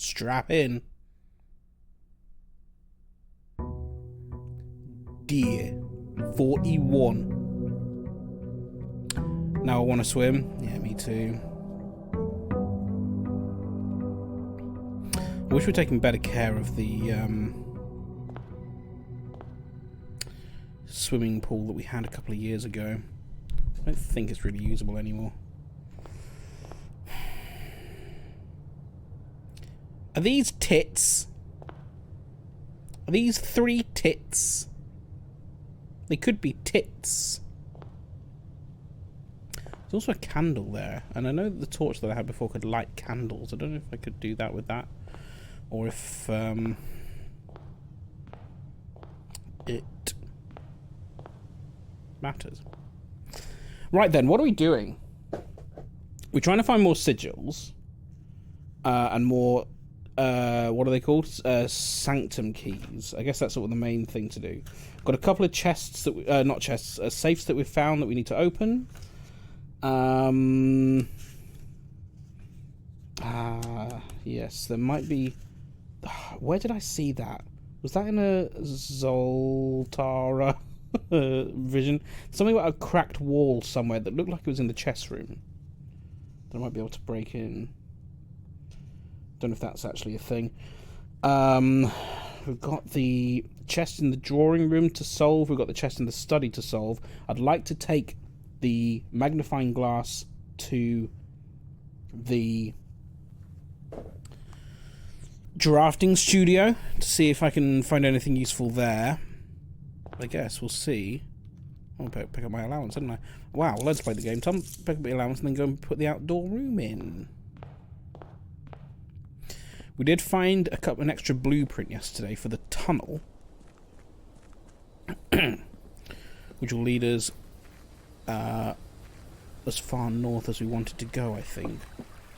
Strap in. Dear 41. Now I want to swim. Yeah, me too. I wish we'd taken better care of the swimming pool that we had a couple of years ago. I don't think it's really usable anymore. Are these tits? Are these 3 tits? They could be tits. There's also a candle there, and I know that the torch that I had before could light candles. I don't know if I could do that with that, or if it matters. Right then, what are we doing? We're trying to find more sigils and more what are they called? Sanctum keys. I guess that's sort of the main thing to do. Got a couple of chests that we, not chests, safes that we've found that we need to open. Yes, there might be. Where did I see that? Was that in a Zoltara vision? Something about a cracked wall somewhere that looked like it was in the chest room that I might be able to break in. Don't know if that's actually a thing. We've got the chest in the drawing room to solve. We've got the chest in the study to solve. I'd like to take the magnifying glass to the drafting studio to see if I can find anything useful there. I guess we'll see. I'll pick up my allowance, didn't I? Wow, let's play the game, Tom. Pick up the allowance and then go and put the outdoor room in. We did find an extra blueprint yesterday for the tunnel, which will lead us as far north as we wanted to go, I think.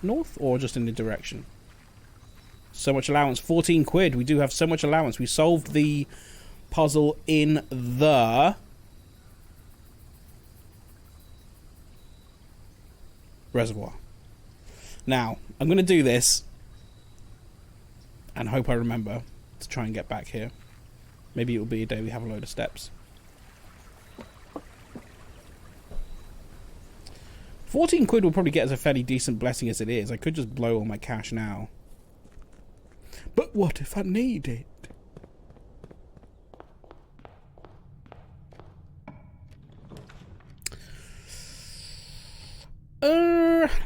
North or just in the direction? So much allowance, 14 quid. We do have so much allowance. We solved the puzzle in the reservoir. Now, I'm going to do this and hope I remember to try and get back here. Maybe it will be a day we have a load of steps. 14 quid will probably get us a fairly decent blessing as it is. I could just blow all my cash now. But what if I need it?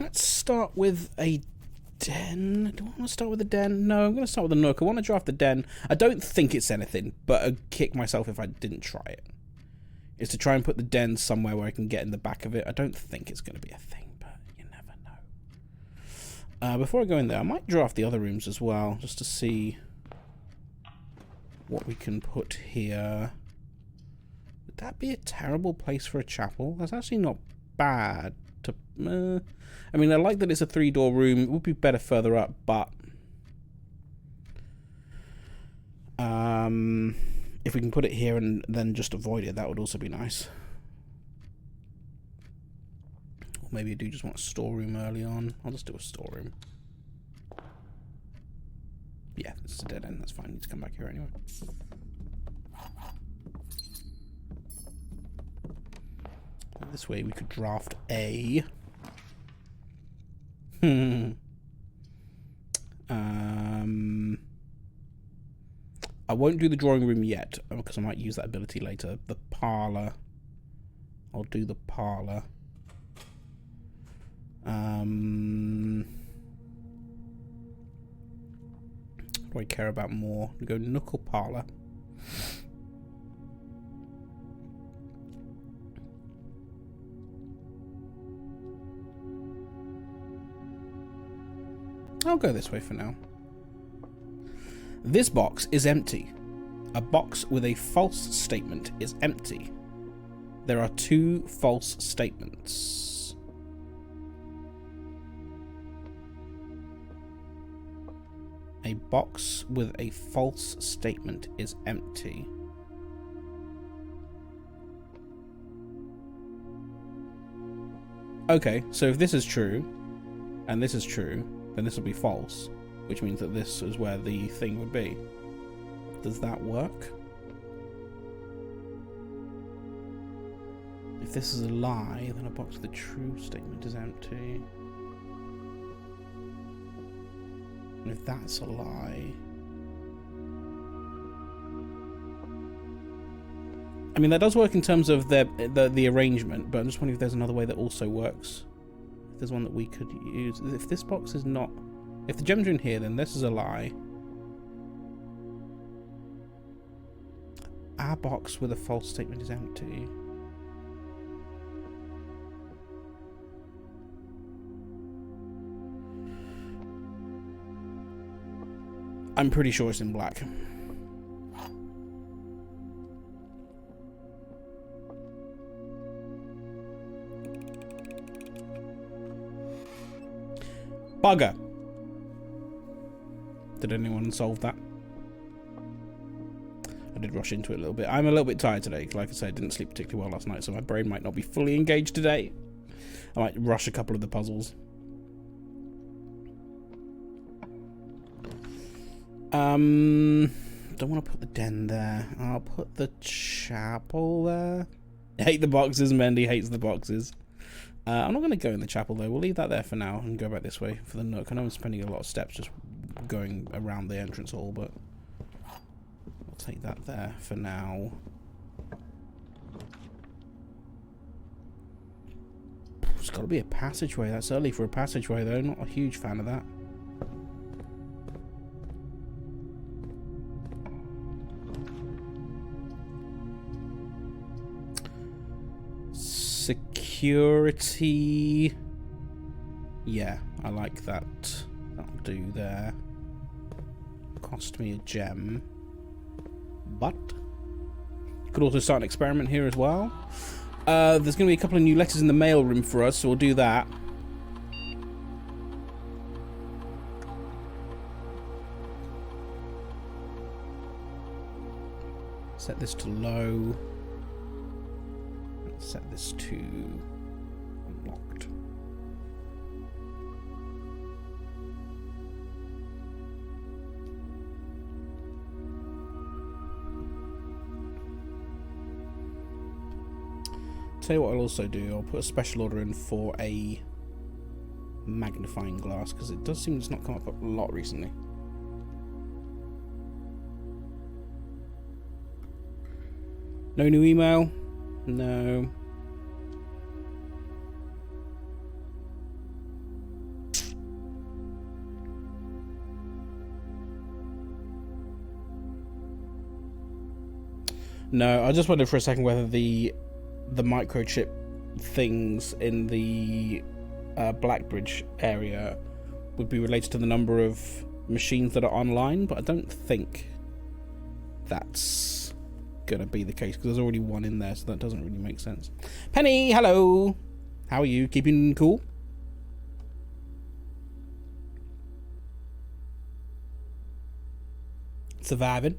Let's start with a den. Do I want to start with a den? No, I'm going to start with a nook. I want to draft the den. I don't think it's anything, but I'd kick myself if I didn't try it. Is to try and put the den somewhere where I can get in the back of it. I don't think it's going to be a thing, but you never know. Before I go in there, I might draft the other rooms as well, just to see what we can put here. Would that be a terrible place for a chapel? That's actually not bad. I mean, I like that it's a 3-door room. It would be better further up, but if we can put it here and then just avoid it, that would also be nice. Or maybe I do just want a storeroom early on. I'll just do a storeroom. Yeah, it's a dead end. That's fine. I need to come back here anyway. This way we could draft a... I won't do the drawing room yet, because I might use that ability later. The parlour. I'll do the parlour. What do I care about more? We go nook or parlour. I'll go this way for now. This box is empty. A box with a false statement is empty. There are 2 false statements. A box with a false statement is empty. Okay, so if this is true, and this is true, then this will be false. which means that this is where the thing would be. Does that work? If this is a lie, then a box with a true statement is empty. And if that's a lie... I mean, that does work in terms of the arrangement, but I'm just wondering if there's another way that also works. If there's one that we could use. If this box is not... If the gems are in here, then this is a lie. Our box with a false statement is empty. I'm pretty sure it's in black. Bugger. Did anyone solve that? I did rush into it a little bit. I'm a little bit tired today. Like I said, I didn't sleep particularly well last night, so my brain might not be fully engaged today. I might rush a couple of the puzzles. Don't want to put the den there. I'll put the chapel there. I hate the boxes. Mendy hates the boxes. I'm not going to go in the chapel though. We'll leave that there for now and go back this way for the nook. I know I'm spending a lot of steps just going around the entrance hall, but I'll take that there for now. There's got to be a passageway. That's early for a passageway though. Not a huge fan of that. Security. Yeah, I like that. That'll do there. Cost me a gem. But could also start an experiment here as well. There's going to be a couple of new letters in the mail room for us, so we'll do that. Set this to low. Set this to unlocked. Tell you what I'll also do, I'll put a special order in for a magnifying glass, because it does seem it's not come up a lot recently. No new email? No. No, I just wondered for a second whether the microchip things in the Blackbridge area would be related to the number of machines that are online, but I don't think that's gonna be the case because there's already one in there, so that doesn't really make sense. Penny, hello. How are you? Keeping cool? Surviving.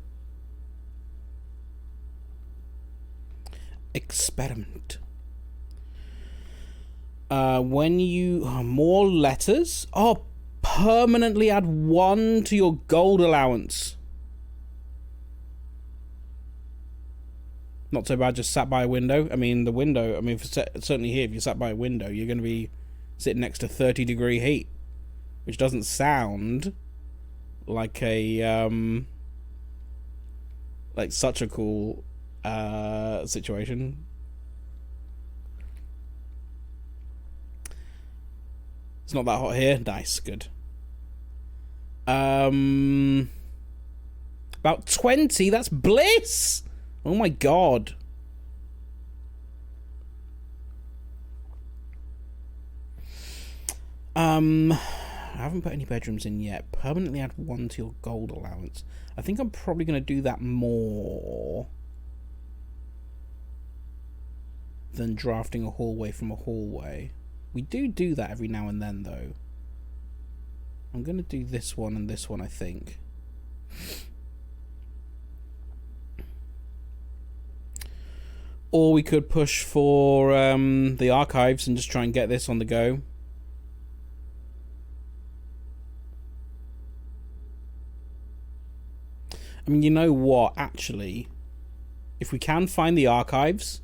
Experiment. When you more letters, permanently add 1 to your gold allowance. Not so bad, just sat by a window. I mean, the window, I mean, certainly here, if you sat by a window, you're going to be sitting next to 30-degree heat, which doesn't sound like a, like such a cool situation. It's not that hot here. Nice, good. About 20, that's bliss! Oh my god. I haven't put any bedrooms in yet. Permanently add 1 to your gold allowance. I think I'm probably going to do that more than drafting a hallway from a hallway. We do that every now and then, though. I'm going to do this one and this one, I think. Or we could push for the archives and just try and get this on the go. I mean, you know what? Actually, if we can find the archives,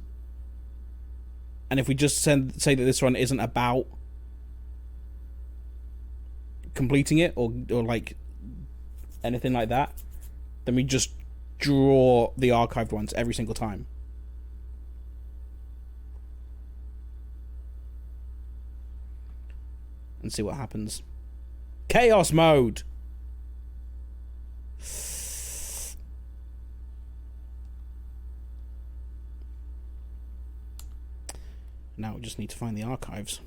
and if we just say that this one isn't about completing it or like anything like that, then we just draw the archived ones every single time. And see what happens. Chaos mode! Now we just need to find the archives.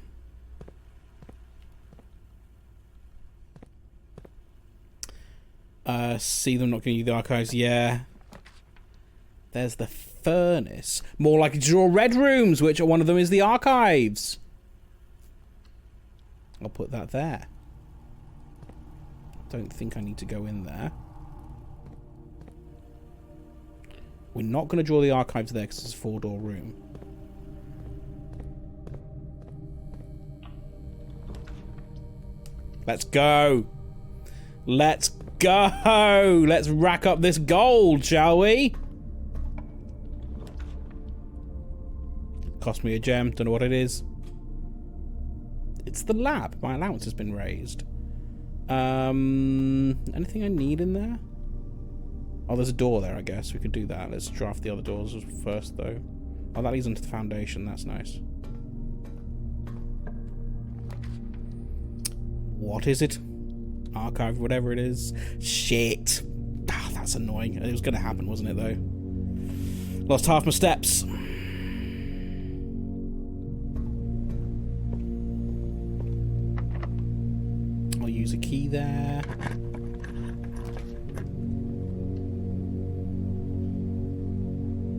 See them not giving you the archives. Yeah. There's the furnace. More likely to draw red rooms, which one of them is the archives. I'll put that there. Don't think I need to go in there. We're not going to draw the archives there because it's a 4-door room. Let's go. Let's go. Let's rack up this gold, shall we? Cost me a gem. Don't know what it is. It's the lab. My allowance has been raised. Anything I need in there? Oh, there's a door there, I guess. We could do that. Let's draft the other doors first, though. Oh, that leads into the foundation. That's nice. What is it? Archive, whatever it is. Shit. Ah, that's annoying. It was going to happen, wasn't it, though? Lost half my steps. I'll use a key there.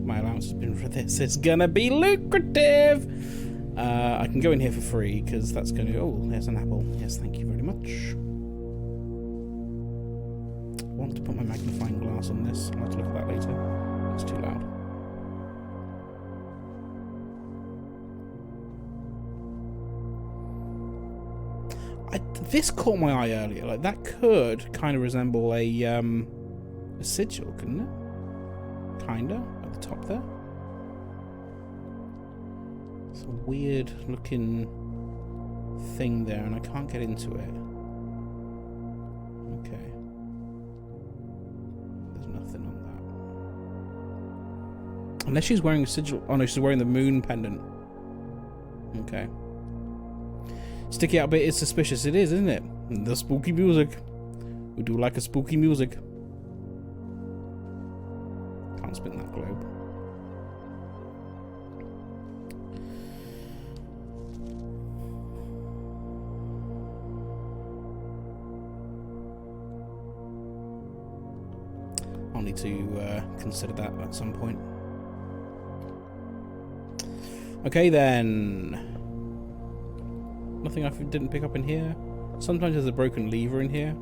My allowance has been for this. It's going to be lucrative. I can go in here for free because that's going to... Oh, there's an apple. Yes, thank you very much. I want to put my magnifying glass on this. I'll have to look at that later. It's too loud. This caught my eye earlier. Like, that could kind of resemble a sigil, couldn't it? Kinda, at the top there. It's a weird looking thing there, and I can't get into it. Okay. There's nothing on that. Unless she's wearing a sigil. Oh no, she's wearing the moon pendant. Okay. Sticky out bit is suspicious. It is, isn't it? The spooky music. We do like a spooky music. Can't spin that globe. I'll need to consider that at some point. Okay then. Nothing I didn't pick up in here. Sometimes there's a broken lever in here.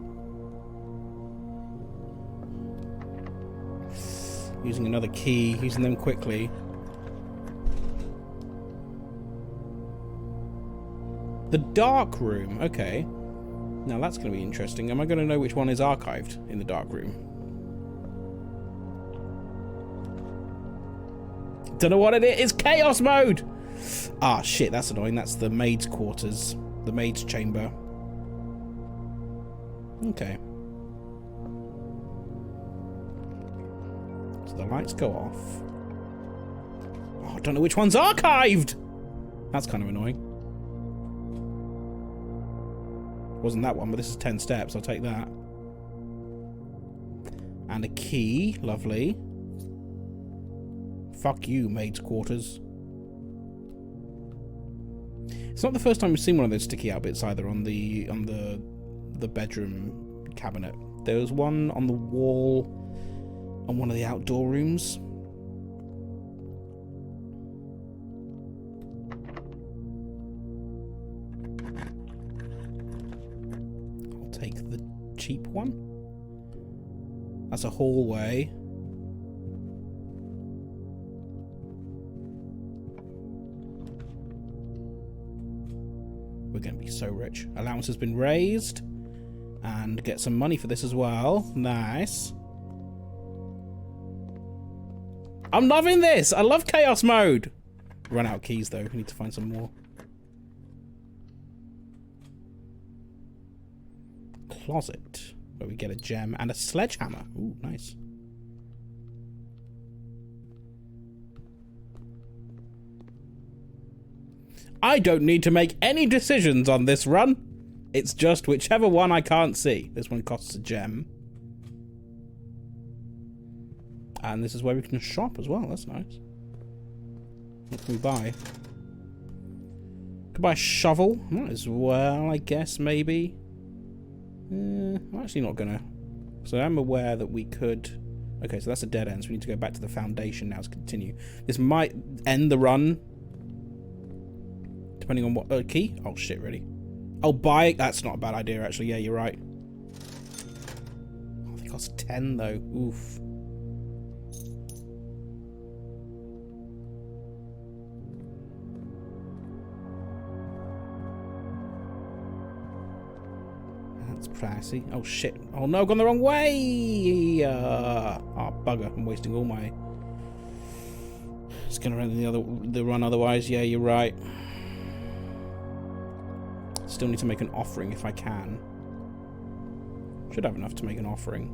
Using another key, using them quickly. The dark room, okay. Now that's going to be interesting. Am I going to know which one is archived in the dark room? Don't know what it is. It's chaos mode! Ah, shit, that's annoying. That's the maid's quarters. The maid's chamber. Okay. So the lights go off. Oh, I don't know which one's archived! That's kind of annoying. Wasn't that one, but this is 10 steps. I'll take that. And a key. Lovely. Fuck you, maid's quarters. It's not the first time we've seen one of those sticky out bits either on the bedroom cabinet. There was one on the wall on one of the outdoor rooms. I'll take the cheap one. That's a hallway. We're going to be so rich. Allowance has been raised. And get some money for this as well. Nice. I'm loving this. I love chaos mode. Run out of keys though. We need to find some more. Closet, where we get a gem and a sledgehammer. Ooh, nice. I don't need to make any decisions on this run. It's just whichever one I can't see. This one costs a gem. And this is where we can shop as well. That's nice. What can we buy? Could buy a shovel. Might as well, I guess, maybe. I'm actually not gonna. So I'm aware that we could. Okay, so that's a dead end. So we need to go back to the foundation now to continue. This might end the run. Depending on what key. Oh shit! Ready? I'll buy it. That's not a bad idea, actually. Yeah, you're right. Oh, they cost 10 though. Oof. That's pricey. Oh shit! Oh no, I've gone the wrong way. Oh bugger! I'm wasting all my. It's gonna run the run otherwise. Yeah, you're right. Still need to make an offering if I can. Should have enough to make an offering.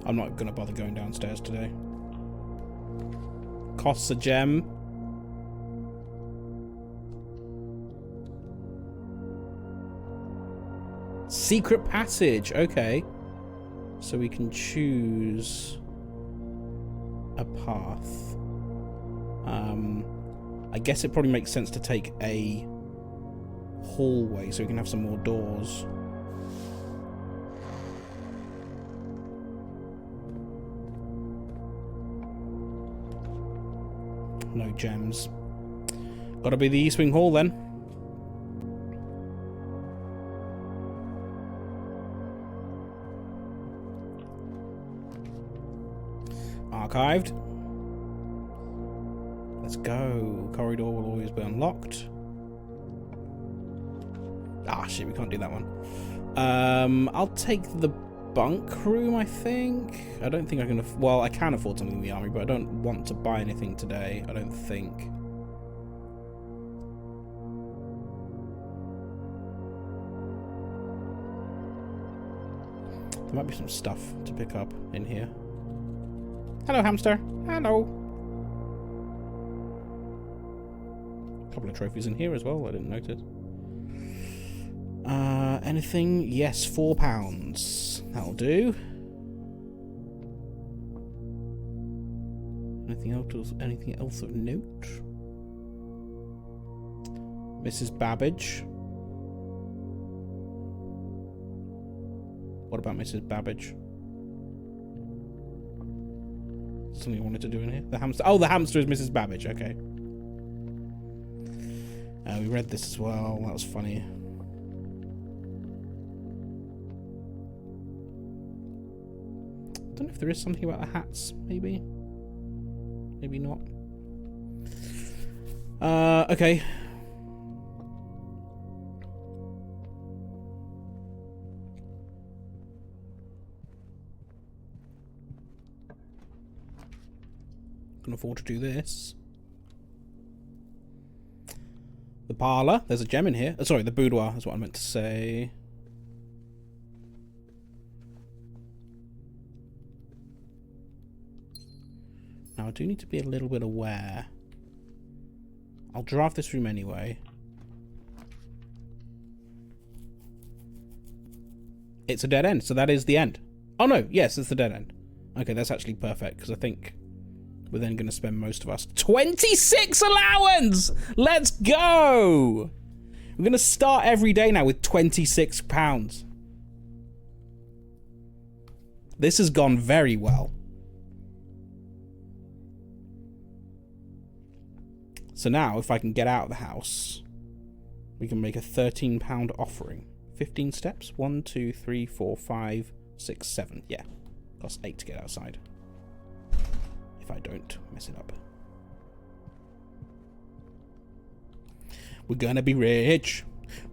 I'm not gonna bother going downstairs today. Costs a gem. Secret passage, okay. So we can choose a path. I guess it probably makes sense to take a hallway so we can have some more doors. No gems. Gotta be the East Wing Hall then. Archived. Let's go. Corridor will always be unlocked. Ah, shit, we can't do that one. I'll take the bunk room, I think. I don't think I can... Well, I can afford something in the army, but I don't want to buy anything today, I don't think. There might be some stuff to pick up in here. Hello, hamster. Hello. A couple of trophies in here as well. I didn't notice. Anything? Yes, £4. That'll do. Anything else? Anything else of note? Mrs. Babbage. What about Mrs. Babbage? Something I wanted to do in here. The hamster. Oh, the hamster is Mrs. Babbage. Okay. We read this as well. That was funny. I don't know if there is something about the hats. Maybe. Maybe not. Okay. Can afford to do this. The parlor. There's a gem in here. Oh, sorry, the boudoir is what I meant to say. Now I do need to be a little bit aware. I'll draft this room anyway. It's a dead end, so that is the end. Oh no, yes, it's the dead end. Okay, that's actually perfect, because I think we're then going to spend most of us 26 allowance! Let's go! We're going to start every day now with £26. This has gone very well. So now, if I can get out of the house, we can make a £13 offering. 15 steps? 1, 2, 3, 4, 5, 6, 7. Yeah. Costs 8 to get outside. If I don't mess it up. We're gonna be rich.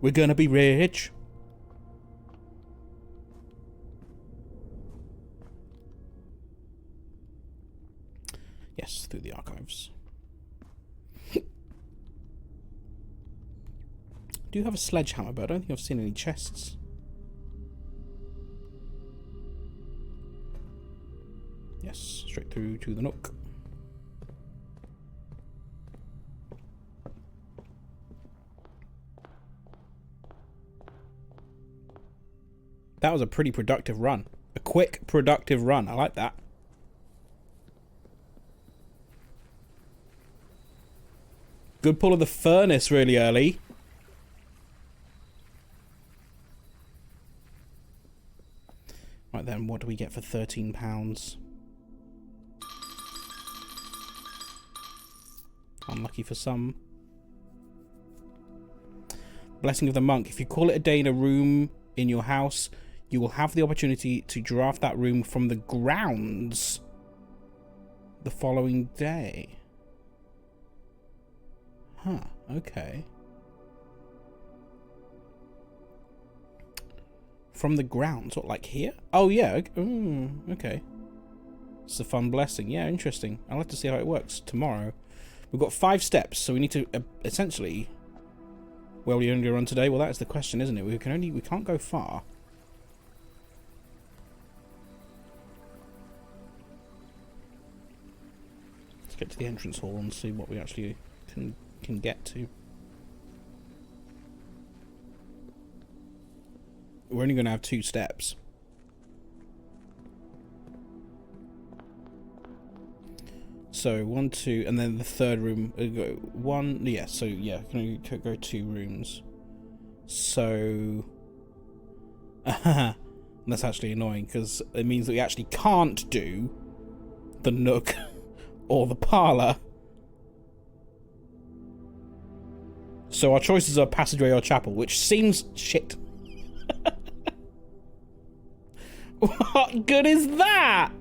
We're gonna be rich. Yes, through the archives. Do you have a sledgehammer, but I don't think I've seen any chests. Yes, straight through to the nook. That was a pretty productive run. A quick, productive run. I like that. Good pull of the furnace really early. Right then, what do we get for £13? Unlucky for some. Blessing of the Monk. If you call it a day in a room in your house, you will have the opportunity to draft that room from the grounds the following day. Huh, okay. From the grounds, what, like here? Oh, yeah, okay. It's a fun blessing. Yeah, interesting. I'll have to see how it works tomorrow. We've got 5 steps, so we need to essentially... Well, we only run today? Well, that's the question, isn't it? We can't go far. Let's get to the entrance hall and see what we actually can get to. We're only going to have 2 steps. So 1, 2, and then the third room. Go 1. Yeah. So yeah, can go 2 rooms. So that's actually annoying because it means that we actually can't do the nook or the parlor. So our choices are passageway or chapel, which seems shit. What good is that?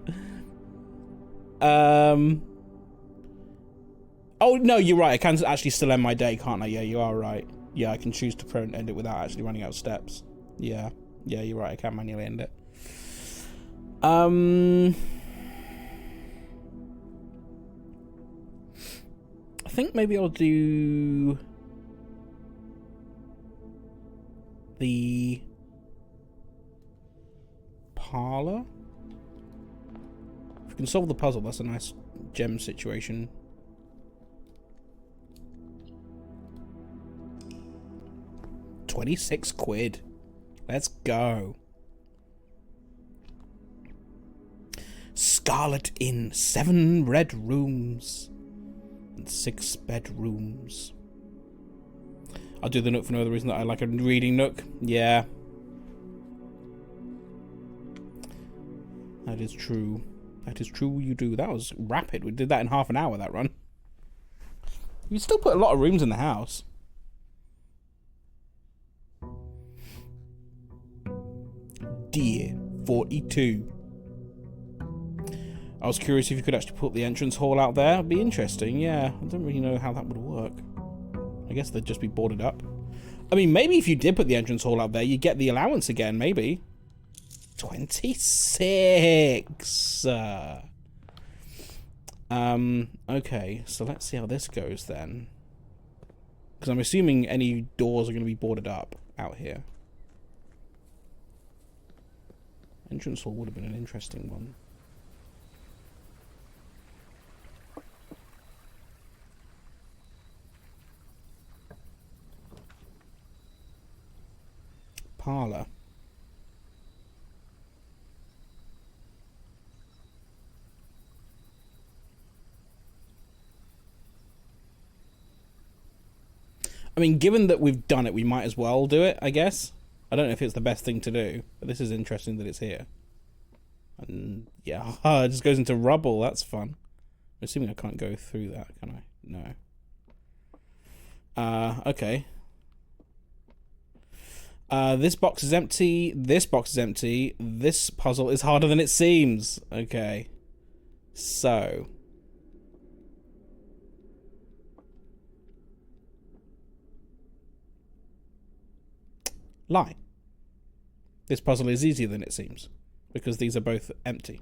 Oh, no, you're right. I can actually still end my day, can't I? Yeah, you are right. Yeah, I can choose to end it without actually running out of steps. Yeah. Yeah, you're right. I can manually end it. I think maybe I'll do... the... parlor? If we can solve the puzzle, that's a nice gem situation. £26. Let's go. Scarlet Inn. 7 red rooms. And 6 bedrooms. I'll do the nook for no other reason that I like a reading nook. Yeah. That is true. That is true, you do. That was rapid. We did that in half an hour, that run. You still put a lot of rooms in the house. Dear 42. I was curious if you could actually put the entrance hall out there. It'd be interesting, yeah. I don't really know how that would work. I guess they'd just be boarded up. I mean, maybe if you did put the entrance hall out there, you'd get the allowance again, maybe. 26. Okay, so let's see how this goes then. Because I'm assuming any doors are going to be boarded up out here. Entrance hall would have been an interesting one. Parlor. I mean, given that we've done it, we might as well do it, I guess. I don't know if it's the best thing to do, but this is interesting that it's here. And yeah, it just goes into rubble. That's fun. I'm assuming I can't go through that, can I? No. Okay. This box is empty. This box is empty. This puzzle is harder than it seems. Okay. So. lie. This puzzle is easier than it seems, because these are both empty.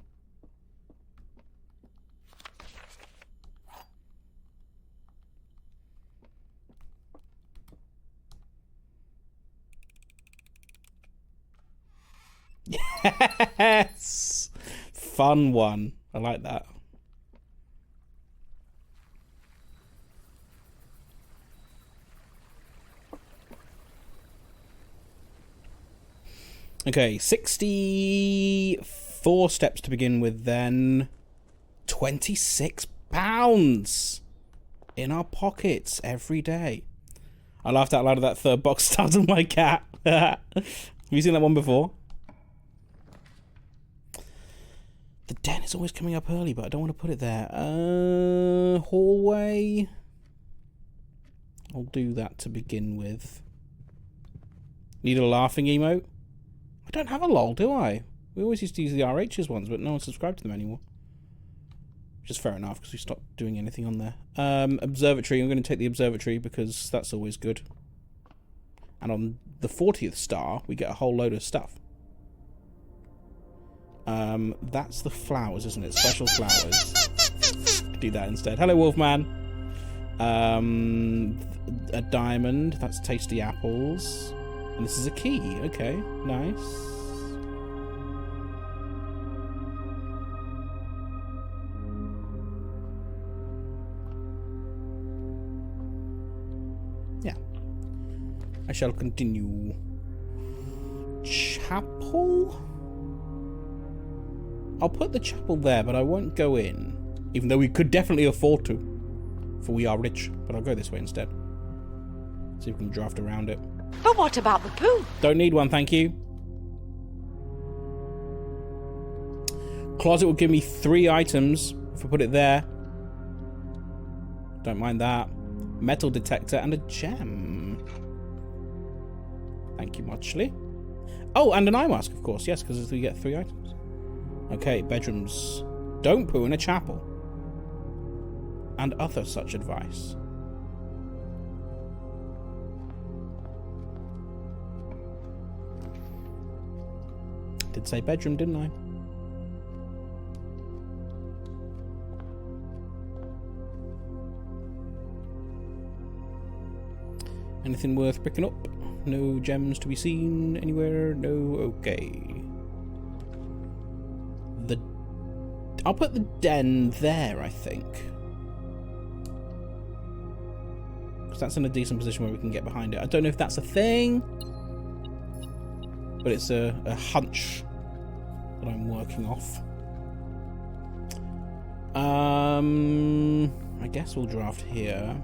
Yes! Fun one. I like that. Okay, 64 steps to begin with, then £26 in our pockets every day. I laughed out loud at that third box startled my cat. Have you seen that one before? The den is always coming up early, but I don't want to put it there. Hallway. I'll do that to begin with. Need a laughing emote? I don't have a lol, do I? We always used to use the RH's ones, but no one subscribed to them anymore. Which is fair enough, because we stopped doing anything on there. Observatory. I'm going to take the observatory, because that's always good. And on the 40th star, we get a whole load of stuff. That's the flowers, isn't it? Special flowers. Do that instead. Hello, Wolfman. A diamond. That's tasty apples. And this is a key. Okay, nice. Yeah. I shall continue. Chapel? I'll put the chapel there, but I won't go in. Even though we could definitely afford to. For we are rich. But I'll go this way instead. See if we can draft around it. But what about the poo? Don't need one, thank you. Closet will give me 3 items if I put it there. Don't mind that. Metal detector and a gem. Thank you muchly. Oh, and an eye mask, of course. Yes, because we get 3 items. Okay, bedrooms. Don't poo in a chapel. And other such advice. Did say bedroom, didn't I? Anything worth picking up? No gems to be seen anywhere? No? Okay. I'll put the den there, I think. Because that's in a decent position where we can get behind it. I don't know if that's a thing. But it's a hunch that I'm working off. I guess we'll draft here.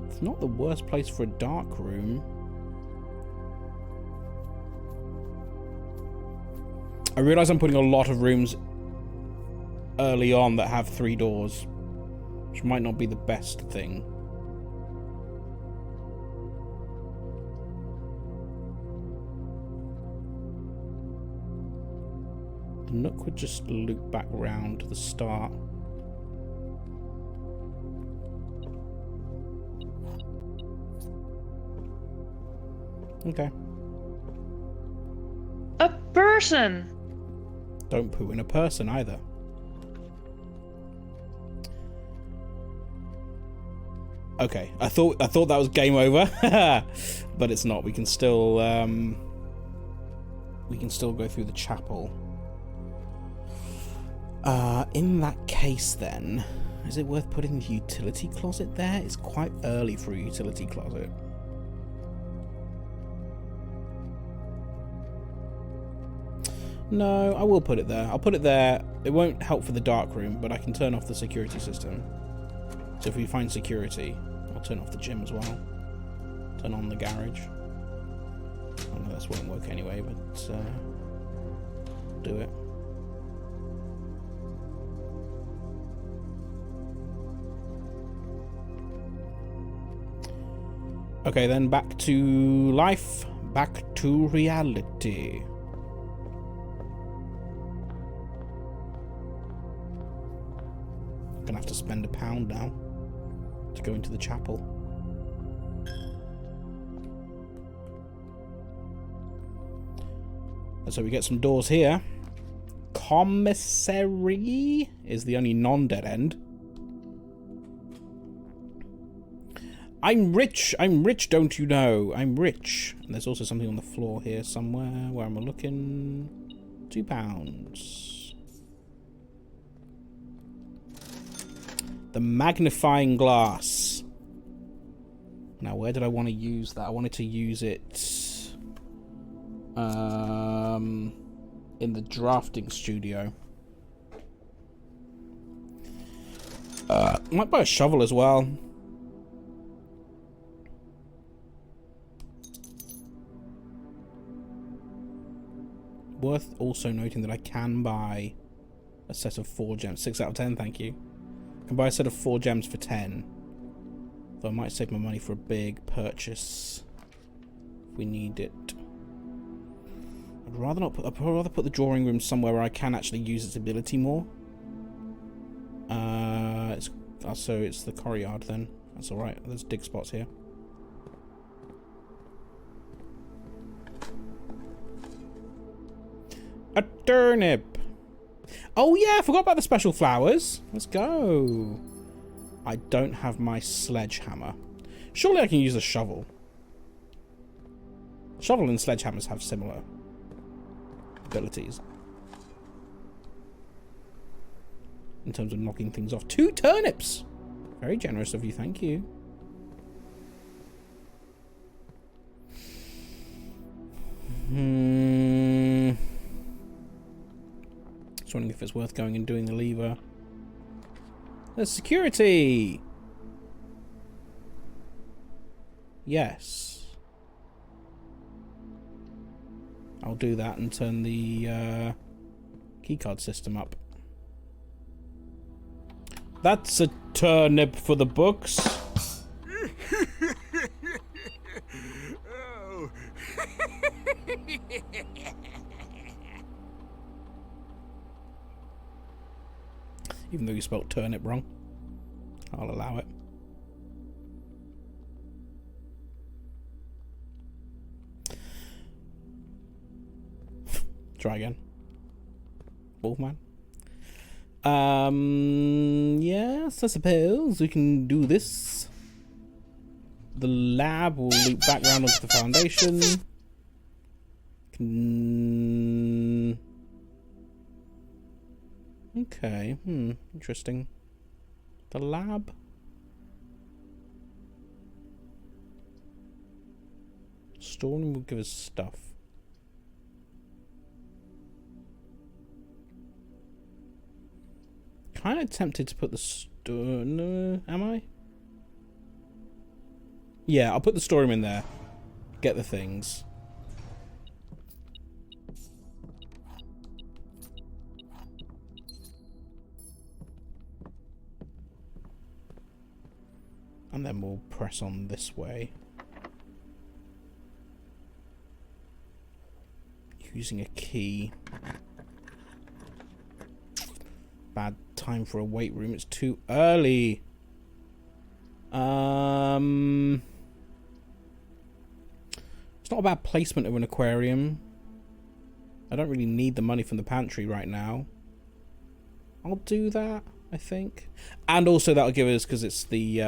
It's not the worst place for a dark room. I realise I'm putting a lot of rooms early on that have 3 doors, which might not be the best thing. The Nook would just loop back round to the start. Okay. A person! Don't poo in a person either. Okay, I thought that was game over, but it's not. We can still go through the chapel. In that case, then, is it worth putting the utility closet there? It's quite early for a utility closet. No, I will put it there. I'll put it there. It won't help for the dark room, but I can turn off the security system. So if we find security, I'll turn off the gym as well. Turn on the garage. I know this won't work anyway, but do it. Okay, then back to life, back to reality. Gonna have to spend £1 now to go into the chapel. So we get some doors here. Commissary is the only non-dead end. I'm rich, don't you know? I'm rich. And there's also something on the floor here somewhere. Where am I looking? £2. The magnifying glass. Now, where did I want to use that? I wanted to use it in the drafting studio. Might buy a shovel as well. Worth also noting that I can buy a set of 4 gems. 6 out of 10, thank you. I can buy a set of 4 gems for 10. Though I might save my money for a big purchase if we need it. I'd rather put the drawing room somewhere where I can actually use its ability more. So it's the courtyard then. That's alright. There's dig spots here. A turnip. Oh yeah, I forgot about the special flowers. Let's go. I don't have my sledgehammer. Surely I can use a shovel. Shovel and sledgehammers have similar abilities in terms of knocking things off. 2 turnips. Very generous of you, thank you. Just wondering if it's worth going and doing the lever. There's security! Yes. I'll do that and turn the keycard system up. That's a turnip for the books. Oh. Even though you spelled turnip wrong, I'll allow it. Try again. Wolfman. Yes, I suppose we can do this. The lab will loop back round onto the foundation. Okay, interesting. The lab. Storeroom will give us stuff. Kind of tempted to put the no, am I? Yeah, I'll put the storeroom in there. Get the things. And then we'll press on this way. Using a key. Bad time for a weight room. It's too early. It's not a bad placement of an aquarium. I don't really need the money from the pantry right now. I'll do that, I think. And also that'll give us, because it's the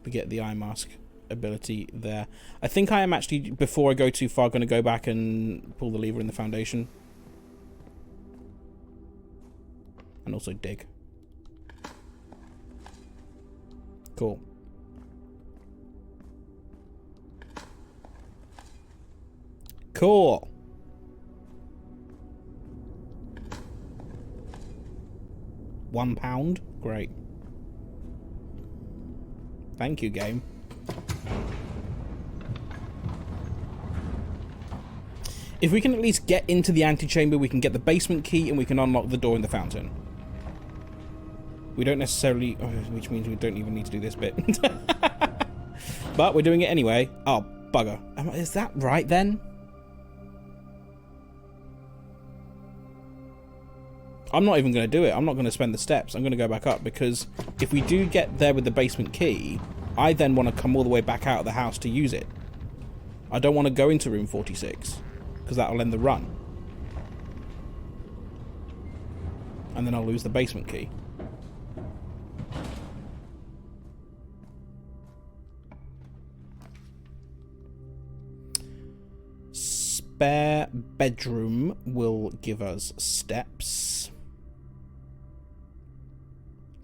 we get the eye mask ability there. I think I am actually, before I go too far, going to go back and pull the lever in the foundation. And also dig. Cool. Cool. £1. Great. Thank you, game. If we can at least get into the antechamber, we can get the basement key and we can unlock the door in the fountain. We don't necessarily... Oh, which means we don't even need to do this bit. But we're doing it anyway. Oh, bugger. Is that right then? I'm not even going to do it. I'm not going to spend the steps. I'm going to go back up, because if we do get there with the basement key, I then want to come all the way back out of the house to use it. I don't want to go into room 46. because that'll end the run. And then I'll lose the basement key. Spare bedroom will give us steps.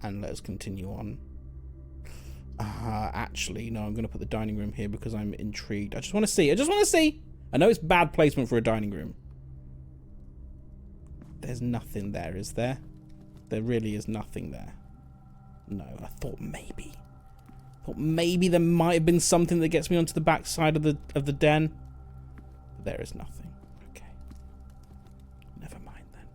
And let us continue on. Actually, no, I'm going to put the dining room here because I'm intrigued. I just want to see. I just want to see. I know it's bad placement for a dining room. There's nothing there, is there? There really is nothing there. No, I thought maybe. There might have been something that gets me onto the back side of the den. But there is nothing. Okay. Never mind then.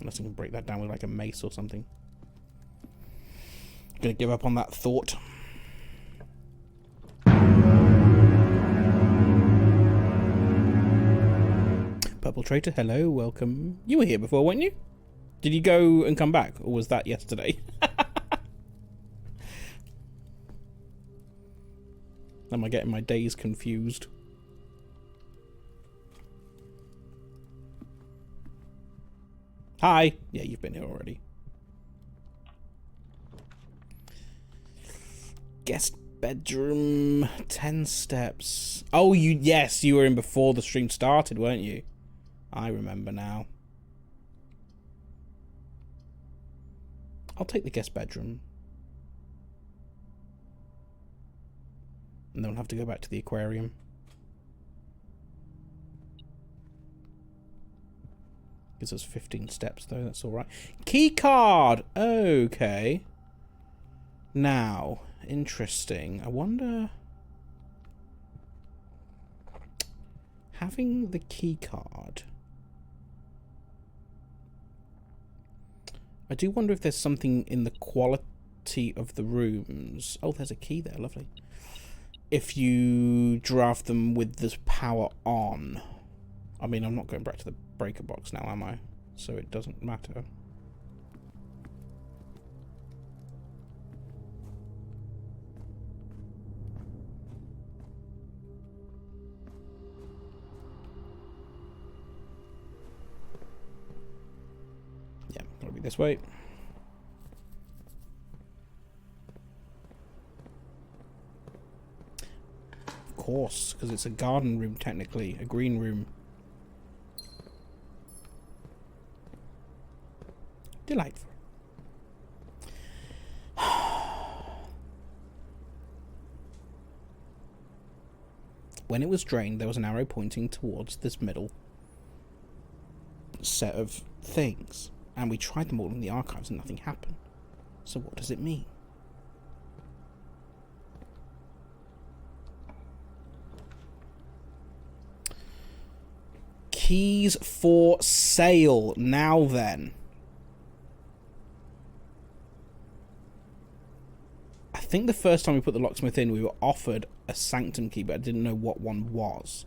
Unless I can break that down with like a mace or something. I'm gonna give up on that thought. Purple Traitor, hello, welcome. You were here before, weren't you? Did you go and come back, or was that yesterday? Am I getting my days confused? Hi! Yeah, you've been here already. Guest bedroom, 10 steps. Oh, yes, you were in before the stream started, weren't you? I remember now. I'll take the guest bedroom. And then we'll have to go back to the aquarium. Gives us 15 steps, though. That's alright. Key card! Okay. Now, interesting. I wonder... Having the key card... I do wonder if there's something in the quality of the rooms. Oh, there's a key there. Lovely. If you draft them with this power on. I mean, I'm not going back to the breaker box now, am I? So it doesn't matter. Yeah, gotta be this way. Of course, because it's a garden room, technically. A green room. Delightful. When it was drained, there was an arrow pointing towards this middle set of things. And we tried them all in the archives and nothing happened. So what does it mean? Keys for sale. Now then. I think the first time we put the locksmith in, we were offered a sanctum key, but I didn't know what one was.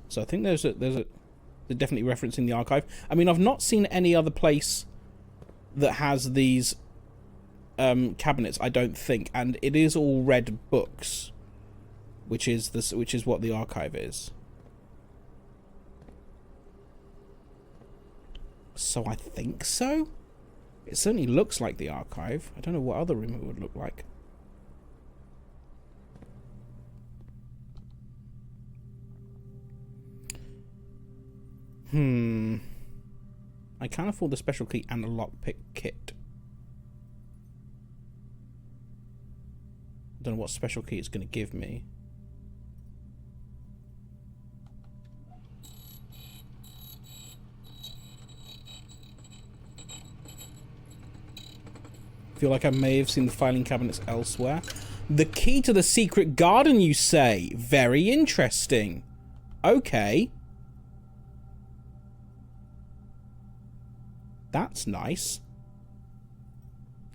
So I think they're definitely referencing the archive. I mean, I've not seen any other place that has these cabinets, I don't think, and it is all red books, which is what the archive is. So I think so. It certainly looks like the archive. I don't know what other room it would look like. I can't afford the special key and a lockpick kit. I don't know what special key it's going to give me. Feel like I may have seen the filing cabinets elsewhere. The key to the secret garden, you say? Very interesting. Okay. That's nice.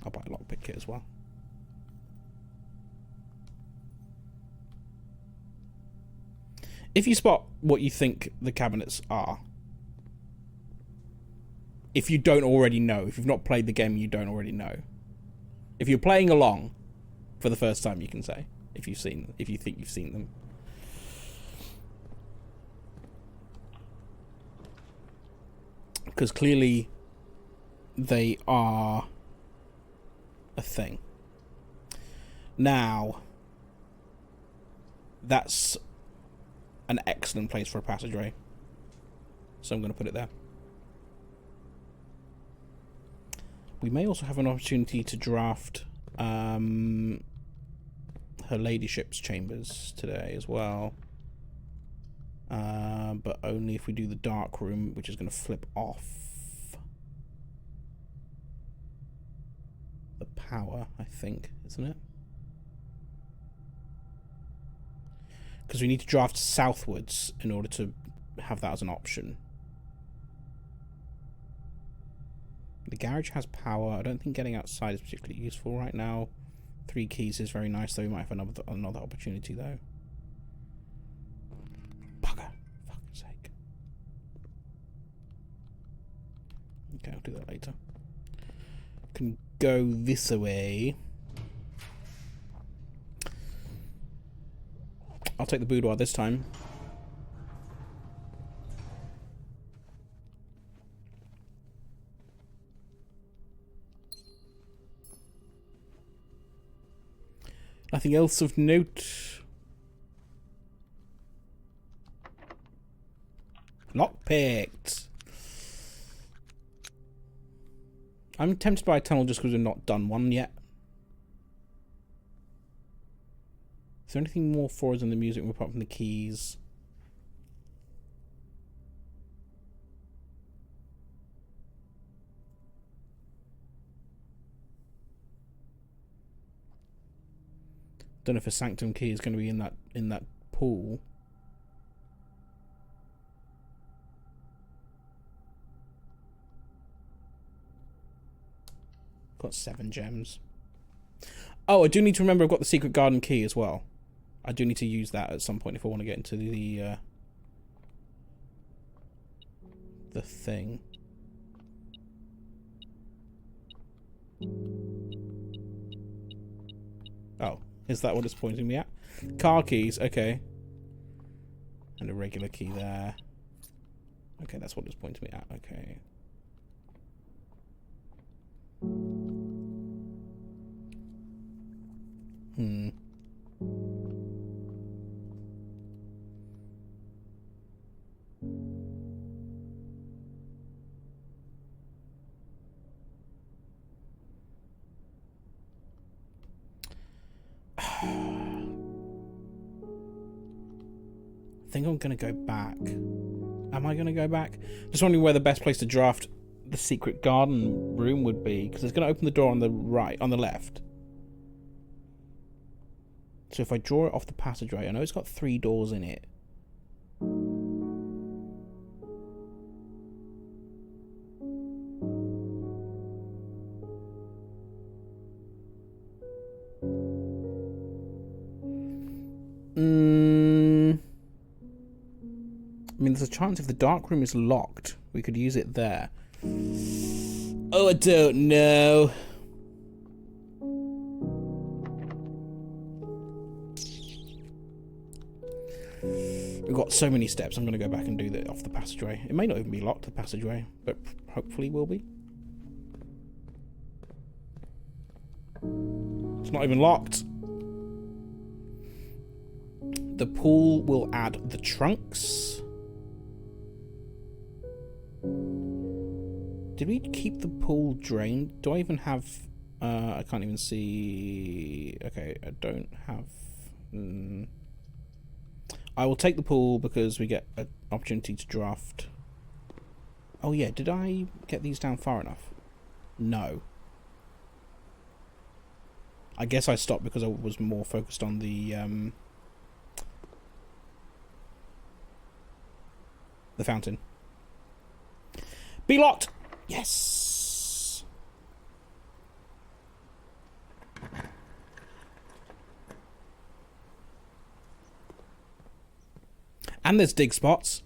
I'll buy a lockpick kit as well. If you spot what you think the cabinets are, if you don't already know, if you've not played the game and you don't already know, if you're playing along For the first time, you can say, if you think you've seen them. Because clearly they are a thing. Now, that's an excellent place for a passageway. So I'm going to put it there. We may also have an opportunity to draft her ladyship's chambers today as well. But only if we do the dark room, which is going to flip off the power, I think, isn't it? Because we need to draft southwards in order to have that as an option. The garage has power. I don't think getting outside is particularly useful right now. 3 keys is very nice, though. We might have another opportunity, though. Bugger. Fuck's sake. Okay, I'll do that later. Can go this way. I'll take the boudoir this time. Nothing else of note. Lockpicked. I'm tempted by a tunnel just because we've not done one yet. Is there anything more for us in the music room apart from the keys? Don't know if a sanctum key is going to be in that pool. Got 7 gems. Oh, I do need to remember I've got the secret garden key as well. I do need to use that at some point if I want to get into the thing. Oh, is that what it's pointing me at? Car keys, okay. And a regular key there. Okay, that's what it's pointing me at, okay. I think I'm going to go back. Am I going to go back? Just wondering where the best place to draft the secret garden room would be, because it's going to open the door on the right, on the left. So if I draw it off the passageway, I know it's got 3 doors in it. I mean, there's a chance if the dark room is locked, we could use it there. Oh, I don't know. We've got so many steps. I'm going to go back and do that off the passageway. It may not even be locked, the passageway, but hopefully will be. It's not even locked. The pool will add the trunks. Did we keep the pool drained? Do I even have... I can't even see... Okay, I don't have... I will take the pool because we get an opportunity to draft. Oh yeah, did I get these down far enough? No. I guess I stopped because I was more focused on the fountain. Be locked! Yes! And there's dig spots.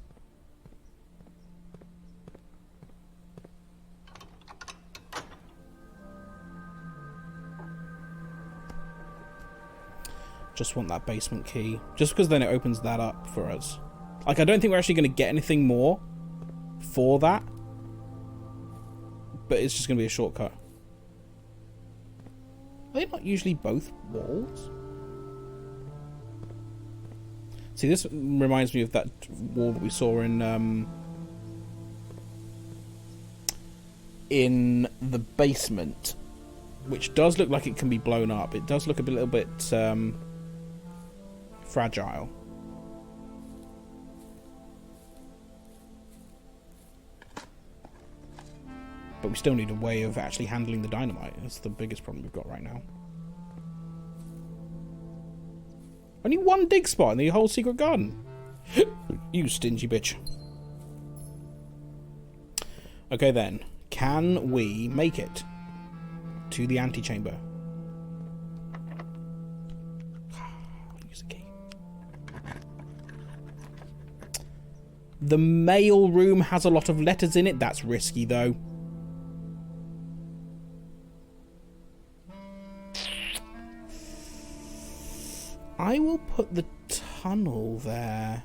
Just want that basement key. Just because then it opens that up for us. Like, I don't think we're actually going to get anything more for that. But it's just going to be a shortcut. Are they not usually both walls? See, this reminds me of that wall that we saw in the basement, which does look like it can be blown up. It does look a little bit fragile. But we still need a way of actually handling the dynamite. That's the biggest problem we've got right now. Only one dig spot in the whole secret garden. You stingy bitch. Okay then. Can we make it to the antechamber? Use a key. The mail room has a lot of letters in it. That's risky though. I will put the tunnel there.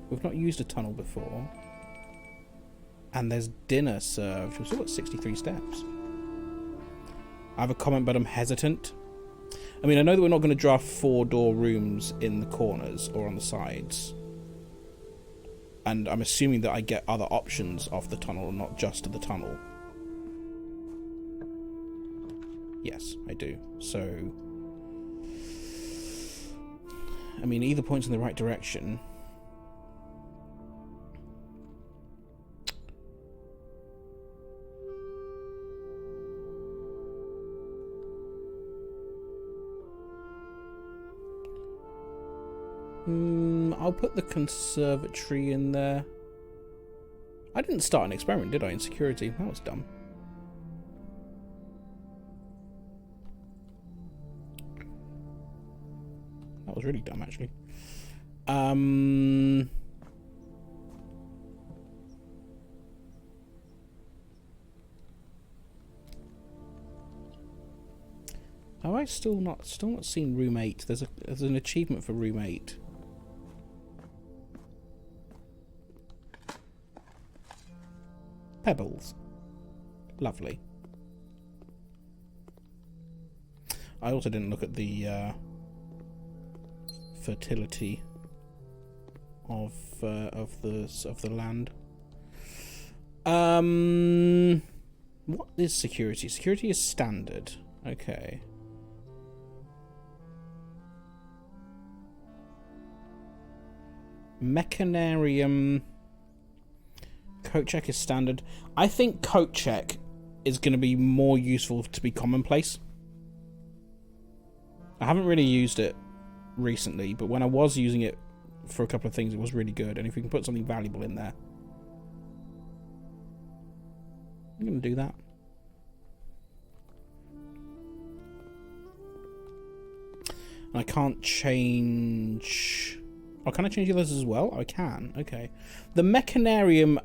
We've not used a tunnel before. And there's dinner served. We've still got 63 steps. I have a comment, but I'm hesitant. I mean, I know that we're not going to draft 4-door rooms in the corners or on the sides. And I'm assuming that I get other options off the tunnel, not just the tunnel. Yes, I do. So... I mean, either points in the right direction. I'll put the conservatory in there. I didn't start an experiment, did I, in security? That was dumb. That was really dumb, actually. Have I still not seen room 8? There's an achievement for room 8. Pebbles. Lovely. I also didn't look at the fertility of the land. What is security? Security is standard. Okay. Mechanarium. Coat check is standard. I think coat check is going to be more useful to be commonplace. I haven't really used it recently, but when I was using it for a couple of things, it was really good. And if we can put something valuable in there, I'm going to do that. And I can't change... Oh, can I change the others as well? I can. Okay. The Mechanarium...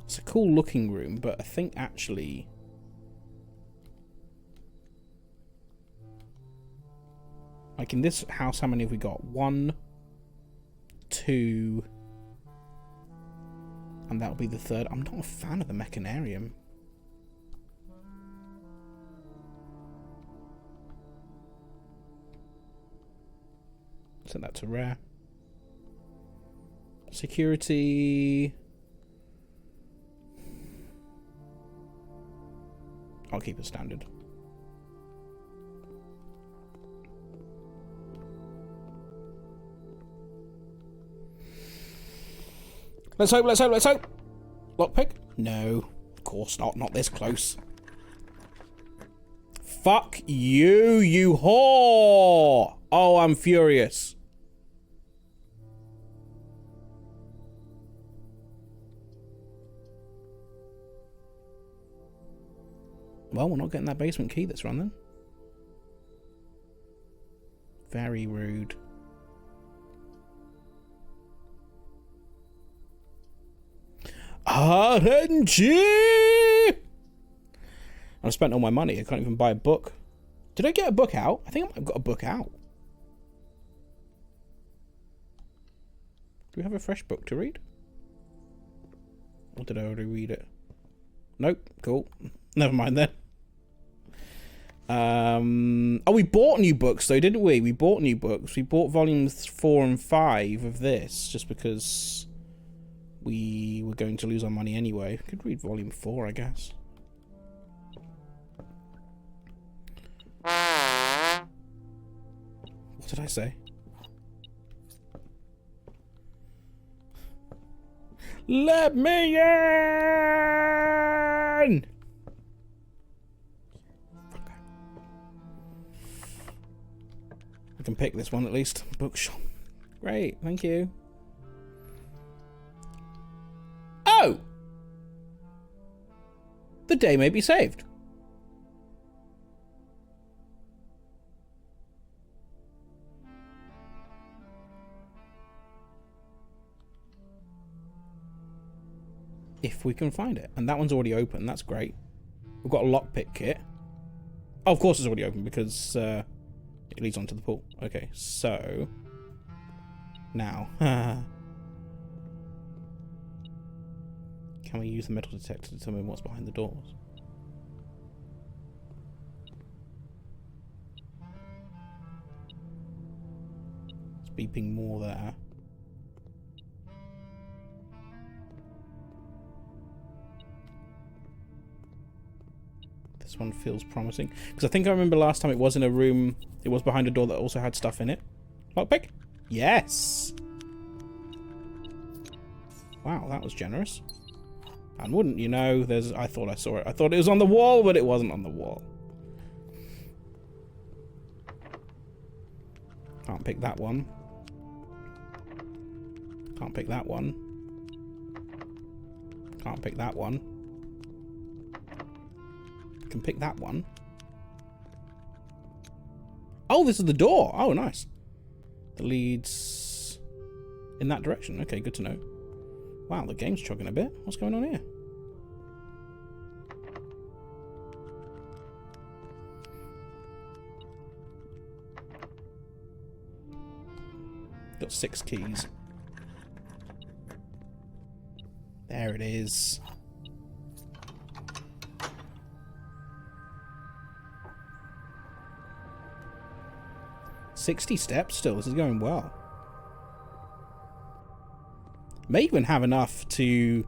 It's a cool looking room, but I think actually... Like in this house, how many have we got? 1, 2... And that'll be the third. I'm not a fan of the Mechanarium. Set that to rare. Security. I'll keep it standard. Let's hope, let's hope, let's hope. Lockpick? No. Of course not. Not this close. Fuck you, you whore! Oh, I'm furious. Well, we're not getting that basement key that's run then. Very rude. RNG! I've spent all my money. I can't even buy a book. Did I get a book out? I think I might have got a book out. Do we have a fresh book to read? Or did I already read it? Nope. Cool. Never mind then. Oh, we bought new books though, didn't we? We bought new books. We bought volumes 4 and 5 of this just because we were going to lose our money anyway. Could read volume 4, I guess. What did I say? Let me in! I can pick this one at least. Bookshop. Great, thank you. Oh! The day may be saved. If we can find it. And that one's already open. That's great. We've got a lockpick kit. Oh, of course it's already open because it leads onto the pool. Okay, so now can we use the metal detector to determine what's behind the doors? It's beeping more there. This one feels promising. Because I think I remember last time it was in a room, it was behind a door that also had stuff in it. Lockpick? Yes! Wow, that was generous. And wouldn't you know, I thought I saw it. I thought it was on the wall, but it wasn't on the wall. Can't pick that one. Can't pick that one. Can't pick that one. Can pick that one. Oh, this is the door. Oh, nice. That leads in that direction. Okay, good to know. Wow, the game's chugging a bit. What's going on here? Got 6 keys. There it is. $60 steps still. This is going well. May even have enough to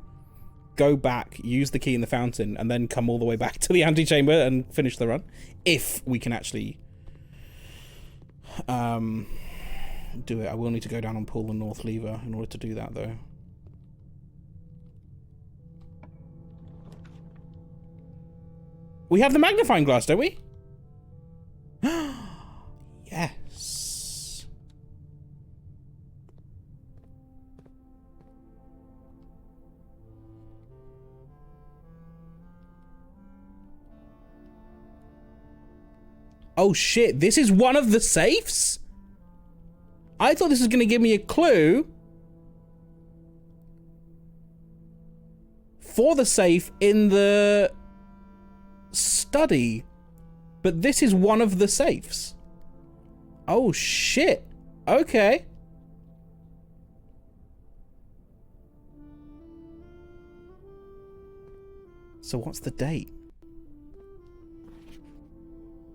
go back, use the key in the fountain, and then come all the way back to the antechamber and finish the run. If we can actually do it. I will need to go down and pull the north lever in order to do that, though. We have the magnifying glass, don't we? Yes. Oh shit, this is one of the safes? I thought this was going to give me a clue for the safe in the study, but this is one of the safes. Oh shit. Okay. So what's the date?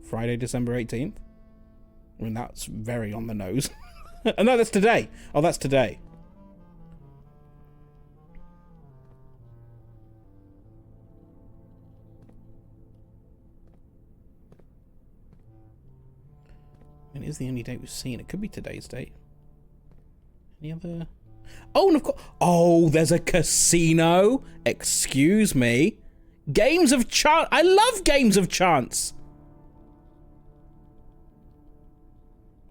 Friday, December 18th? I mean, that's very on the nose. Oh, no, that's today. Oh, that's today. And it is the only date we've seen. It could be today's date. Any other? Oh, and of course. Oh, there's a casino. Excuse me. Games of chance. I love games of chance.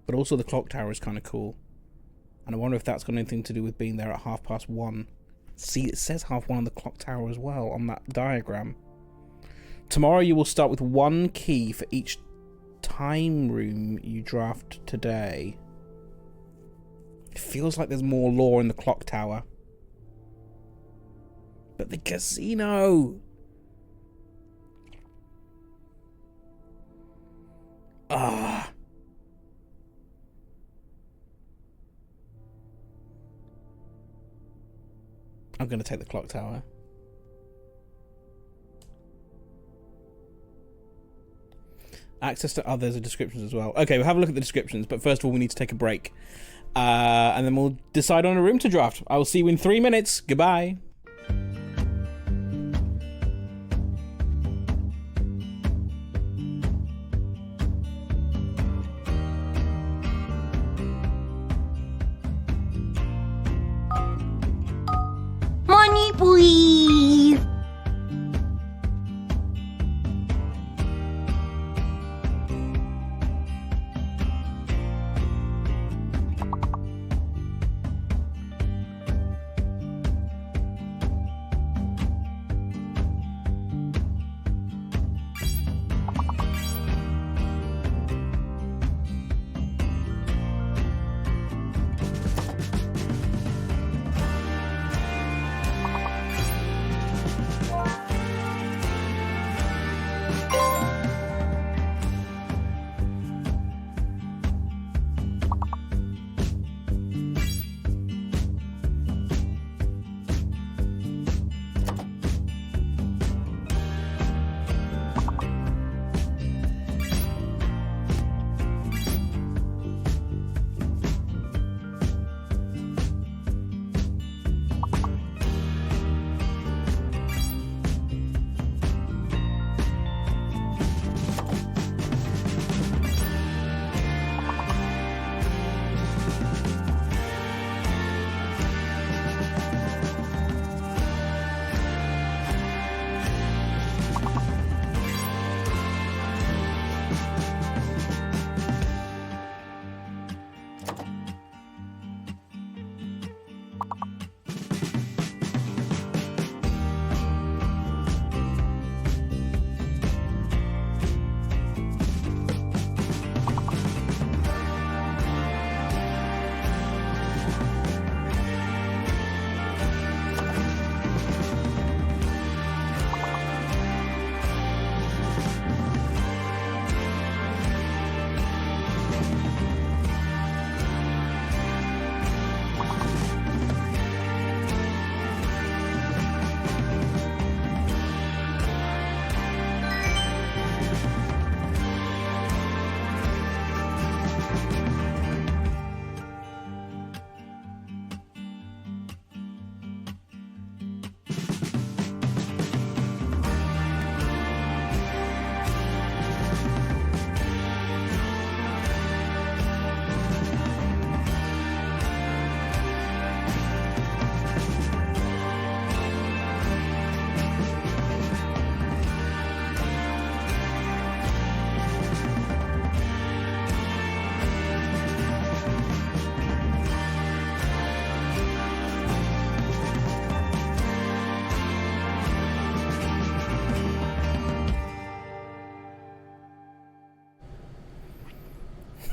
But also the clock tower is kind of cool. And I wonder if that's got anything to do with being there at 1:30. See, it says 1:30 on the clock tower as well on that diagram. Tomorrow you will start with 1 key for each time room you draft today. It feels like there's more lore in the clock tower. But the casino. Ah. I'm going to take the clock tower. Access to others are descriptions as well. Okay, we'll have a look at the descriptions, but first of all, we need to take a break. And then we'll decide on a room to draft. I will see you in 3 minutes. Goodbye. Money, please.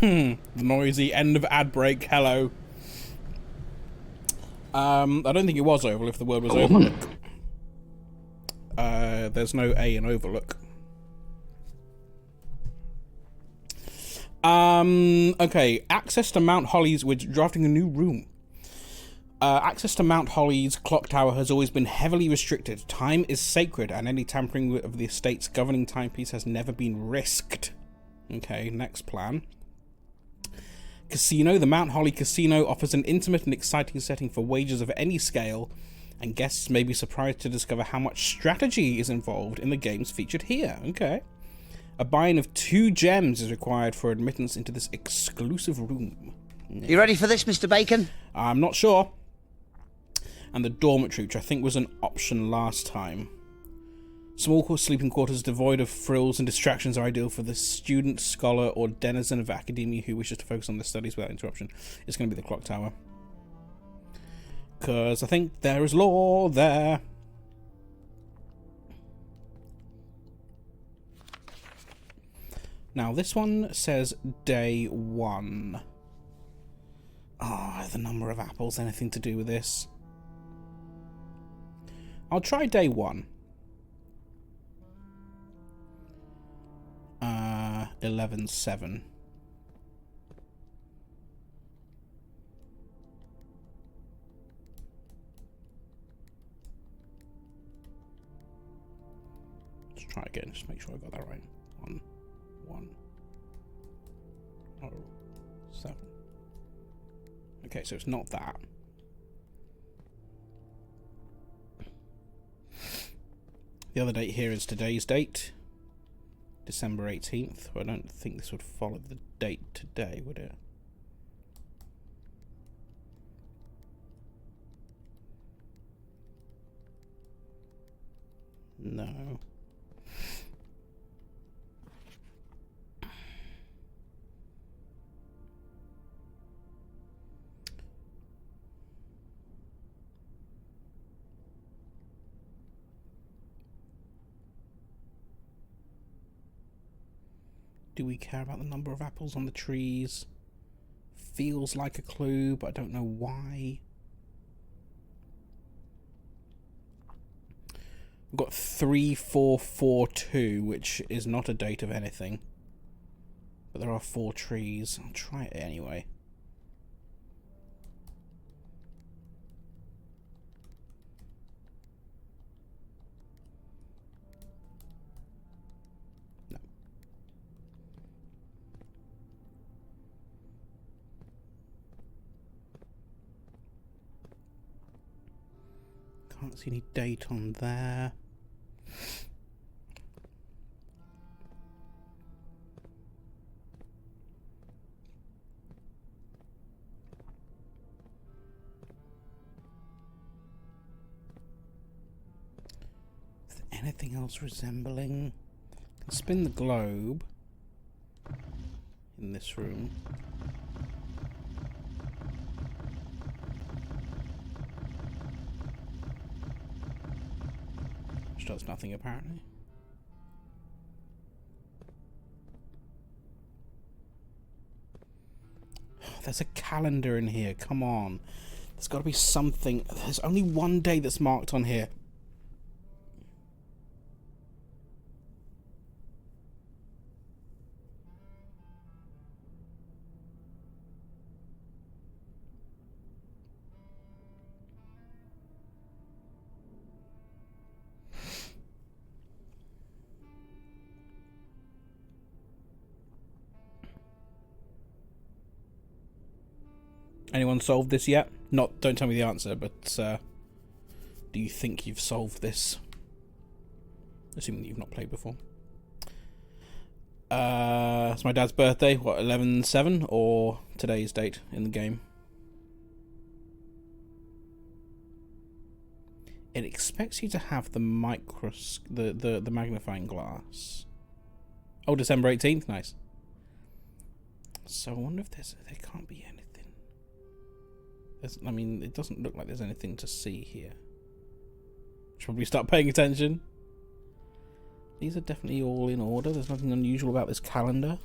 The noisy end of ad break. Hello. I don't think it was Oval if the word was Overlook. There's no A in Overlook. Okay, access to Mount Holly's. We're drafting a new room. Access to Mount Holly's clock tower has always been heavily restricted. Time is sacred, and any tampering of the estate's governing timepiece has never been risked. Okay, next plan. Casino. The Mount Holly Casino offers an intimate and exciting setting for wagers of any scale, and guests may be surprised to discover how much strategy is involved in the games featured here. Okay. A buy-in of 2 gems is required for admittance into this exclusive room. You ready for this, Mr. Bacon? I'm not sure. And the dormitory, which I think was an option last time. Small sleeping quarters devoid of frills and distractions are ideal for the student, scholar, or denizen of academia who wishes to focus on their studies without interruption. It's going to be the clock tower. Because I think there is law there. Now, this one says day 1. Ah, the number of apples, anything to do with this? I'll try day 1. 11-7. Let's try again, just make sure I got that right. 1, 1, 0, 7. Okay, so it's not that. The other date here is today's date, December 18th. I don't think this would follow the date today, would it? No. Do we care about the number of apples on the trees? Feels like a clue, but I don't know why. We've got 3442, which is not a date of anything. But there are 4 trees. I'll try it anyway. Can't see any date on there. Is there anything else resembling? I can spin the globe in this room. Which does nothing apparently. There's a calendar in here, come on. There's got to be something. There's only one day that's marked on here. Anyone solved this yet? Don't tell me the answer, but do you think you've solved this? Assuming that you've not played before. It's my dad's birthday, what, 11/7, or today's date in the game? It expects you to have the the magnifying glass. Oh, December 18th, nice. So I wonder if there can't be anything. I mean, it doesn't look like there's anything to see here. Should probably start paying attention. These are definitely all in order. There's nothing unusual about this calendar.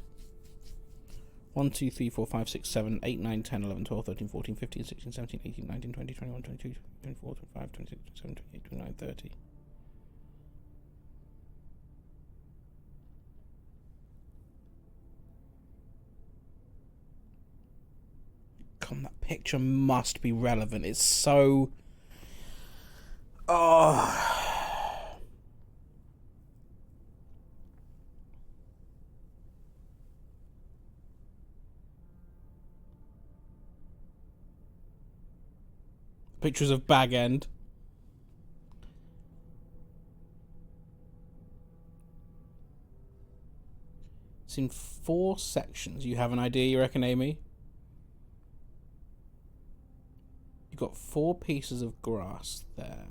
1, 2, 3, 4, 5, 6, 7, 8, 9, 10, 11, 12, 13, 14, 15, 16, 17, 18, 19, 20, 21, 22, 24, 25, 26, 27, 28, 29, 30. Come, that picture must be relevant. It's so... Oh... Pictures of Bag End. It's in 4 sections. You have an idea, you reckon, Amy? You've got 4 pieces of grass there.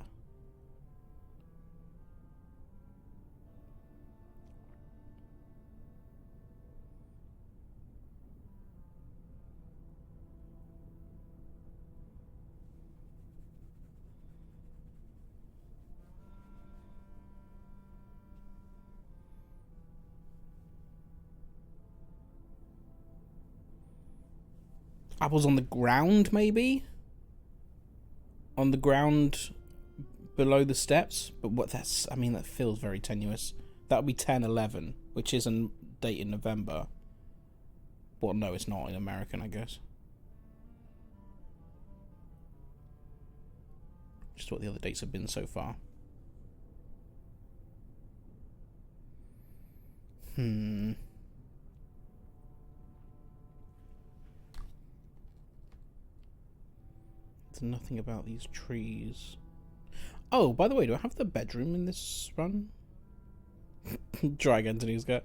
Apples on the ground, maybe? On the ground below the steps, but what that's, I mean, that feels very tenuous. That would be 10/11, which is a date in November. Well, no, it's not in American, I guess. Just what the other dates have been so far. There's nothing about these trees. Oh, by the way, do I have the bedroom in this run? Drag Anthony's got.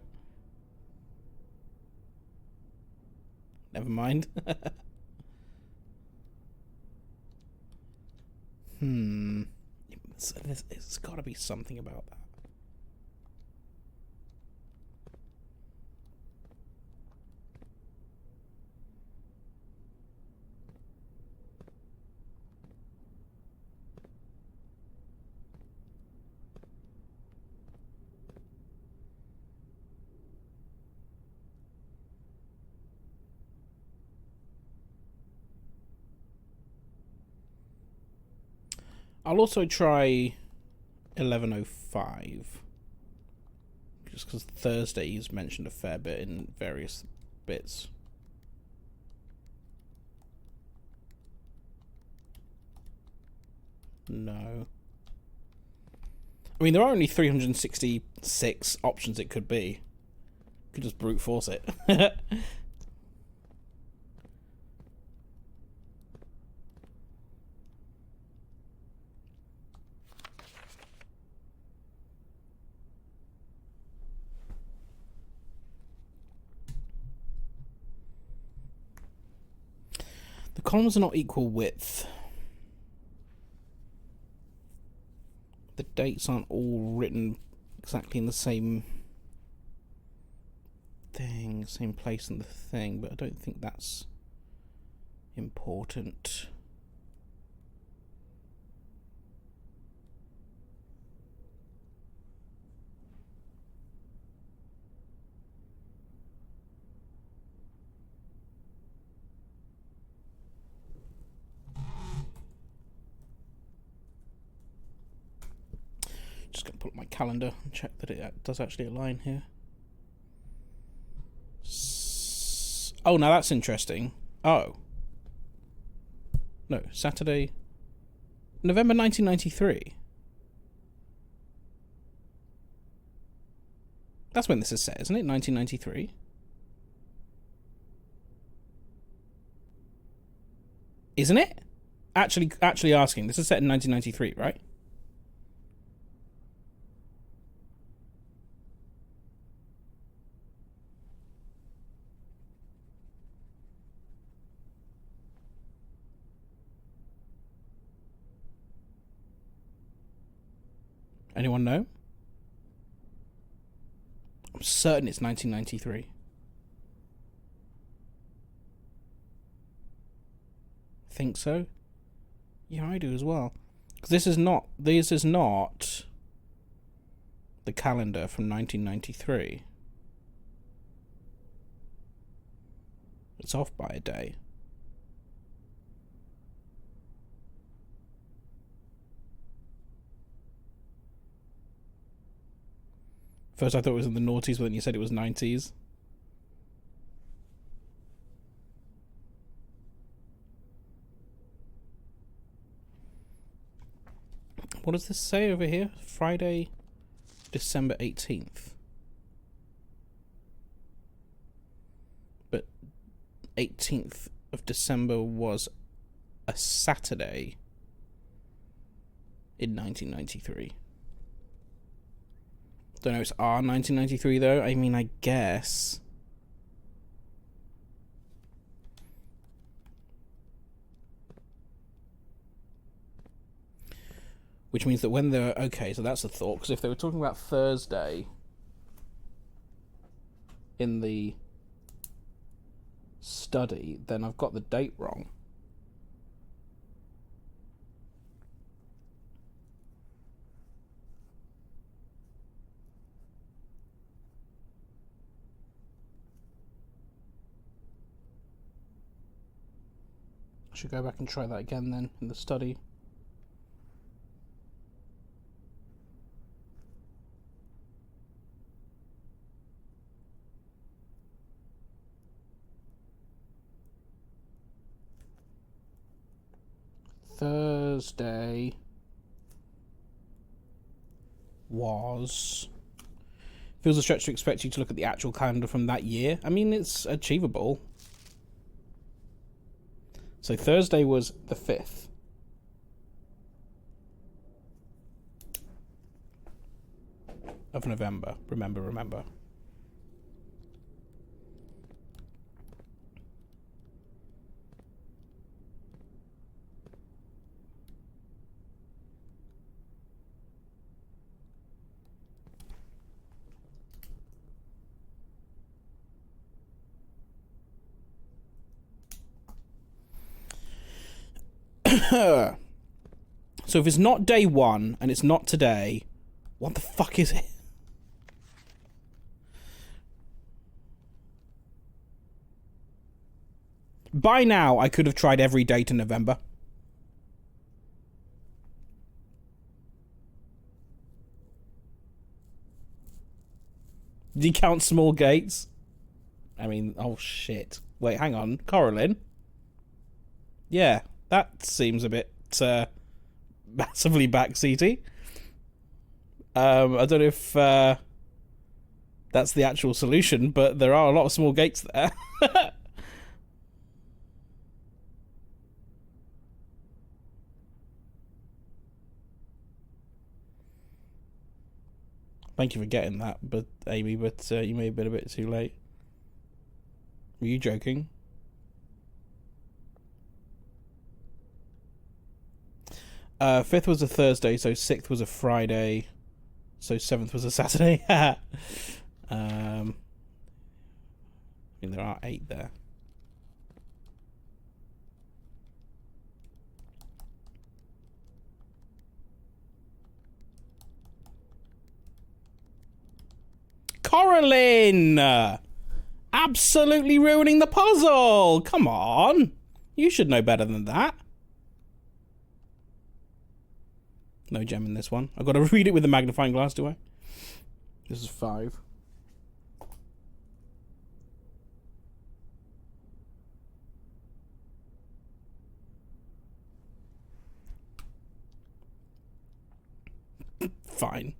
Never mind. It's got to be something about that. I'll also try 11:05, just because Thursday is mentioned a fair bit in various bits. No. I mean, there are only 366 options it could be. Could just brute force it. The columns are not equal width. The dates aren't all written exactly in the same thing, same place in the thing, but I don't think that's important. Just going to pull up my calendar and check that it does actually align here. Oh, now that's interesting. Oh. No, Saturday, November 1993. That's when this is set, isn't it? 1993. Isn't it? Actually asking. This is set in 1993, right? Anyone know? I'm certain it's 1993. Think so? Yeah, I do as well. Because this is not the calendar from 1993. It's off by a day. First I thought it was in the noughties, but then you said it was 90s. What does this say over here? Friday, December 18th. But 18th of December was a Saturday in 1993. Don't know if it's our 1993 though. I mean, I guess. Which means that when they're... Okay, so that's a thought. Because if they were talking about Thursday in the study, then I've got the date wrong. I should go back and try that again then in the study. Thursday was... Feels a stretch to expect you to look at the actual calendar from that year. I mean, it's achievable. So Thursday was the 5th. Of November. Remember. So if it's not day 1 and it's not today, what the fuck is it? By now, I could have tried every date in November. Do you count small gates? I mean, oh shit. Wait, hang on. Coralyn? Yeah, that seems a bit massively backseaty. I don't know if that's the actual solution, but there are a lot of small gates there. Thank you for getting that, but Amy, but you may have been a bit too late. Were you joking? Fifth was a Thursday, so 6th was a Friday, so 7th was a Saturday. I mean, there are 8 there. Coralyn! Absolutely ruining the puzzle! Come on! You should know better than that. No gem in this one. I've got to read it with a magnifying glass, do I? This is 5. Fine.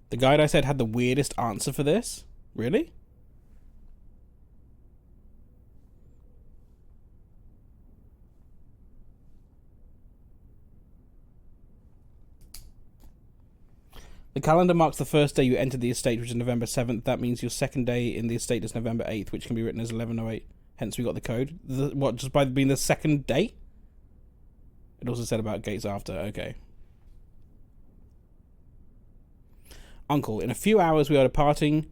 The guide I said had the weirdest answer for this? Really? The calendar marks the first day you entered the estate, which is November 7th. That means your second day in the estate is November 8th, which can be written as 1108. Hence, we got the code. What, just by being the second day? It also said about gates after. Okay. Uncle, in a few hours we are departing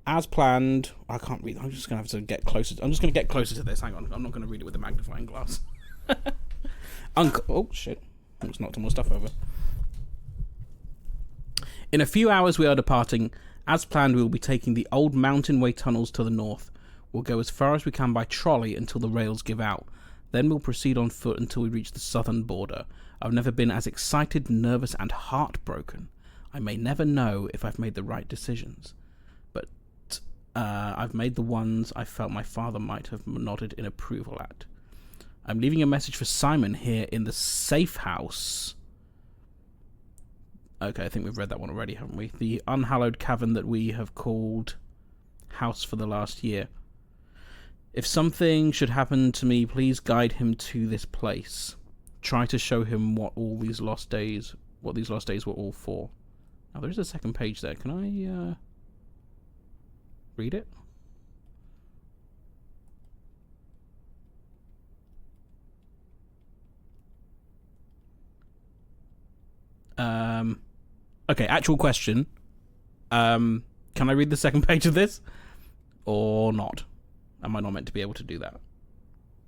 as planned. I can't read. I'm just going to have to get closer. I'm just going to get closer to this. Hang on. I'm not going to read it with a magnifying glass. Uncle. Oh, shit. I just knocked more stuff over. In a few hours we are departing. As planned, we will be taking the old mountain way tunnels to the north. We'll go as far as we can by trolley until the rails give out. Then we'll proceed on foot until we reach the southern border. I've never been as excited, nervous, and heartbroken. I may never know if I've made the right decisions, but I've made the ones I felt my father might have nodded in approval at. I'm leaving a message for Simon here in the safe house. Okay, I think we've read that one already, haven't we? The unhallowed cavern that we have called house for the last year. If something should happen to me, please guide him to this place. Try to show him what these lost days were all for. Now, there is a second page there. Can I read it? Okay, actual question. Can I read the second page of this? Or not? Am I not meant to be able to do that?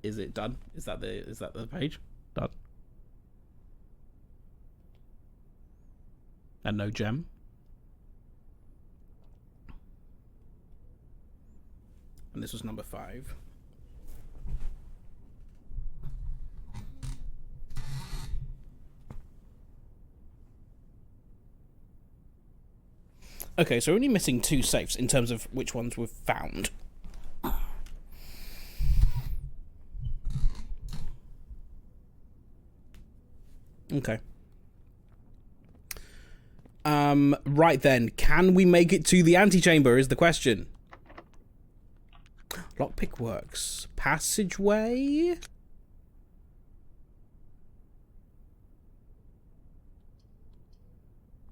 Is it done? Is that the page? Done. And no gem. And this was number 5. Okay, so we're only missing 2 safes in terms of which ones we've found. Okay. Right then, can we make it to the antechamber is the question. Lockpick works. Passageway?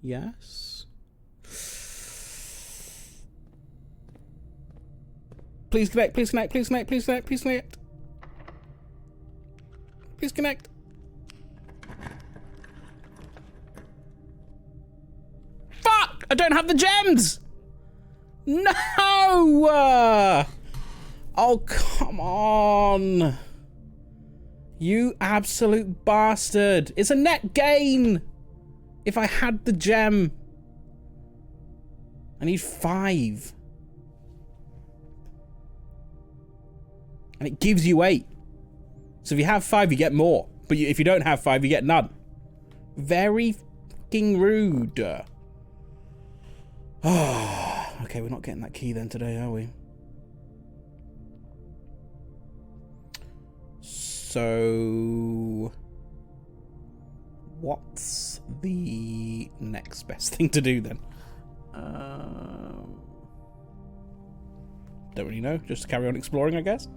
Yes. Please connect, please connect, please connect, please connect, please connect. Please connect. Fuck! I don't have the gems! No! Oh, come on. You absolute bastard. It's a net gain. If I had the gem. I need 5. And it gives you 8. So if you have 5, you get more. But if you don't have 5, you get none. Very fucking rude. Okay, we're not getting that key then today, are we? So what's the next best thing to do then? Don't really know. Just carry on exploring, I guess.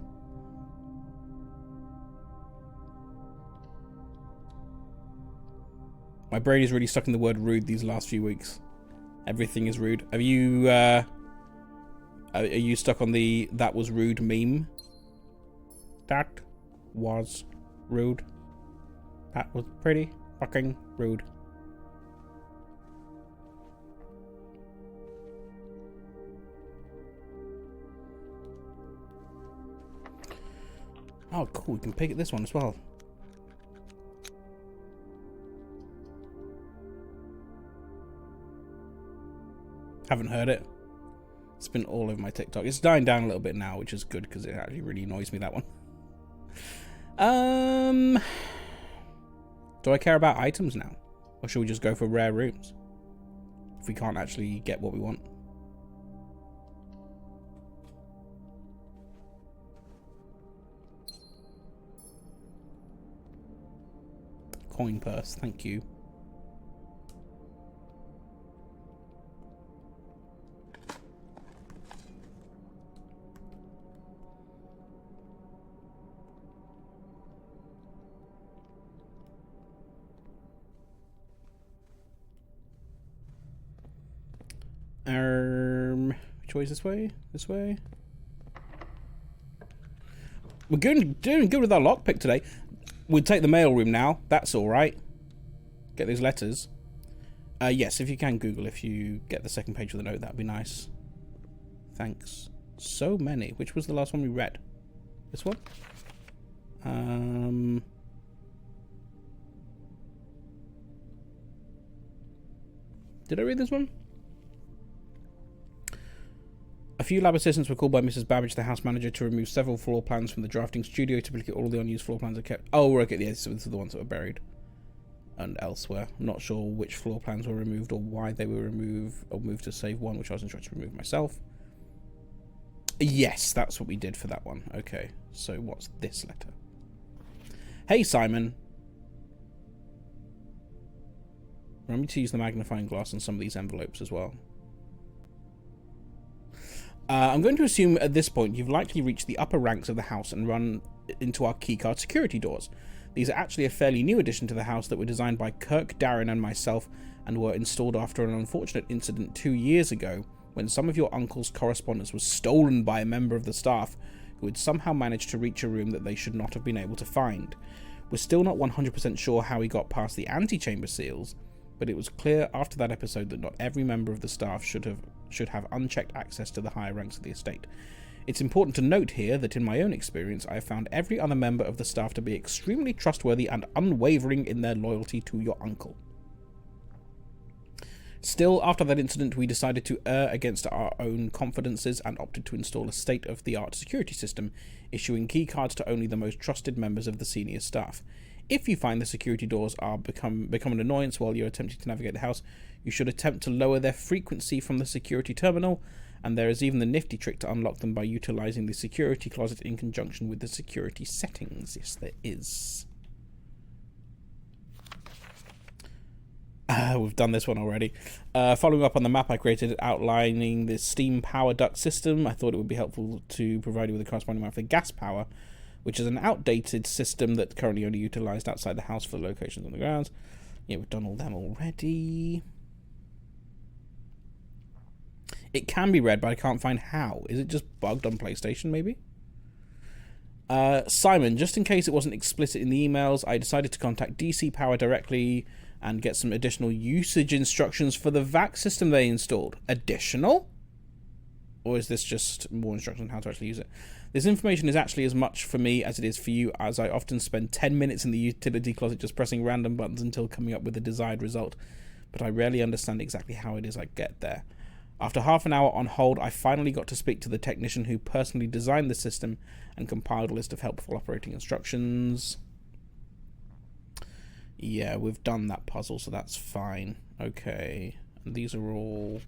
My brain is really stuck in the word rude these last few weeks. Everything is rude. Have you, are you stuck on the "that was rude" meme? That was rude. That was pretty fucking rude. Oh, cool. We can pick at this one as well. Haven't heard it. It's been all over my TikTok. It's dying down a little bit now, which is good because it actually really annoys me, that one. Do I care about items now? Or should we just go for rare rooms? If we can't actually get what we want. Coin purse, thank you. Which way is this way? This way? We're doing good with our lockpick today. We'll take the mail room now. That's alright. Get those letters. Yes, if you can Google if you get the second page of the note, that'd be nice. Thanks. So many. Which was the last one we read? This one? Did I read this one? A few lab assistants were called by Mrs. Babbage, the house manager, to remove several floor plans from the drafting studio. Typically, all the unused floor plans are kept. Oh, okay, yeah, so these are the ones that were buried and elsewhere. I'm not sure which floor plans were removed or why they were removed or moved to save one, which I was instructed to remove myself. Yes, that's what we did for that one. Okay, so what's this letter? Hey, Simon. Remember to use the magnifying glass on some of these envelopes as well. I'm going to assume at this point you've likely reached the upper ranks of the house and run into our keycard security doors. These are actually a fairly new addition to the house that were designed by Kirk, Darren and myself and were installed after an unfortunate incident 2 years ago when some of your uncle's correspondence was stolen by a member of the staff who had somehow managed to reach a room that they should not have been able to find. We're still not 100% sure how he got past the antechamber seals, but it was clear after that episode that not every member of the staff should have unchecked access to the higher ranks of the estate. It's important to note here that in my own experience, I have found every other member of the staff to be extremely trustworthy and unwavering in their loyalty to your uncle. Still, after that incident, we decided to err against our own confidences and opted to install a state-of-the-art security system, issuing keycards to only the most trusted members of the senior staff. If you find the security doors are become an annoyance while you're attempting to navigate the house, you should attempt to lower their frequency from the security terminal, and there is even the nifty trick to unlock them by utilizing the security closet in conjunction with the security settings. Yes, there is. We've done this one already. Following up on the map I created outlining the steam power duct system, I thought it would be helpful to provide you with a corresponding map for gas power, which is an outdated system that's currently only utilised outside the house for locations on the grounds. Yeah, we've done all them already. It can be read, but I can't find how. Is it just bugged on PlayStation, maybe? Simon, just in case it wasn't explicit in the emails, I decided to contact DC Power directly and get some additional usage instructions for the VAC system they installed. Additional? Or is this just more instructions on how to actually use it? This information is actually as much for me as it is for you, as I often spend 10 minutes in the utility closet just pressing random buttons until coming up with the desired result, but I rarely understand exactly how it is I get there. After half an hour on hold, I finally got to speak to the technician who personally designed the system and compiled a list of helpful operating instructions. Yeah, we've done that puzzle, so that's fine. Okay, and these are all...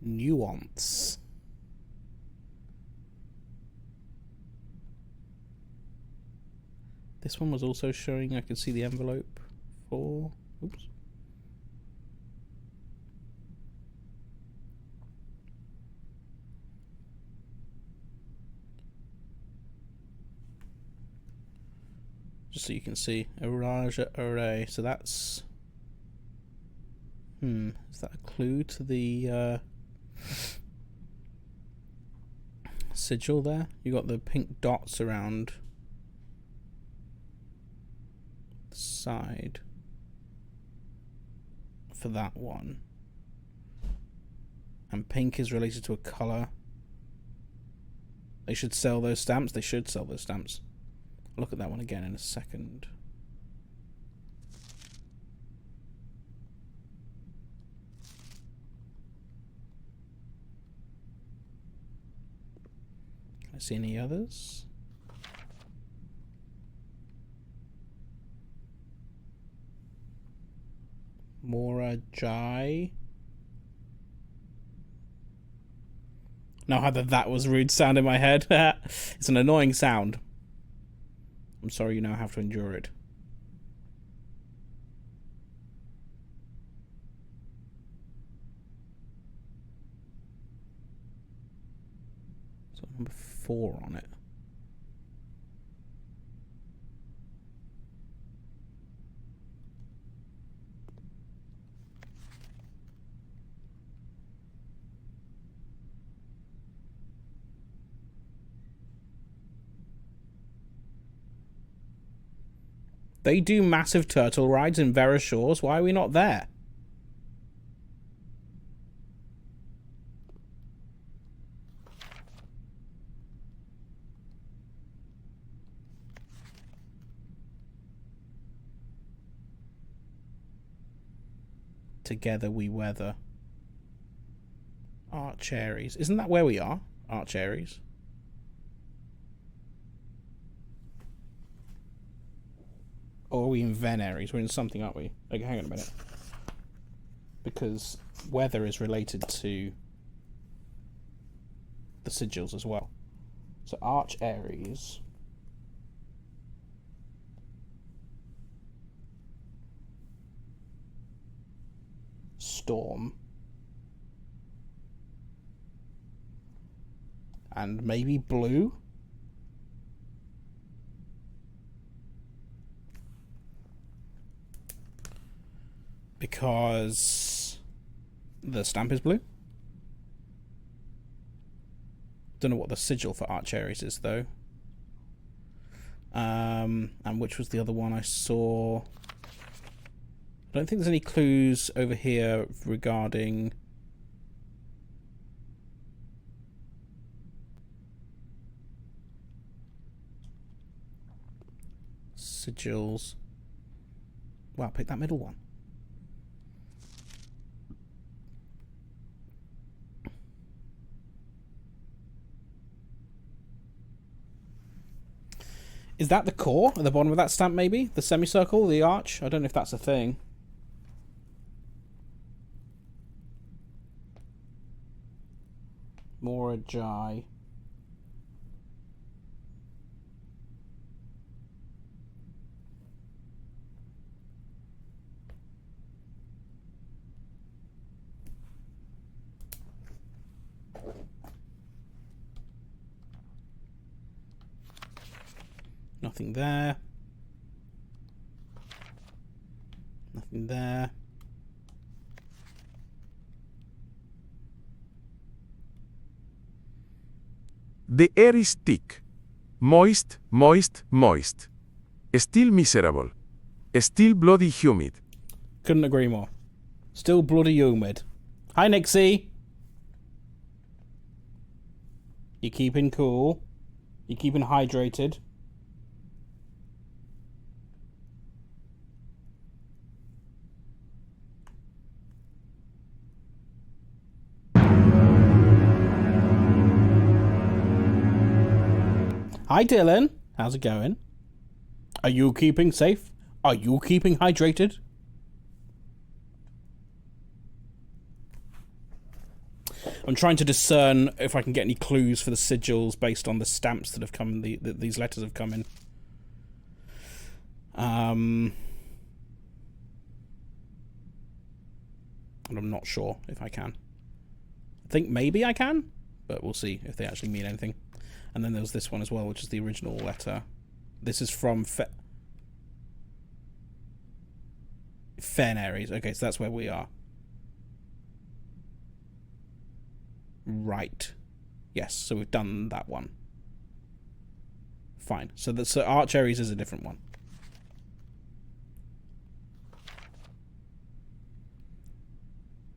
nuance. This one was also showing I could see the envelope for... Oops. Just so you can see. Araja Array. So that's... is that a clue to the sigil there? You got the pink dots around the side for that one. And pink is related to a colour. They should sell those stamps. They should sell those stamps. I'll look at that one again in a second. Can I see any others? Mora Jai. Now either that was rude sound in my head. It's an annoying sound. I'm sorry you now have to endure it. So number 4 on it. They do massive turtle rides in Vera Shores. Why are we not there? Together we weather. Arch Aries. Isn't that where we are? Arch Aries. Or are we in Ven Aries? We're in something, aren't we? Okay, hang on a minute. Because weather is related to the sigils as well. So Arch Aries. Storm. And maybe blue? Because the stamp is blue. Don't know what the sigil for Arch Aries is though. And which was the other one I saw? I don't think there's any clues over here regarding sigils. Wow, pick that middle one. Is that the core at the bottom of that stamp, maybe? The semicircle, the arch? I don't know if that's a thing. Mora Jai. Nothing there. Nothing there. The air is thick. Moist, moist, moist. Still miserable. Still bloody humid. Couldn't agree more. Still bloody humid. Hi, Nixie. You keeping cool? You keeping hydrated? Hi, Dylan. How's it going? Are you keeping safe? Are you keeping hydrated? I'm trying to discern if I can get any clues for the sigils based on the stamps that have come. These letters have come in. And I'm not sure if I can. I think maybe I can, but we'll see if they actually mean anything. And then there's this one as well, which is the original letter. This is from Fen Aries. Okay, so that's where we are. Right. Yes, so we've done that one. Fine. So Arch Aries is a different one.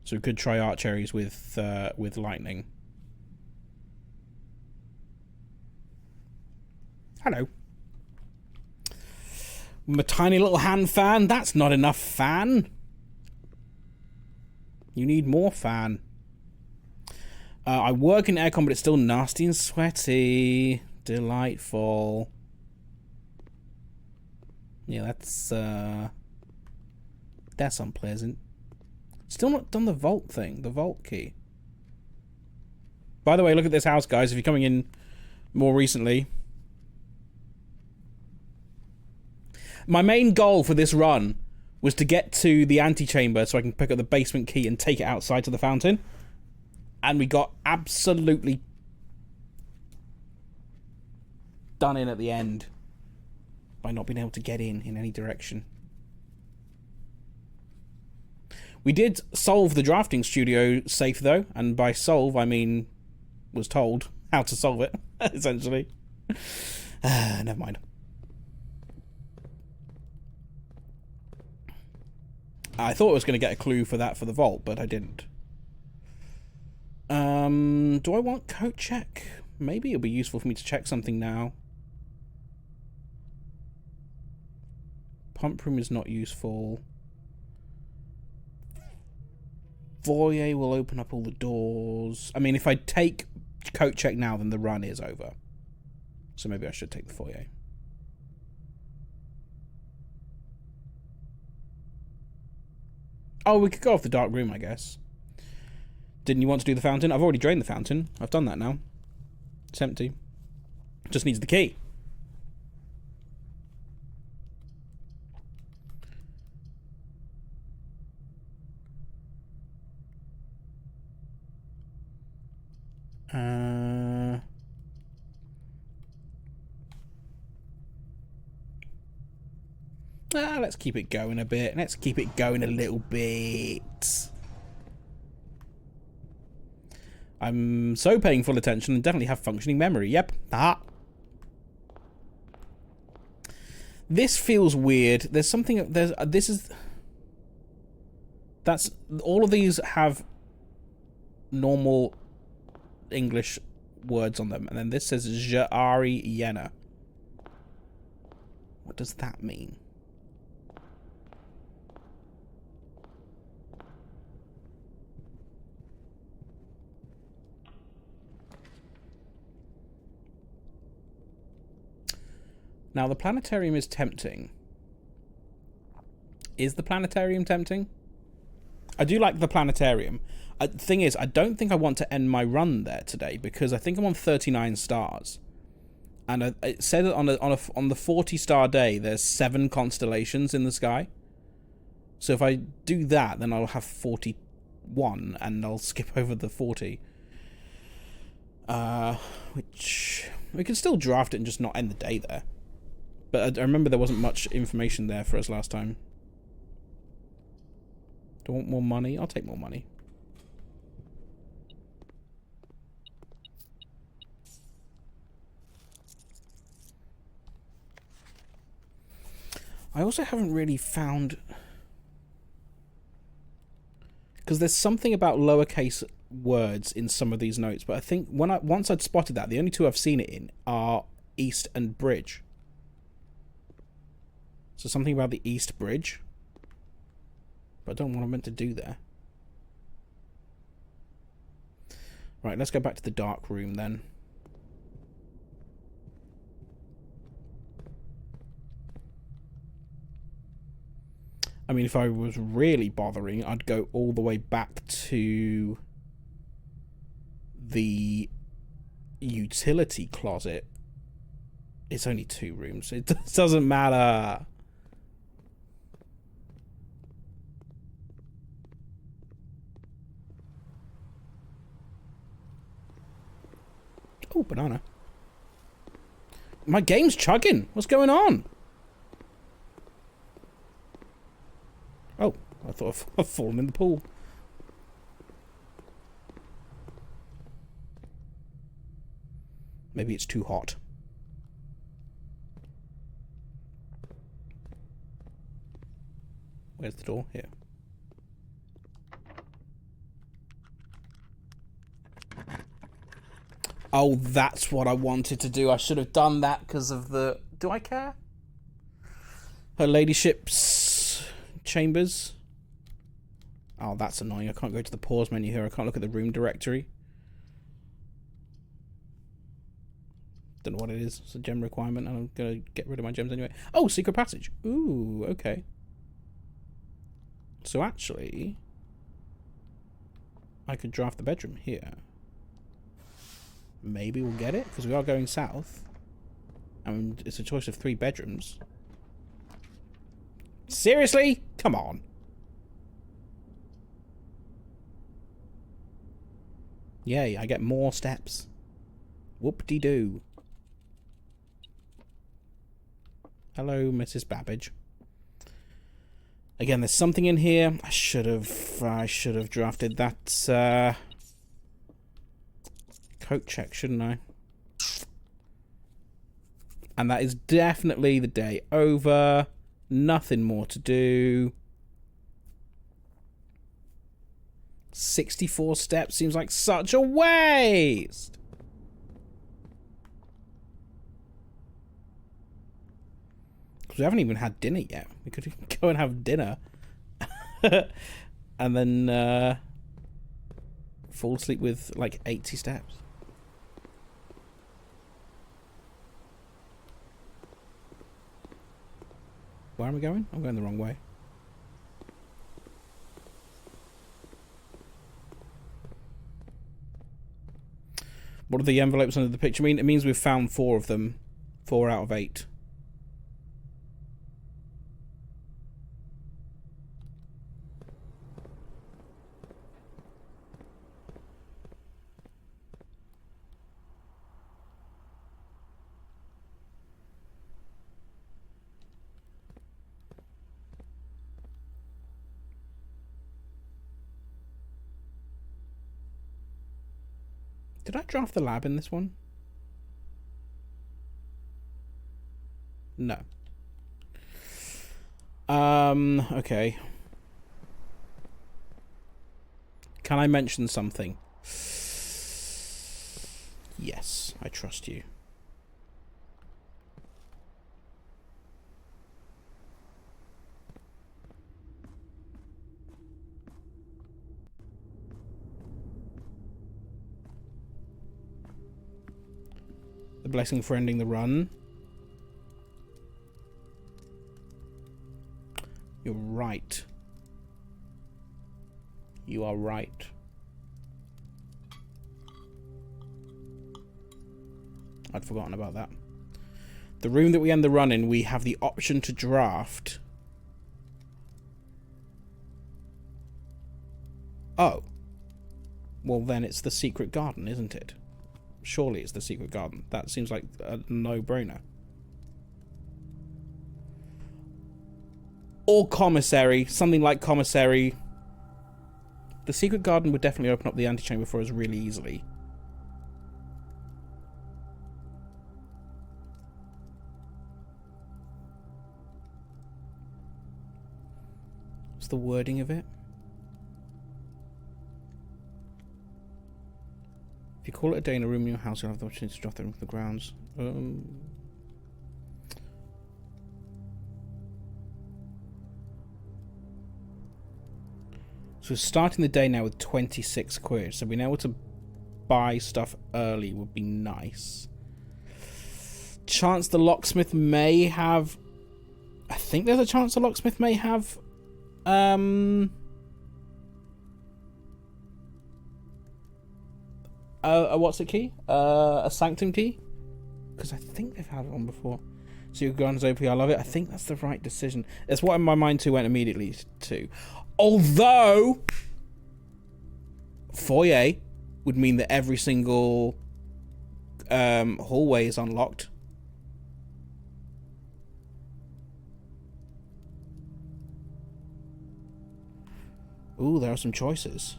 So we could try Arch Aries with lightning. Hello. My tiny little hand fan. That's not enough fan. You need more fan. I work in aircon, but it's still nasty and sweaty. Delightful. Yeah, that's unpleasant. Still not done the vault thing, the vault key. By the way, look at this house, guys. If you're coming in more recently. My main goal for this run was to get to the antechamber so I can pick up the basement key and take it outside to the fountain. And we got absolutely done in at the end by not being able to get in any direction. We did solve the drafting studio safe, though. And by solve, I mean was told how to solve it, essentially. Never mind. I thought I was going to get a clue for that for the vault, but I didn't. Do I want coat check? Maybe it'll be useful for me to check something now. Pump room is not useful. Foyer will open up all the doors. I mean, if I take coat check now, then the run is over. So maybe I should take the foyer. Oh, we could go off the dark room, I guess. Didn't you want to do the fountain? I've already drained the fountain. I've done that now. It's empty. Just needs the key. Let's keep it going a bit. Let's keep it going a little bit. I'm so paying full attention and definitely have functioning memory. Yep. Ah. This feels weird. There's something. That's all of these have normal English words on them, and then this says Ja'ari Yena. What does that mean? Now, the planetarium is tempting. Is the planetarium tempting? I do like the planetarium. The thing is, I don't think I want to end my run there today because I think I'm on 39 stars. And it said that on the 40-star day, there's 7 constellations in the sky. So if I do that, then I'll have 41 and I'll skip over the 40. Which we can still draft it and just not end the day there. But I remember there wasn't much information there for us last time. Do I want more money? I'll take more money. I also haven't really found... Because there's something about lowercase words in some of these notes, but I think once I'd spotted that, the only two I've seen it in are East and Bridge. So something about the East Bridge. But I don't know what I'm meant to do there. Right, let's go back to the dark room then. I mean, if I was really bothering, I'd go all the way back to the utility closet. It's only 2 rooms. It doesn't matter. Oh, banana. My game's chugging. What's going on? Oh, I thought I've fallen in the pool. Maybe it's too hot. Where's the door? Here. Oh, that's what I wanted to do. I should have done that because of the... Do I care? Her ladyship's chambers. Oh, that's annoying. I can't go to the pause menu here. I can't look at the room directory. Don't know what it is. It's a gem requirement. I'm going to get rid of my gems anyway. Oh, secret passage. Ooh, okay. So actually, I could draft the bedroom here. Maybe we'll get it, because we are going south. And it's a choice of 3 bedrooms. Seriously? Come on. Yay, I get more steps. Whoop-de-doo. Hello, Mrs. Babbage. Again, there's something in here. I should have drafted that coat check, shouldn't I? And that is definitely the day over. Nothing more to do. 64 steps seems like such a waste. Because we haven't even had dinner yet. We could go and have dinner. And then fall asleep with like 80 steps. Where am I going? I'm going the wrong way. What do the envelopes under the picture mean? It means we've found 4 of them. 4 out of 8. Did I draft the lab in this one? No. Okay. Can I mention something? Yes, I trust you. The blessing for ending the run. You're right. You are right. I'd forgotten about that. The room that we end the run in, we have the option to draft. Oh. Well, then it's the secret garden, isn't it? Surely it's the secret garden. That seems like a no-brainer. Or commissary. Something like commissary. The secret garden would definitely open up the antechamber for us really easily. What's the wording of it? If you call it a day in a room in your house, you'll have the opportunity to drop them into the grounds. So we're starting the day now with 26 quid. So being able to buy stuff early would be nice. Chance the locksmith may have... I think there's a chance the locksmith may have... what's it key? A sanctum key? Because I think they've had it on before. So your gun's OP, I love it. I think that's the right decision. That's what my mind to went immediately to. Although foyer would mean that every single hallway is unlocked. Ooh, there are some choices.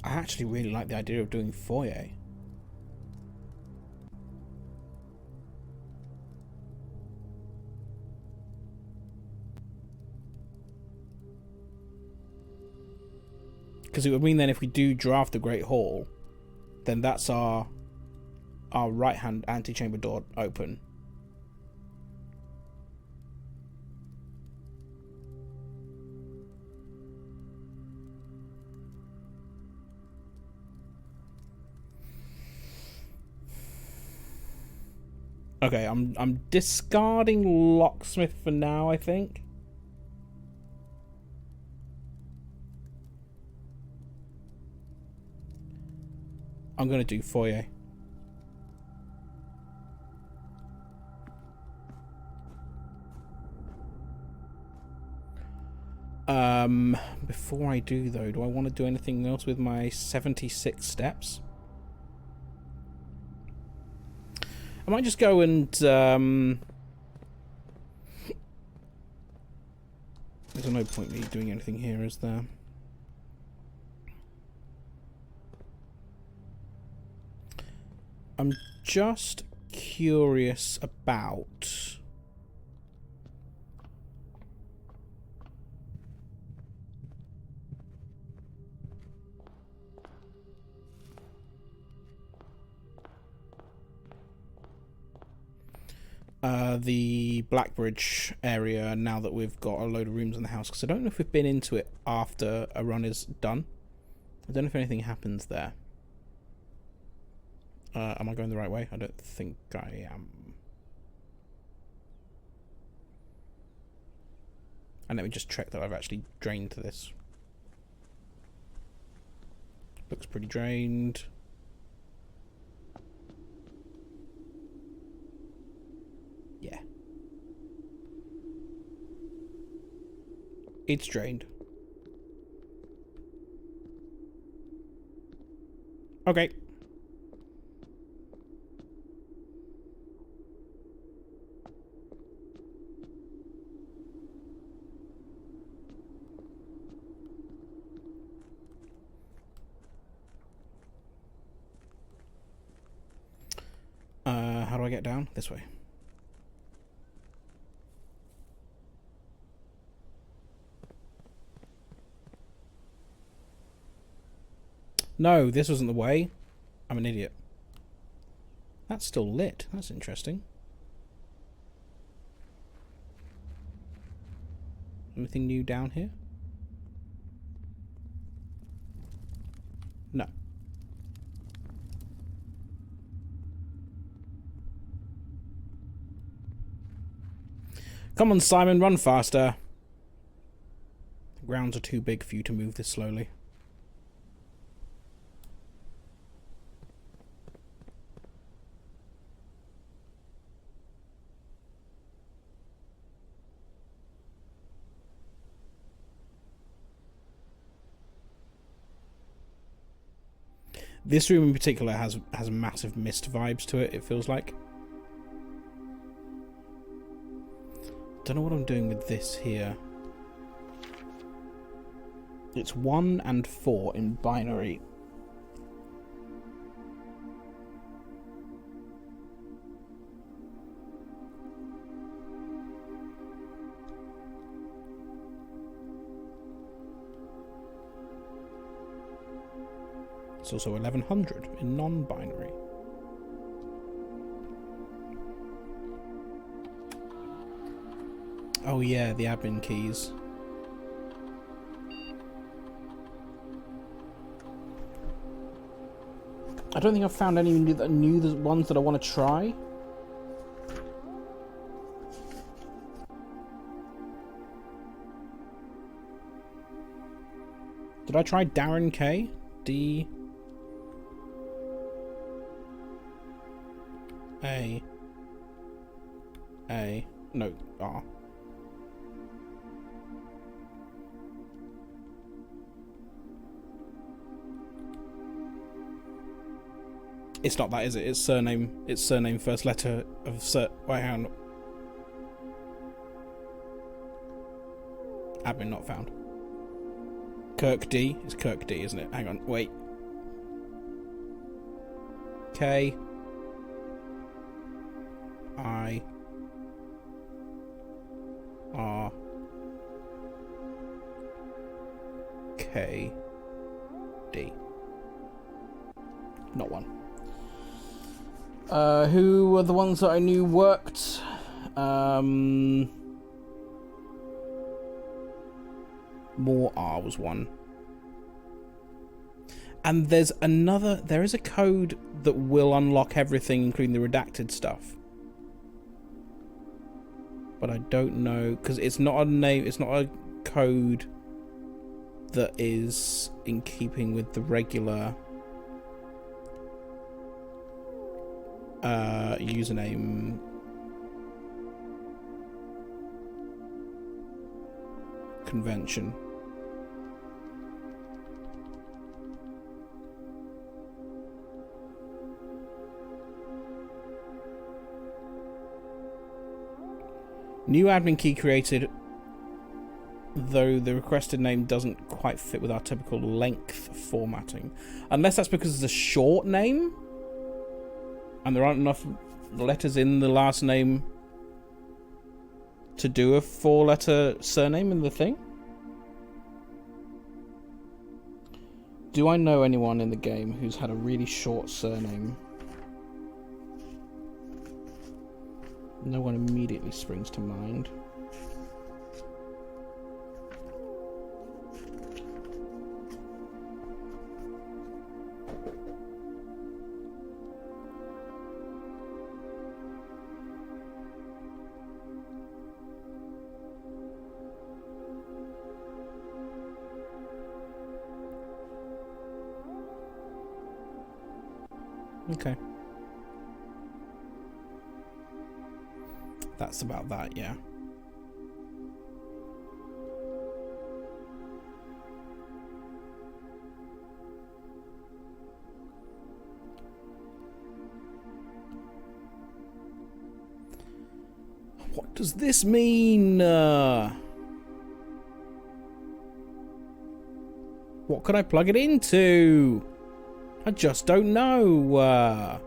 I actually really like the idea of doing foyer. Because it would mean then if we do draft the Great Hall, then that's our right-hand antechamber door open. Okay, I'm discarding locksmith for now, I think. I'm gonna do foyer. Before I do though, do I want to do anything else with my 76 steps? I might just go and there's no point me doing anything here, is there? I'm just curious about the Blackbridge area now that we've got a load of rooms in the house, because I don't know if we've been into it after a run is done. I don't know if anything happens there. Am I going the right way? I don't think I am. And let me just check that I've actually drained this. Looks pretty drained. Yeah. It's drained. Okay. How do I get down? This way. No, this wasn't the way. I'm an idiot. That's still lit. That's interesting. Anything new down here? No. Come on, Simon, run faster. The grounds are too big for you to move this slowly. This room in particular has massive mist vibes to it, it feels like. Don't know what I'm doing with this here. It's 1 and 4 in binary. It's also 1100 in non-binary. Oh yeah, the admin keys. I don't think I've found any new ones that I want to try. Did I try Darren K? D A no R. It's not that, is it? It's surname. It's surname first letter of wait, hang on. Admin not found. Kirk D. It's Kirk D, isn't it? Hang on. Wait. K. I. R. K. D. Not one. Who were the ones that I knew worked? More R was one. And there is a code that will unlock everything, including the redacted stuff. But I don't know, because it's not a name, it's not a code that is in keeping with the regular username convention. New admin key created, though the requested name doesn't quite fit with our typical length formatting. Unless that's because it's a short name and there aren't enough letters in the last name to do a 4-letter surname in the thing. Do I know anyone in the game who's had a really short surname? No one immediately springs to mind. Okay. That's about that, yeah. What does this mean? What can I plug it into? I just don't know.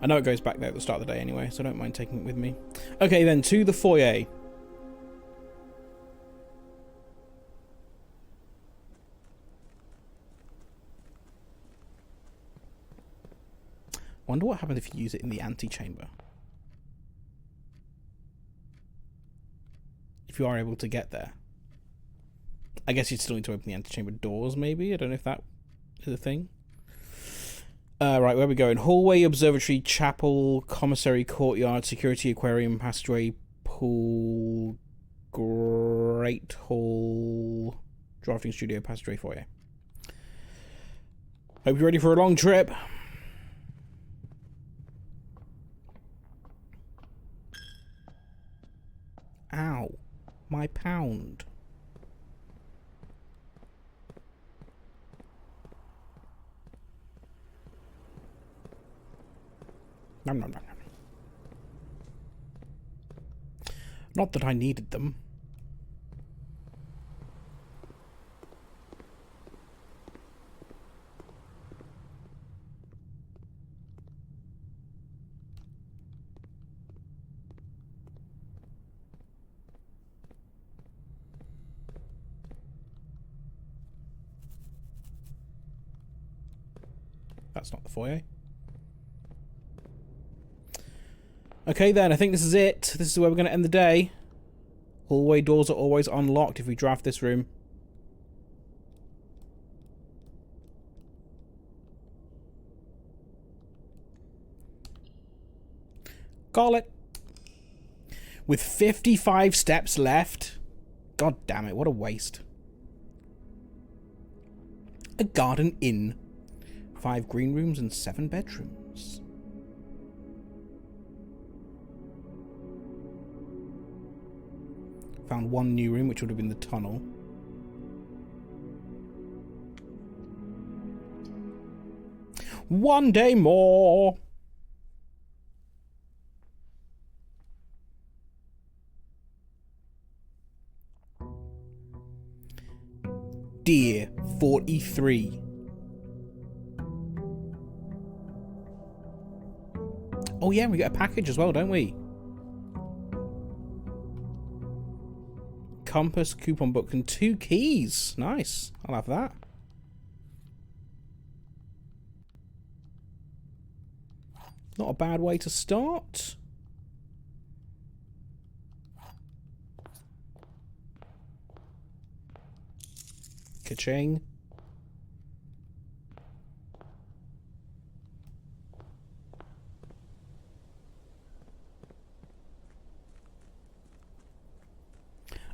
I know it goes back there at the start of the day anyway, so I don't mind taking it with me. Okay, then, to the foyer. Wonder what happens if you use it in the antechamber. If you are able to get there. I guess you'd still need to open the antechamber doors, maybe? I don't know if that is a thing. Right, where are we going? Hallway, observatory, chapel, commissary, courtyard, security, aquarium, passageway, pool, great hall, drafting studio, passageway, foyer. Hope you're ready for a long trip. my pound. Nom, nom, nom, nom. Not that I needed them. That's not the foyer. Okay then, I think this is it. This is where we're going to end the day. Hallway doors are always unlocked if we draft this room. Call it. With 55 steps left. God damn it, what a waste. A garden inn. 5 green rooms and 7 bedrooms. Found 1 new room, which would have been the tunnel. One day more. Deer 43. Oh yeah, we get a package as well, don't we? Compass, coupon book, and 2 keys. Nice. I'll have that. Not a bad way to start. Ka-ching.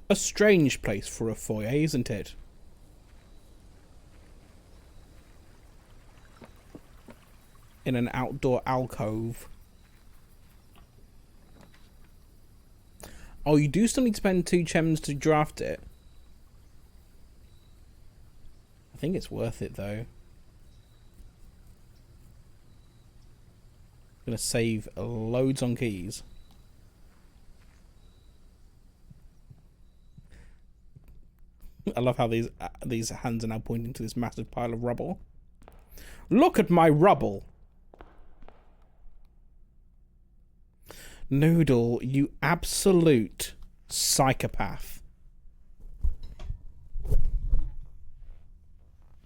A strange place for a foyer, isn't it? In an outdoor alcove. Oh, you do still need to spend 2 chems to draft it. I think it's worth it, though. I'm gonna save loads on keys. I love how these hands are now pointing to this massive pile of rubble. Look at my rubble! Noodle, you absolute psychopath.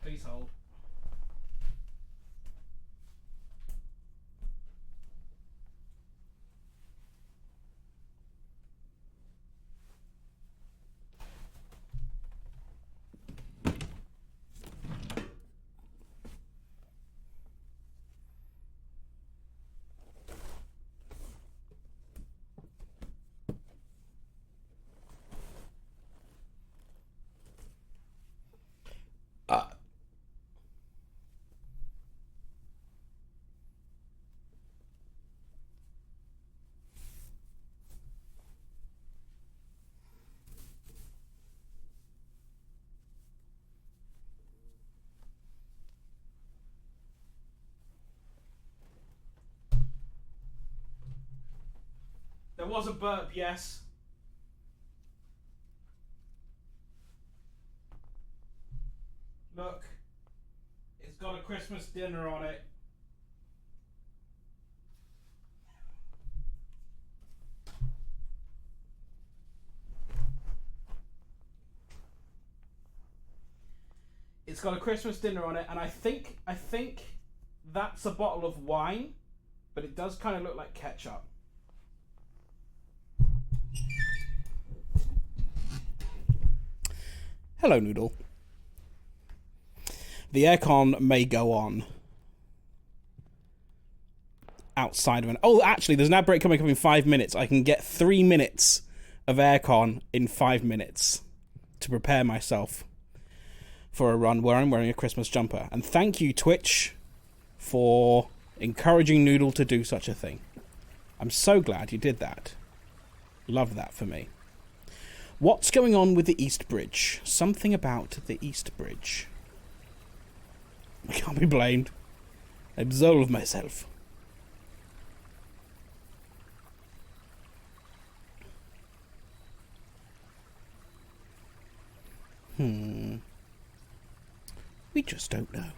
Please hold. There was a burp, yes. Look, it's got a Christmas dinner on it. It's got a Christmas dinner on it, and I think that's a bottle of wine, but it does kind of look like ketchup. Hello, Noodle. The aircon may go on outside of an... Oh, actually, there's an ad break coming up in 5 minutes. I can get 3 minutes of aircon in 5 minutes to prepare myself for a run where I'm wearing a Christmas jumper. And thank you, Twitch, for encouraging Noodle to do such a thing. I'm so glad you did that. Love that for me. What's going on with the East Bridge? Something about the East Bridge. I can't be blamed. I absolve myself. We just don't know.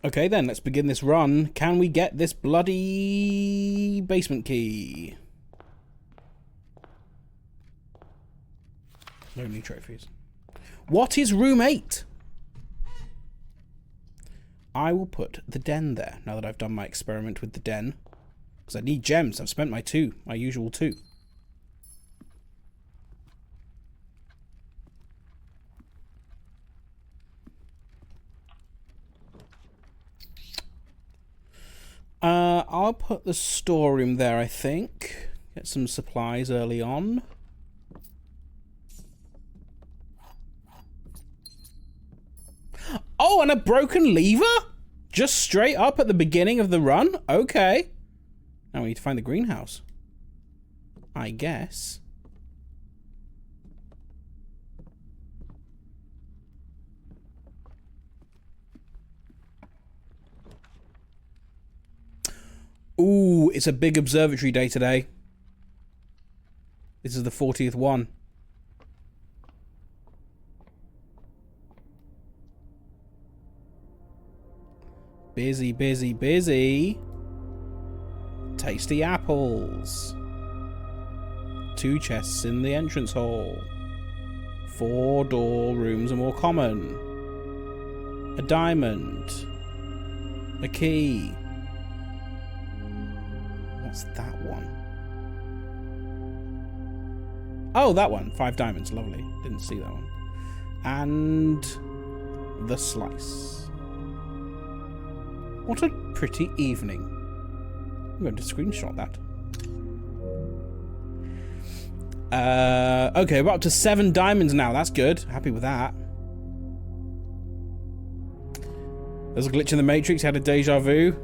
Okay then, let's begin this run. Can we get this bloody basement key? No new trophies. What is room 8? I will put the den there, now that I've done my experiment with the den. Because I need gems. I've spent my usual 2. I'll put the storeroom there, I think. Get some supplies early on. Oh, and a broken lever? Just straight up at the beginning of the run? Okay. Now we need to find the greenhouse. I guess. Ooh, it's a big observatory day today. This is the 40th one. Busy, busy, busy. Tasty apples. 2 chests in the entrance hall. 4 door rooms are more common. A diamond. A key. What's that one? Oh, that one. 5 diamonds. Lovely. Didn't see that one. And the slice. What a pretty evening. I'm going to screenshot that. Okay, we're up to 7 diamonds now. That's good. Happy with that. There's a glitch in the Matrix. Had a deja vu.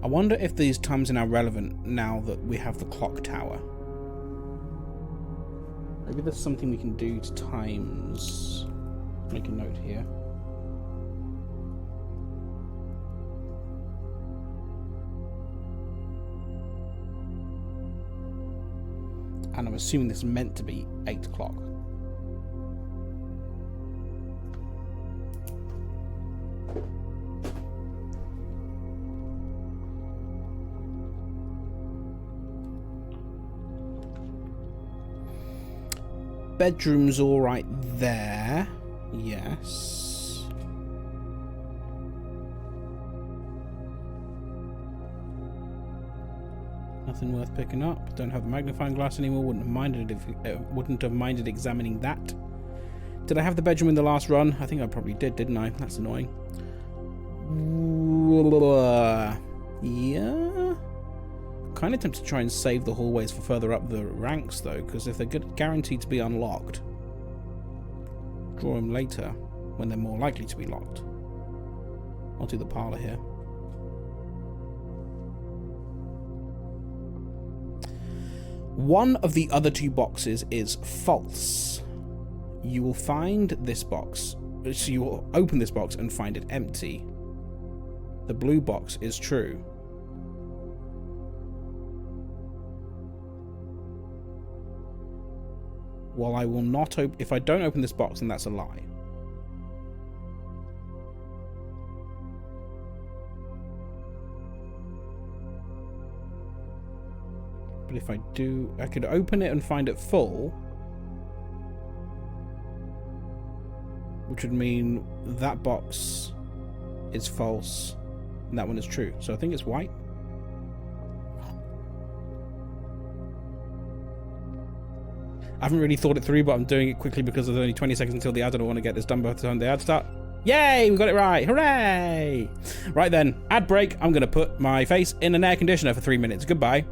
I wonder if these times are now relevant now that we have the clock tower. Maybe there's something we can do to times. Make a note here. And I'm assuming this is meant to be 8 o'clock. Bedroom's all right there. Yes. Nothing worth picking up. Don't have the magnifying glass anymore. Wouldn't have minded examining that. Did I have the bedroom in the last run? I think I probably did, didn't I? That's annoying. Yeah. Kind of tempted to try and save the hallways for further up the ranks though, because if they're guaranteed to be unlocked, draw them later when they're more likely to be locked. I'll do the parlour here. One of the other 2 boxes is false. You will find this box, so you will open this box and find it empty. The blue box is true. Well, I will not open... If I don't open this box, then that's a lie. But if I do... I could open it and find it full. Which would mean that box is false and that one is true. So I think it's white. I haven't really thought it through, but I'm doing it quickly because there's only 20 seconds until the ad. I don't want to get this done by the time the ad starts. Yay, we got it right. Hooray! Right then, ad break. I'm going to put my face in an air conditioner for 3 minutes. Goodbye.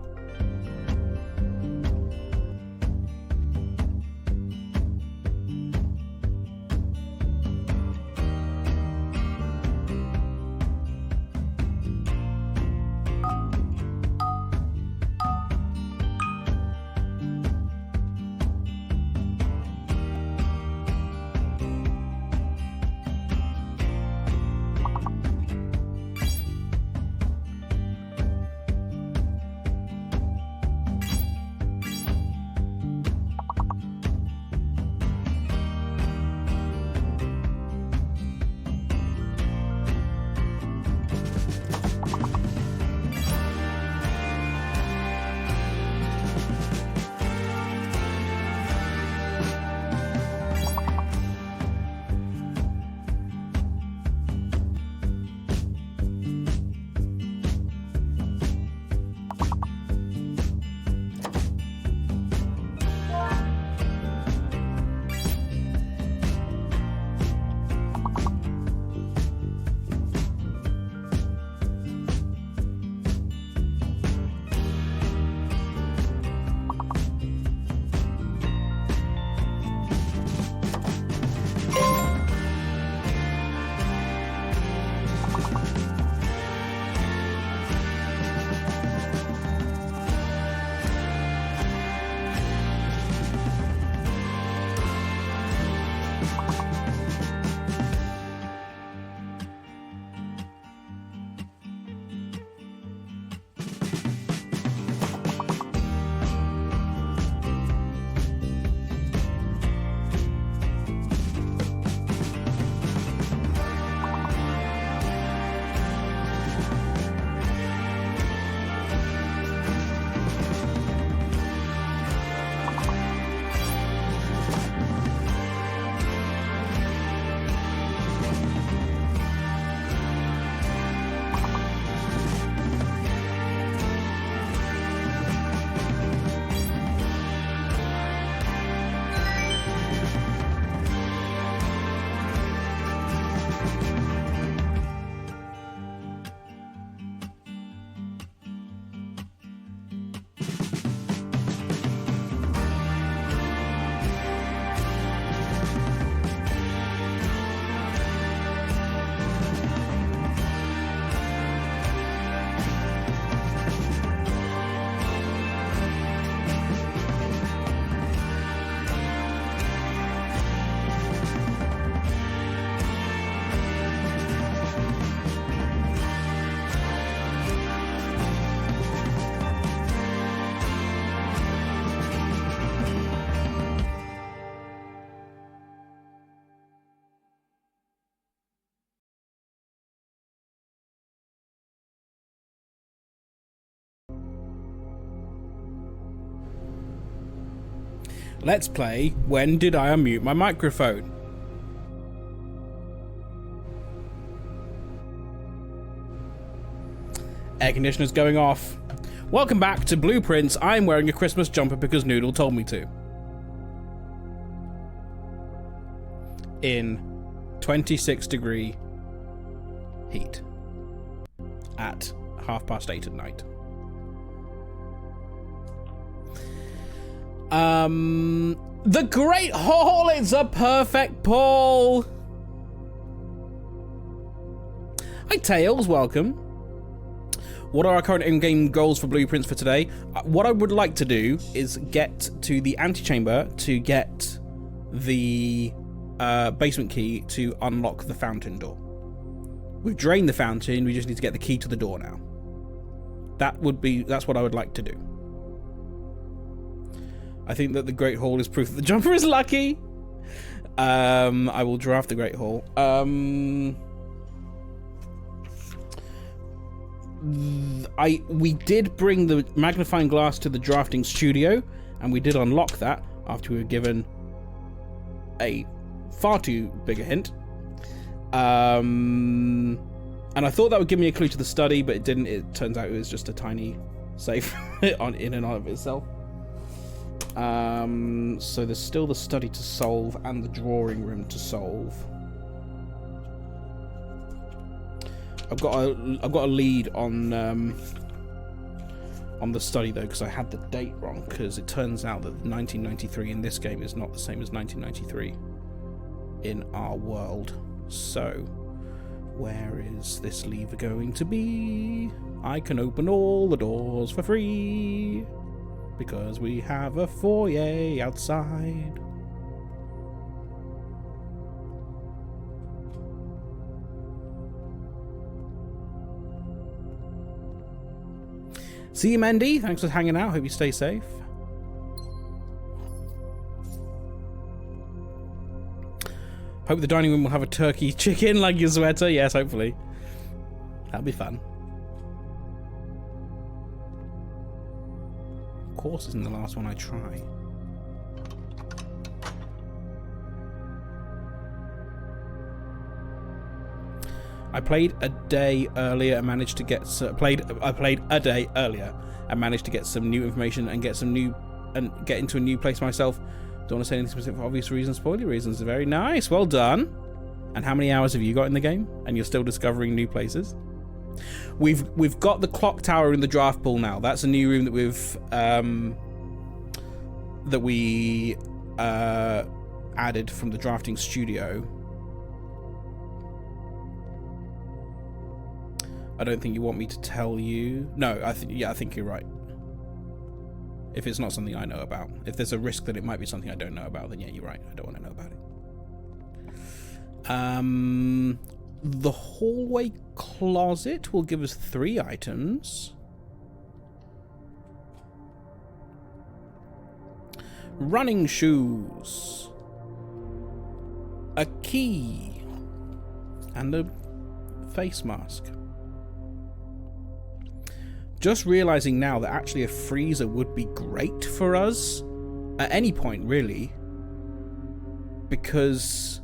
Let's play When Did I Unmute My Microphone? Air conditioner's going off. Welcome back to Blueprints. I'm wearing a Christmas jumper because Noodle told me to. In 26-degree heat at 8:30 at night. The Great Hall is a perfect pull. Hi Tails, welcome. What are our current in-game goals for Blueprints for today? What I would like to do is get to the antechamber to get the basement key to unlock the fountain door. We've drained the fountain, we just need to get the key to the door now. That's what I would like to do. I think that the Great Hall is proof that the jumper is lucky. I will draft the Great Hall. We did bring the magnifying glass to the drafting studio, and we did unlock that after we were given a far too big a hint. And I thought that would give me a clue to the study, but it didn't. It turns out it was just a tiny safe in and of itself. So there's still the study to solve and the drawing room to solve. I've got a lead on the study though, because I had the date wrong, because it turns out that 1993 in this game is not the same as 1993 in our world. So where is this lever going to be? I can open all the doors for free because we have a foyer outside. See you, Mendy. Thanks for hanging out. Hope you stay safe. Hope the dining room will have a turkey chicken like your sweater. Yes, hopefully. That'll be fun. Of course, isn't the last one I try. I played a day earlier and managed to get I played a day earlier and managed to get some new information and get into a new place myself. Don't want to say anything specific for obvious reasons, spoiler reasons. Very nice, well done. And how many hours have you got in the game? And you're still discovering new places? We've got the clock tower in the draft pool now. That's a new room that we added from the drafting studio. I don't think you want me to tell you. No, I think you're right. If it's not something I know about. If there's a risk that it might be something I don't know about, then yeah, you're right. I don't want to know about it. The hallway closet will give us 3 items. Running shoes. A key. And a face mask. Just realizing now that actually a freezer would be great for us at any point, really, because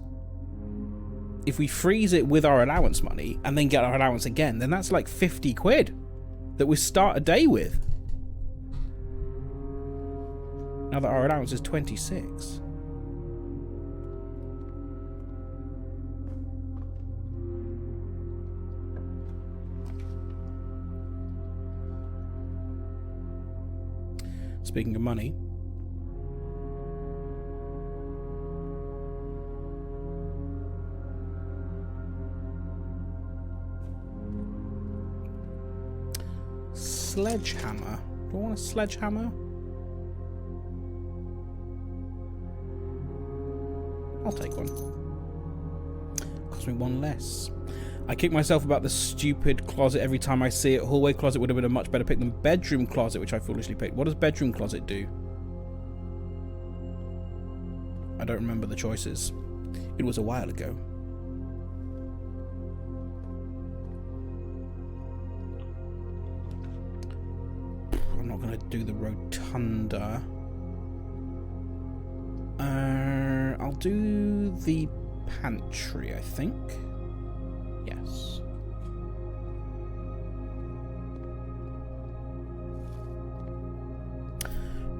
if we freeze it with our allowance money and then get our allowance again, then that's like 50 quid that we start a day with. Now that our allowance is 26. Speaking of money, sledgehammer. Do I want a sledgehammer? I'll take one. Cost me 1 less. I kick myself about the stupid closet every time I see it. Hallway closet would have been a much better pick than bedroom closet, which I foolishly picked. What does bedroom closet do? I don't remember the choices. It was a while ago. I'm not going to do the rotunda. do the pantry, I think. Yes.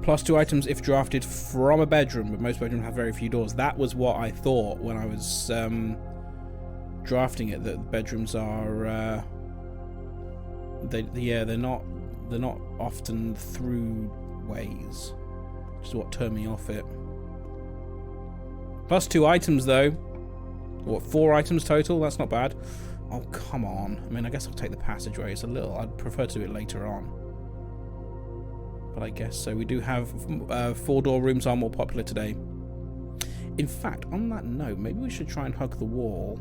+2 items if drafted from a bedroom, but most bedrooms have very few doors. That was what I thought when I was drafting it, that the bedrooms are they're not often through ways, which is what turned me off it. +2 items though. What, 4 items total? That's not bad. Oh, come on. I mean, I guess I'll take the passageway. It's a little... I'd prefer to do it later on. But I guess so. We do have 4-door rooms are more popular today. In fact, on that note, maybe we should try and hug the wall.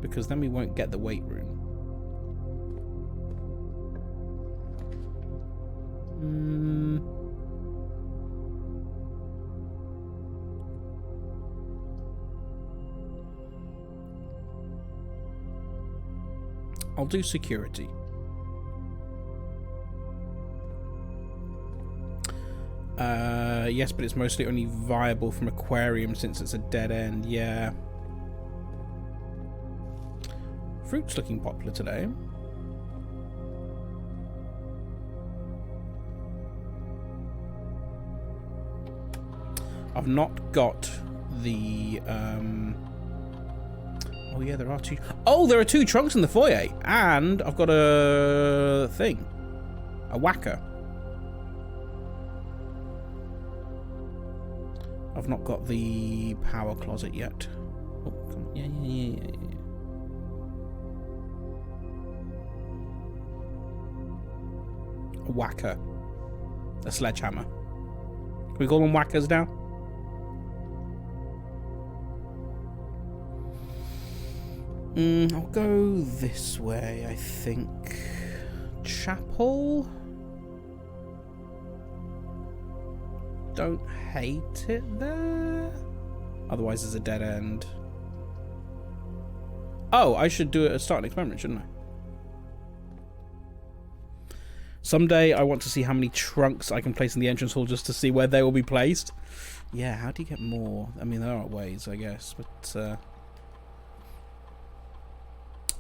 Because then we won't get the weight room. I'll do security. Yes, but it's mostly only viable from aquarium since it's a dead end. Yeah. Fruit's looking popular today. I've not got the oh yeah, there are 2. Oh, there are 2 trunks in the foyer, and I've got a thing, a whacker. I've not got the power closet yet. Oh, come on. Yeah. A whacker, a sledgehammer. Can we call them whackers now? I'll go this way, I think. Chapel? Don't hate it there. Otherwise, there's a dead end. Oh, I should start an experiment, shouldn't I? Someday, I want to see how many trunks I can place in the entrance hall just to see where they will be placed. Yeah, how do you get more? I mean, there are ways, I guess, but...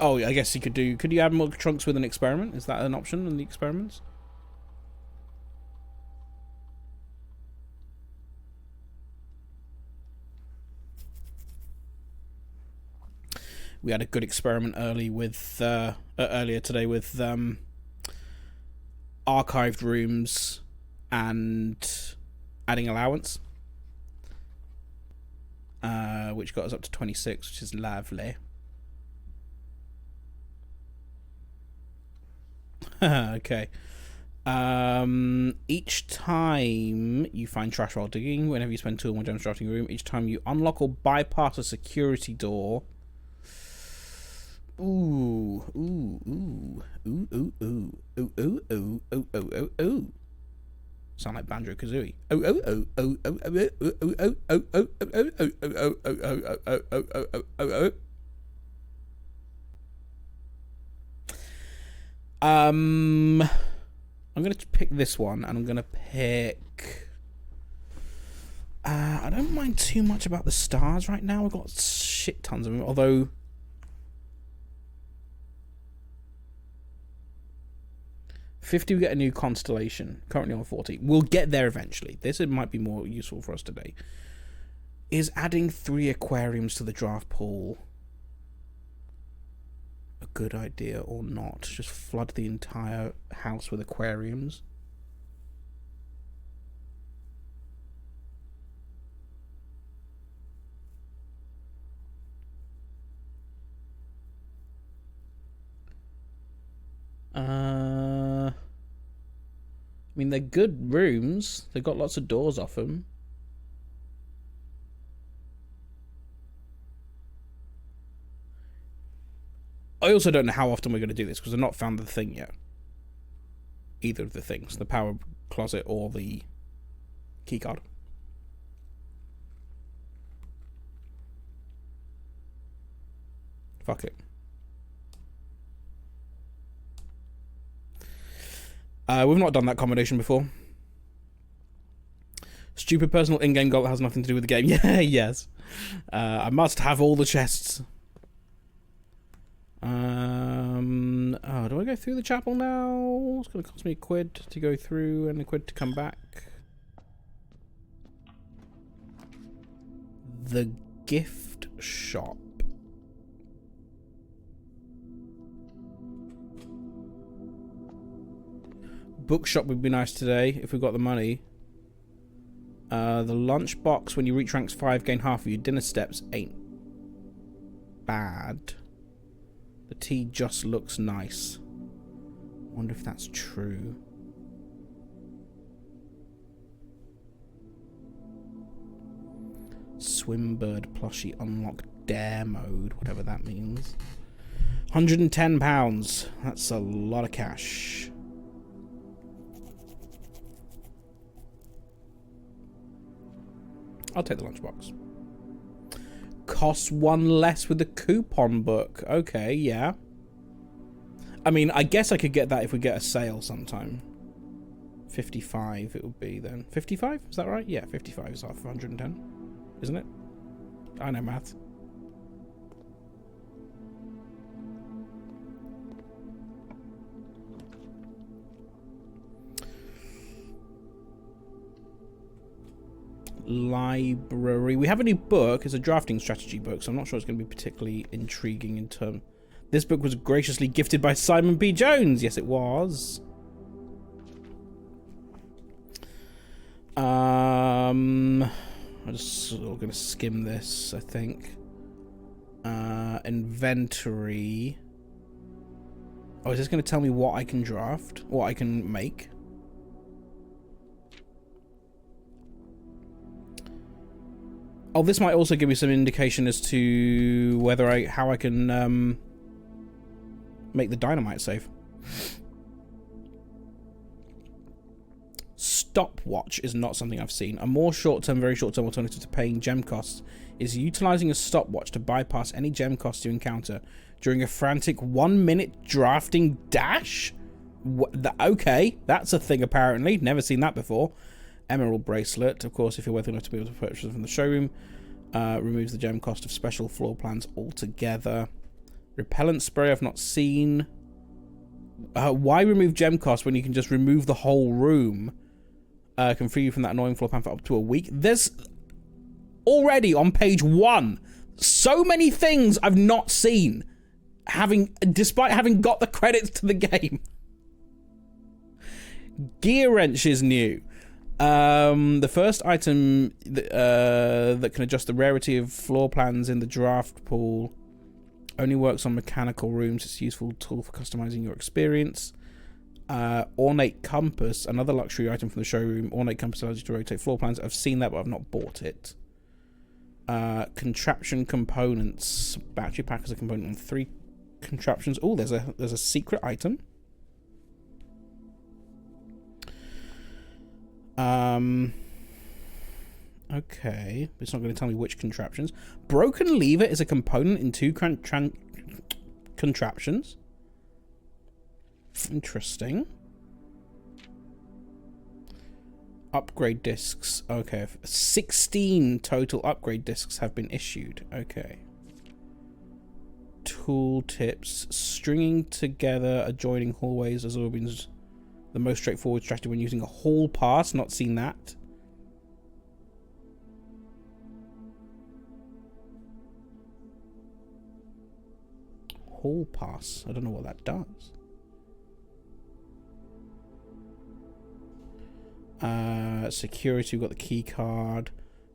Oh, I guess you could do... Could you add more trunks with an experiment? Is that an option in the experiments? We had a good experiment earlier today with archived rooms and adding allowance, which got us up to 26, which is lovely. Okay. Each time you find trash while digging, whenever you spend 2 or more gems drafting a room, each time you unlock or bypass a security door. Ooh. Sound like Banjo-Kazooie. I'm gonna pick this one, and I'm gonna pick. I don't mind too much about the stars right now. I've got shit tons of them, although. 50, we get a new constellation. Currently on 40. We'll get there eventually. This might be more useful for us today. Is adding 3 aquariums to the draft pool a good idea or not? Just flood the entire house with aquariums. I mean, they're good rooms. They've got lots of doors off them. I also don't know how often we're going to do this because I've not found the thing yet. Either of the things. The power closet or the keycard. Fuck it. We've not done that combination before. Let's Stupid personal in-game goal that has nothing to do with the game. Yeah, yes. I must have all the chests. Oh, do I go through the chapel now? It's going to cost me £1 to go through and £1 to come back. The gift shop. Bookshop would be nice today if we got the money. The lunchbox, when you reach ranks 5, gain half of your dinner steps, ain't bad. The tea just looks nice. Wonder if that's true. Swimbird plushie unlocked dare mode, whatever that means. £110. That's a lot of cash. I'll take the lunchbox. Costs 1 less with the coupon book. Okay, yeah. I mean, I guess I could get that if we get a sale sometime. 55 it would be then. 55? Is that right? Yeah, 55 is half of 110. Isn't it? I know maths. Library. We have a new book. It's a drafting strategy book, so I'm not sure it's going to be particularly intriguing in term. This book was graciously gifted by Simon P. Jones. Yes, it was. I'm just going to skim this, I think. Inventory. Oh, is this going to tell me what I can draft? What I can make? Oh, this might also give me some indication as to whether how I can make the dynamite safe. Stopwatch is not something I've seen. A more short-term, very short-term alternative to paying gem costs is utilizing a stopwatch to bypass any gem costs you encounter during a frantic 1-minute drafting dash. Okay, that's a thing apparently. Never seen that before. Emerald bracelet, of course, if you're worthy enough to be able to purchase it from the showroom. Removes the gem cost of special floor plans altogether. Repellent spray I've not seen. Why remove gem cost when you can just remove the whole room? Can free you from that annoying floor plan for up to a week. There's already on page 1 so many things I've not seen, despite having got the credits to the game. Gear wrench is new. The first item that can adjust the rarity of floor plans in the draft pool only works on mechanical rooms. It's a useful tool for customizing your experience. Ornate compass, another luxury item from the showroom. Ornate compass allows you to rotate floor plans. I've seen that, but I've not bought it. Contraption components. Battery pack is a component on 3 contraptions. Oh, there's a secret item. Okay, it's not going to tell me which contraptions. Broken lever is a component in 2 contraptions. Interesting. Upgrade discs. Okay, 16 total upgrade discs have been issued. Okay. Tool tips. Stringing together adjoining hallways has always been the most straightforward strategy when using a hall pass. Not seen that. Hall pass. I don't know what that does. Security, we've got the key card.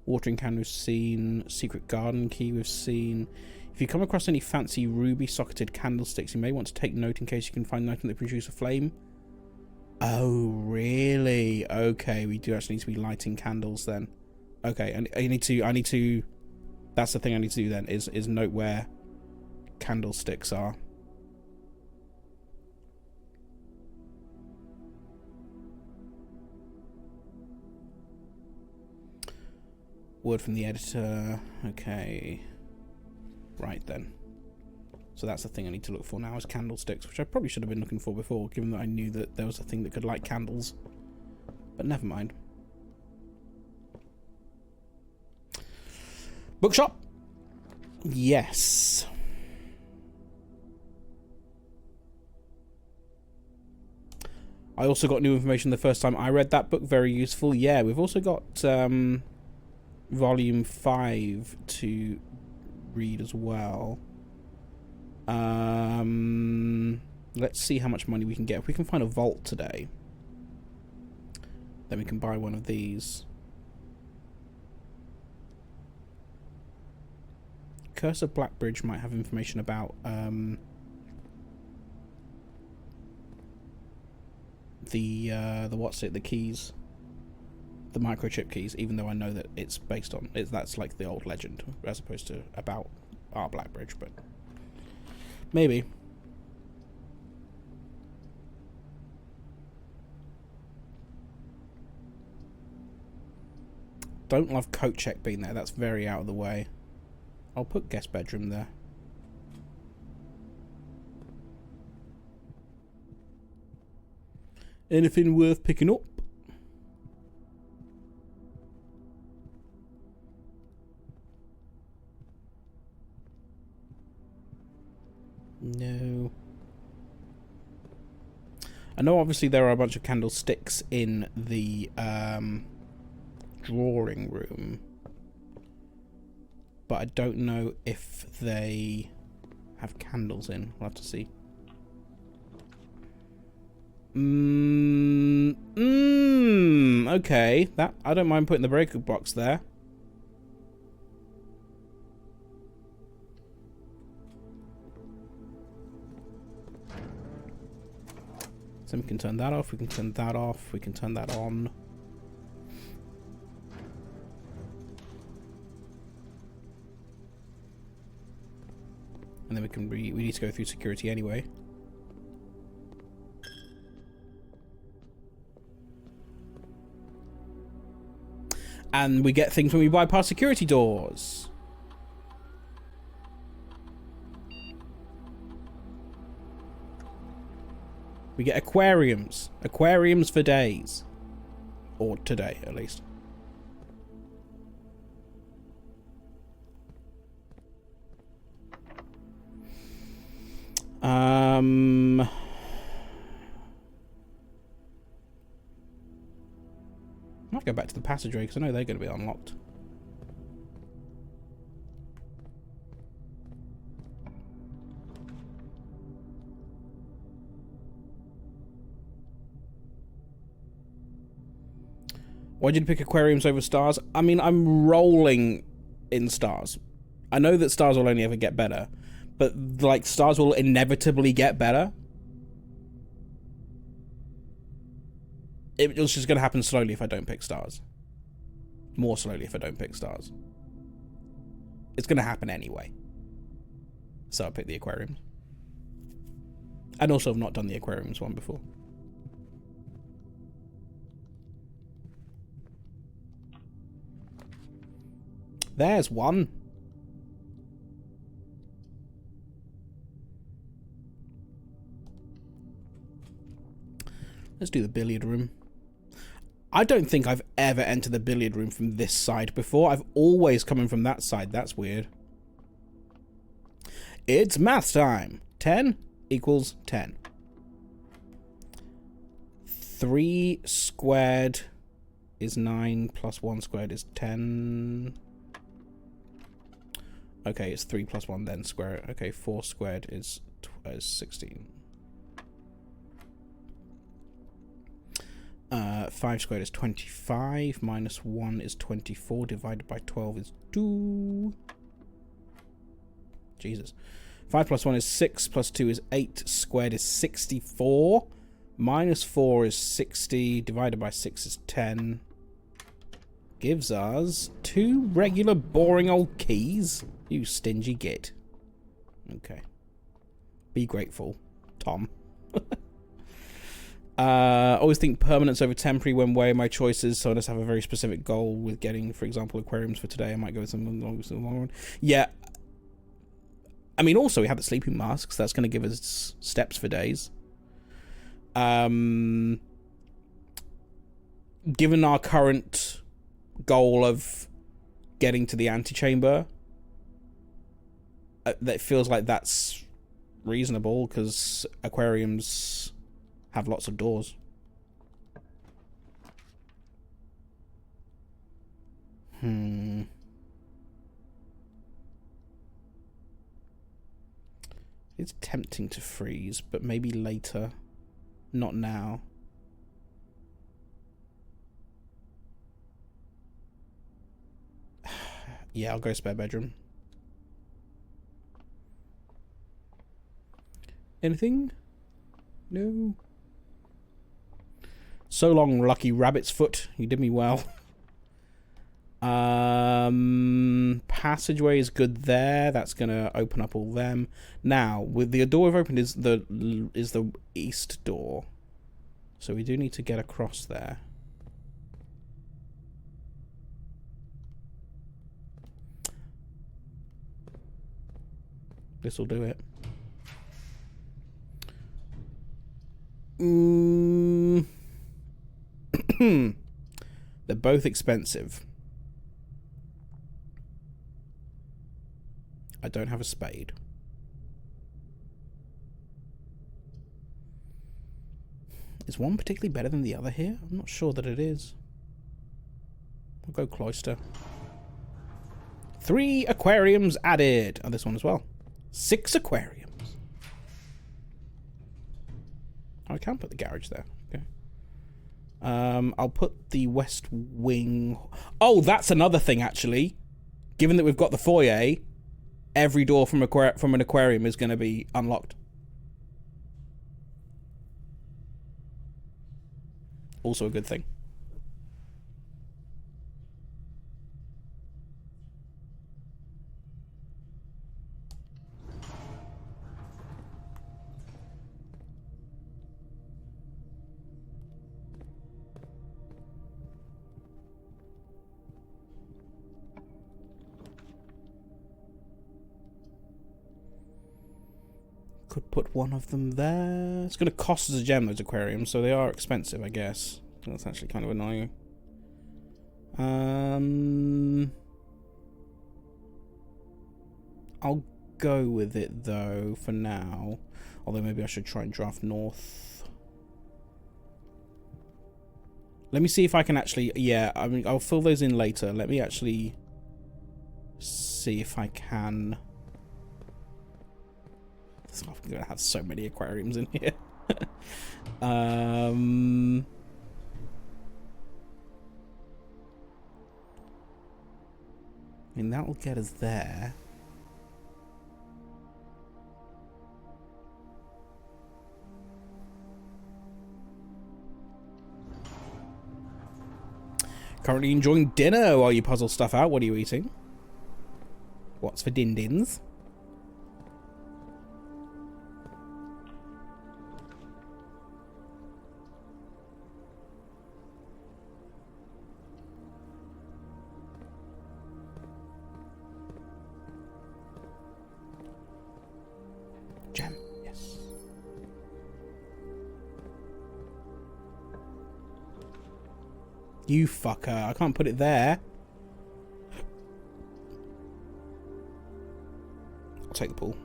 Watering can we've seen. Secret garden key we've seen. If you come across any fancy ruby socketed candlesticks, you may want to take note in case you can find an item that produces a flame. Oh, really? Okay, we do actually need to be lighting candles then. Okay, and I need to that's the thing I need to do then, is note where candlesticks are. Word from the editor. Okay. Right then. So that's the thing I need to look for now, is candlesticks, which I probably should have been looking for before, given that I knew that there was a thing that could light candles. But never mind. Bookshop. Yes. I also got new information the first time I read that book. Very useful. Yeah, we've also got volume 5 to read as well. Let's see how much money we can get. If we can find a vault today, then we can buy one of these. Curse of Blackbridge might have information about the the keys, the microchip keys, even though I know that it's based on that's like the old legend as opposed to about our Blackbridge, but maybe. Don't love coat check being there. That's very out of the way. I'll put guest bedroom there. Anything worth picking up? No. I know obviously there are a bunch of candlesticks in the drawing room, but I don't know if they have candles in. We'll have to see. Okay. That I don't mind putting the breaker box there. So we can turn that off, we can turn that off, we can turn that on. And then we can we need to go through security anyway. And we get things when we bypass security doors. We get aquariums. Aquariums for days. Or today, at least. Might go back to the passageway because I know they're going to be unlocked. Why did you pick aquariums over stars? I mean, I'm rolling in stars. I know that stars will only ever get better, but like stars will inevitably get better. It's just going to happen slowly if I don't pick stars. More slowly if I don't pick stars. It's going to happen anyway. So I picked the aquariums. And also I've not done the aquariums one before. There's one. Let's do the billiard room. I don't think I've ever entered the billiard room from this side before. I've always come in from that side. That's weird. It's math time. 10 equals 10. 3 squared is 9 plus 1 squared is 10. Okay, it's 3 plus 1 then square it. Okay, 4 squared is 16. 5 squared is 25, minus 1 is 24, divided by 12 is 2. Jesus. 5 plus 1 is 6, plus 2 is 8, squared is 64, minus 4 is 60, divided by 6 is 10. Gives us 2 regular boring old keys. You stingy git. Okay. Be grateful, Tom. Always think permanence over temporary when weighing my choices, so I just have a very specific goal with getting, for example, aquariums for today. I might go with some long one. Yeah. I mean, also we have the sleeping masks. That's going to give us steps for days. Given our current goal of getting to the antechamber, that feels like that's reasonable because aquariums have lots of doors. It's tempting to freeze, but maybe later. Not now. Yeah, I'll go spare bedroom. Anything? No. So long, lucky rabbit's foot. You did me well. Passageway is good there. That's gonna open up all them. Now, with the door we've opened is the east door. So we do need to get across there. This will do it. They're both expensive. I don't have a spade. Is one particularly better than the other here? I'm not sure that it is. We'll go cloister. 3 aquariums added. Oh, this one as well. 6 aquariums. Oh, I can put the garage there. Okay. I'll put the west wing. Oh, that's another thing, actually. Given that we've got the foyer, every door from an aquarium is going to be unlocked. Also a good thing. Could put one of them there. It's going to cost us a gem, those aquariums, so they are expensive, I guess. That's actually kind of annoying. I'll go with it, though, for now. Although maybe I should try and draft north. Let me see if I can actually... Yeah, I mean, I'll fill those in later. Let me actually see if I can... I'm going to have so many aquariums in here. I mean, that will get us there. Currently enjoying dinner while you puzzle stuff out. What are you eating? What's for din-dins? Jam, yes. You fucker, I can't put it there. I'll take the pool.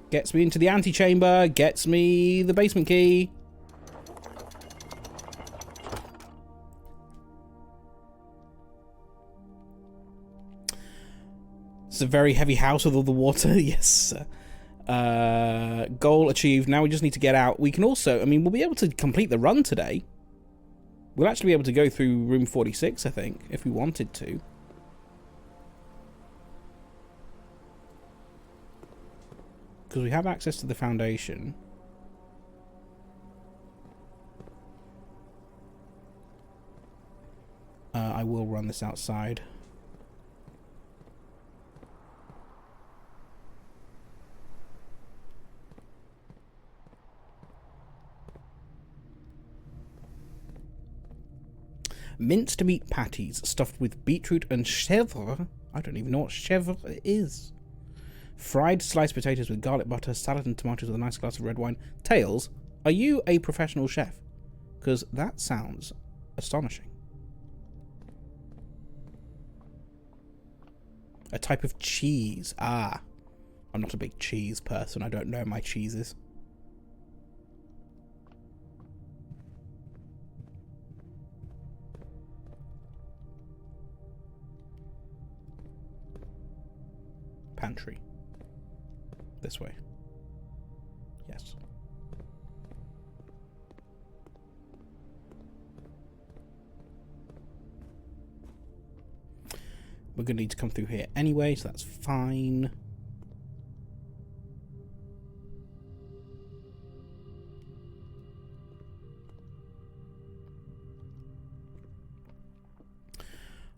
Gets me into the antechamber, gets me the basement key. It's a very heavy house with all the water. Yes. Goal achieved. Now we just need to get out. We can also, I mean, we'll be able to complete the run today. We'll actually be able to go through room 46, I think, if we wanted to. Because we have access to the foundation. I will run this outside. Minced meat patties stuffed with beetroot and chèvre. I don't even know what chèvre is. Fried sliced potatoes with garlic butter, salad and tomatoes with a nice glass of red wine. Tails, are you a professional chef? Because that sounds astonishing. A type of cheese. Ah. I'm not a big cheese person. I don't know my cheeses. Pantry. This way. Yes. We're going to need to come through here anyway, so that's fine.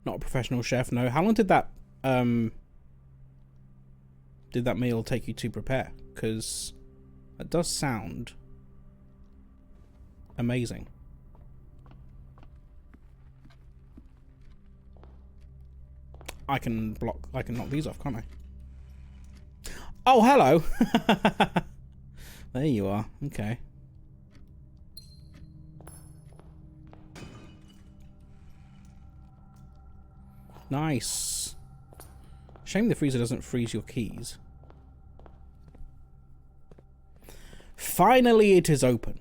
Not a professional chef, no. How long did that meal take you to prepare? Because that does sound amazing. I can knock these off, can't I? Oh, hello. There you are. Okay. Nice. Shame the freezer doesn't freeze your keys. Finally, it is open.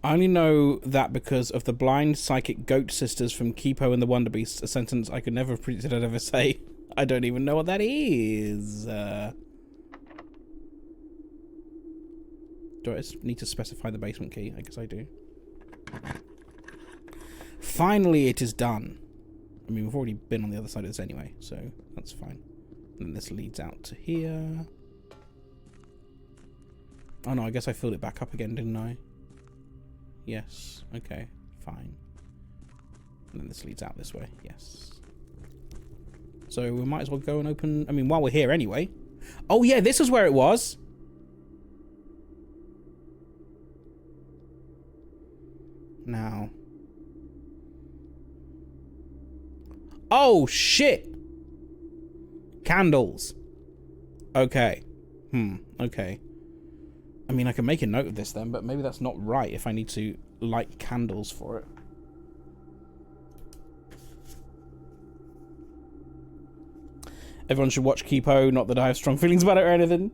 I only know that because of the blind psychic goat sisters from Kipo and the Wonder Beast, a sentence I could never have predicted I'd ever say. I don't even know what that is. Do I need to specify the basement key? I guess I do. Finally, it is done. I mean, we've already been on the other side of this anyway, so that's fine. And then this leads out to here. Oh no, I guess I filled it back up again, didn't I? Yes. Okay, fine. And then this leads out this way. Yes. So we might as well go and open... I mean, while we're here anyway. Oh yeah, this is where it was. Now. Oh, shit! Candles. Okay. Okay. I mean, I can make a note of this then, but maybe that's not right if I need to light candles for it. Everyone should watch Kipo, not that I have strong feelings about it or anything.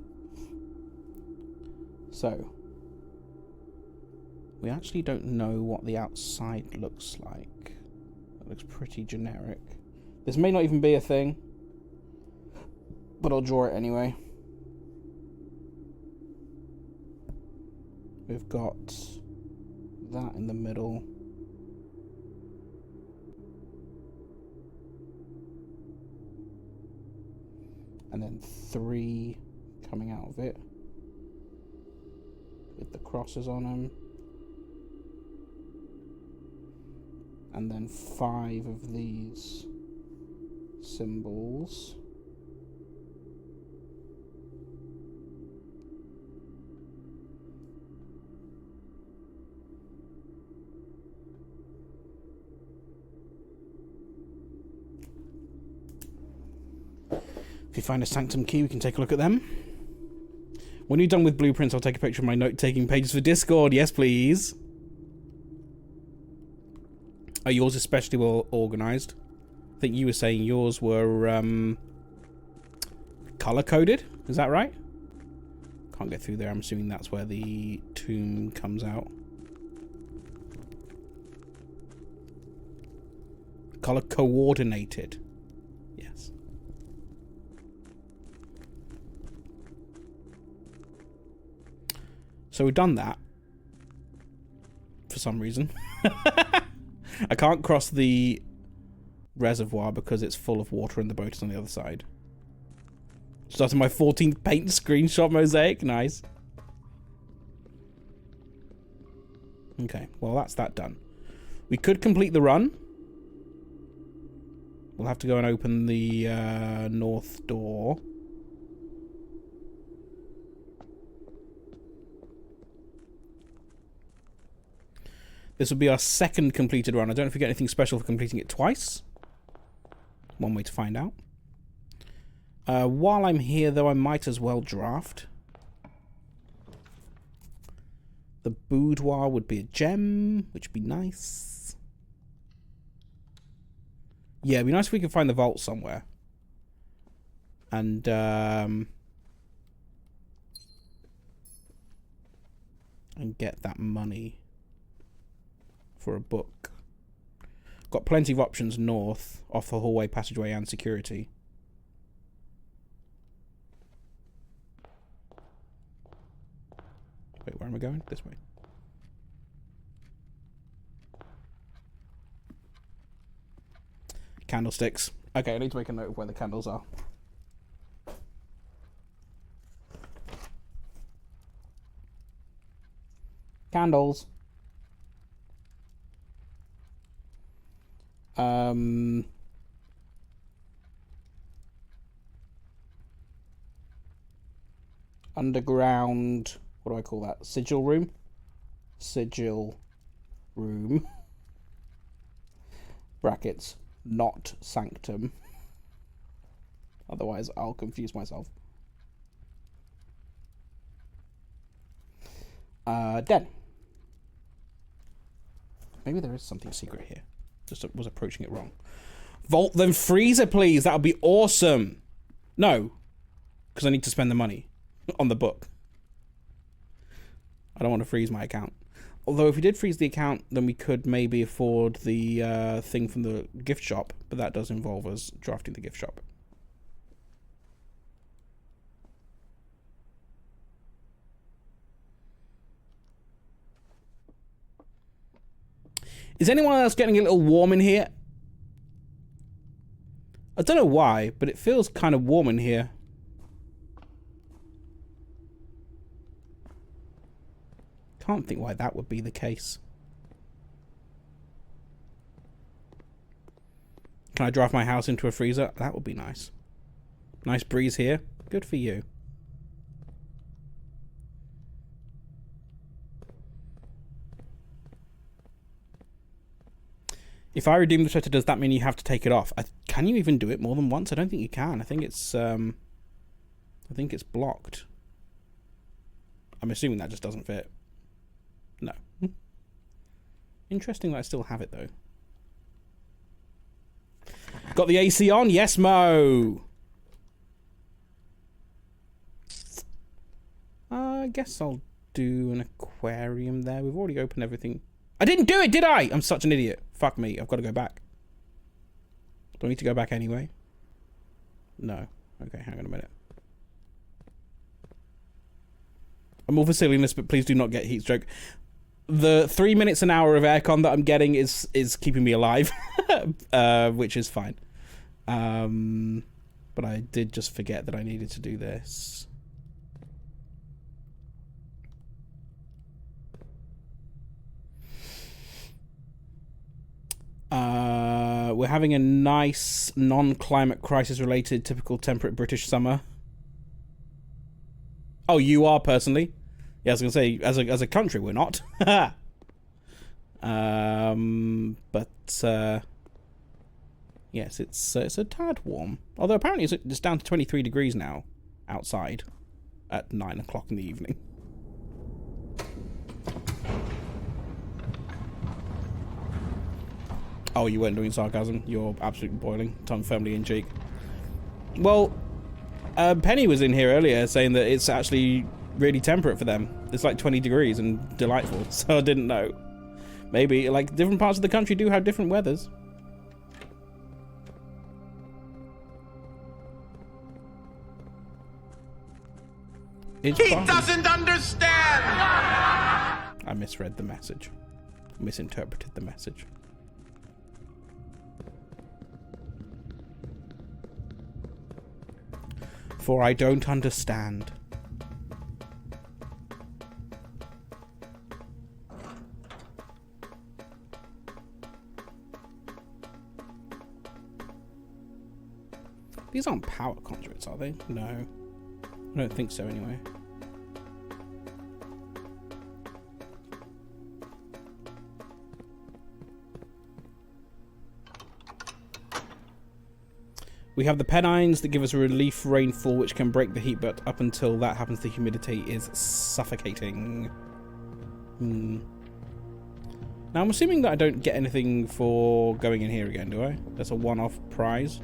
So. We actually don't know what the outside looks like. It looks pretty generic. This may not even be a thing, but I'll draw it anyway. We've got that in the middle. And then 3 coming out of it with the crosses on them. And then 5 of these symbols. If you find a sanctum key, we can take a look at them. When you're done with blueprints, I'll take a picture of my note-taking pages for Discord. Yes, please. Are yours especially well organised? I think you were saying yours were colour-coded. Is that right? Can't get through there. I'm assuming that's where the tomb comes out. Colour-coordinated. Yes. So we've done that. For some reason. I can't cross the reservoir because it's full of water and the boat is on the other side. Starting my 14th paint screenshot mosaic. Nice. Okay, well that's that done. We could complete the run. We'll have to go and open the north door. This will be our second completed run. I don't know if we get anything special for completing it twice. One way to find out. While I'm here, though, I might as well draft. The boudoir would be a gem, which would be nice. Yeah, it'd be nice if we could find the vault somewhere. And, get that money for a book. Got plenty of options north, off the hallway, passageway, and security. Wait, where am I going? This way. Candlesticks. Okay, I need to make a note of where the candles are. Candles. Underground. What do I call that? Sigil room? Sigil room. Brackets. Not sanctum. Otherwise, I'll confuse myself. Den. Maybe there is something secret here. Just was approaching it wrong. Vault then freezer, please. That would be awesome. No. Because I need to spend the money on the book. I don't want to freeze my account. Although if we did freeze the account, then we could maybe afford the thing from the gift shop. But that does involve us drafting the gift shop. Is anyone else getting a little warm in here? I don't know why, but it feels kind of warm in here. Can't think why that would be the case. Can I draft my house into a freezer? That would be nice. Nice breeze here. Good for you. If I redeem the sweater, does that mean you have to take it off? Can you even do it more than once? I don't think you can. I think it's blocked. I'm assuming that just doesn't fit. No. Interesting that I still have it though. Got the AC on? Yes, Mo. I guess I'll do an aquarium there. We've already opened everything. I didn't do it, did I? I'm such an idiot. Fuck me. I've got to go back. Do I need to go back anyway? No. Okay, hang on a minute. I'm all for silliness, but please do not get heat stroke. The 3 minutes an hour of aircon that I'm getting is keeping me alive, which is fine. But I did just forget that I needed to do this. We're having a nice non-climate crisis related typical temperate British summer. Oh, you are personally? Yeah, I was gonna say as a country we're not. Yes, it's a tad warm. Although apparently it's down to 23 degrees now outside at 9 o'clock in the evening. Oh, you weren't doing sarcasm. You're absolutely boiling. Tongue firmly in cheek. Well, Penny was in here earlier saying that it's actually really temperate for them. It's like 20 degrees and delightful. So I didn't know. Maybe, like, different parts of the country do have different weathers. He doesn't understand! I misread the message. Misinterpreted the message. For I don't understand. These aren't power conduits, are they? No. I don't think so anyway. We have the Pennines that give us a relief rainfall which can break the heat, but up until that happens the humidity is suffocating. Now, I'm assuming that I don't get anything for going in here again, do I? That's a one-off prize.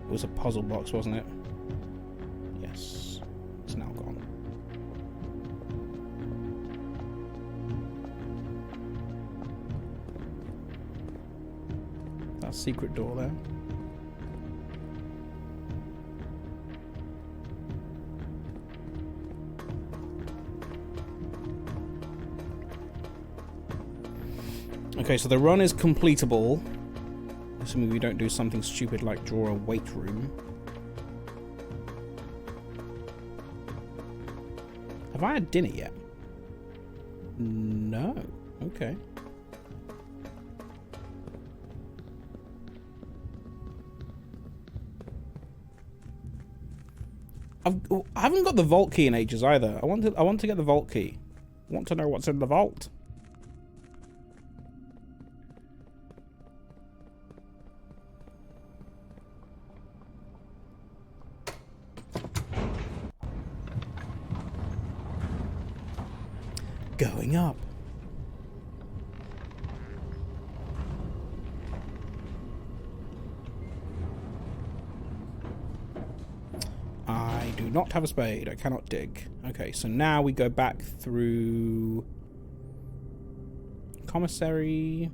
It was a puzzle box, wasn't it? Yes. It's now gone. That secret door there. Okay, so the run is completable. Assuming we don't do something stupid like draw a weight room. Have I had dinner yet? No. Okay. I haven't got the vault key in ages either. I want to get the vault key. I want to know what's in the vault. Going up. I do not have a spade. I cannot dig. Okay, so now we go back through commissary.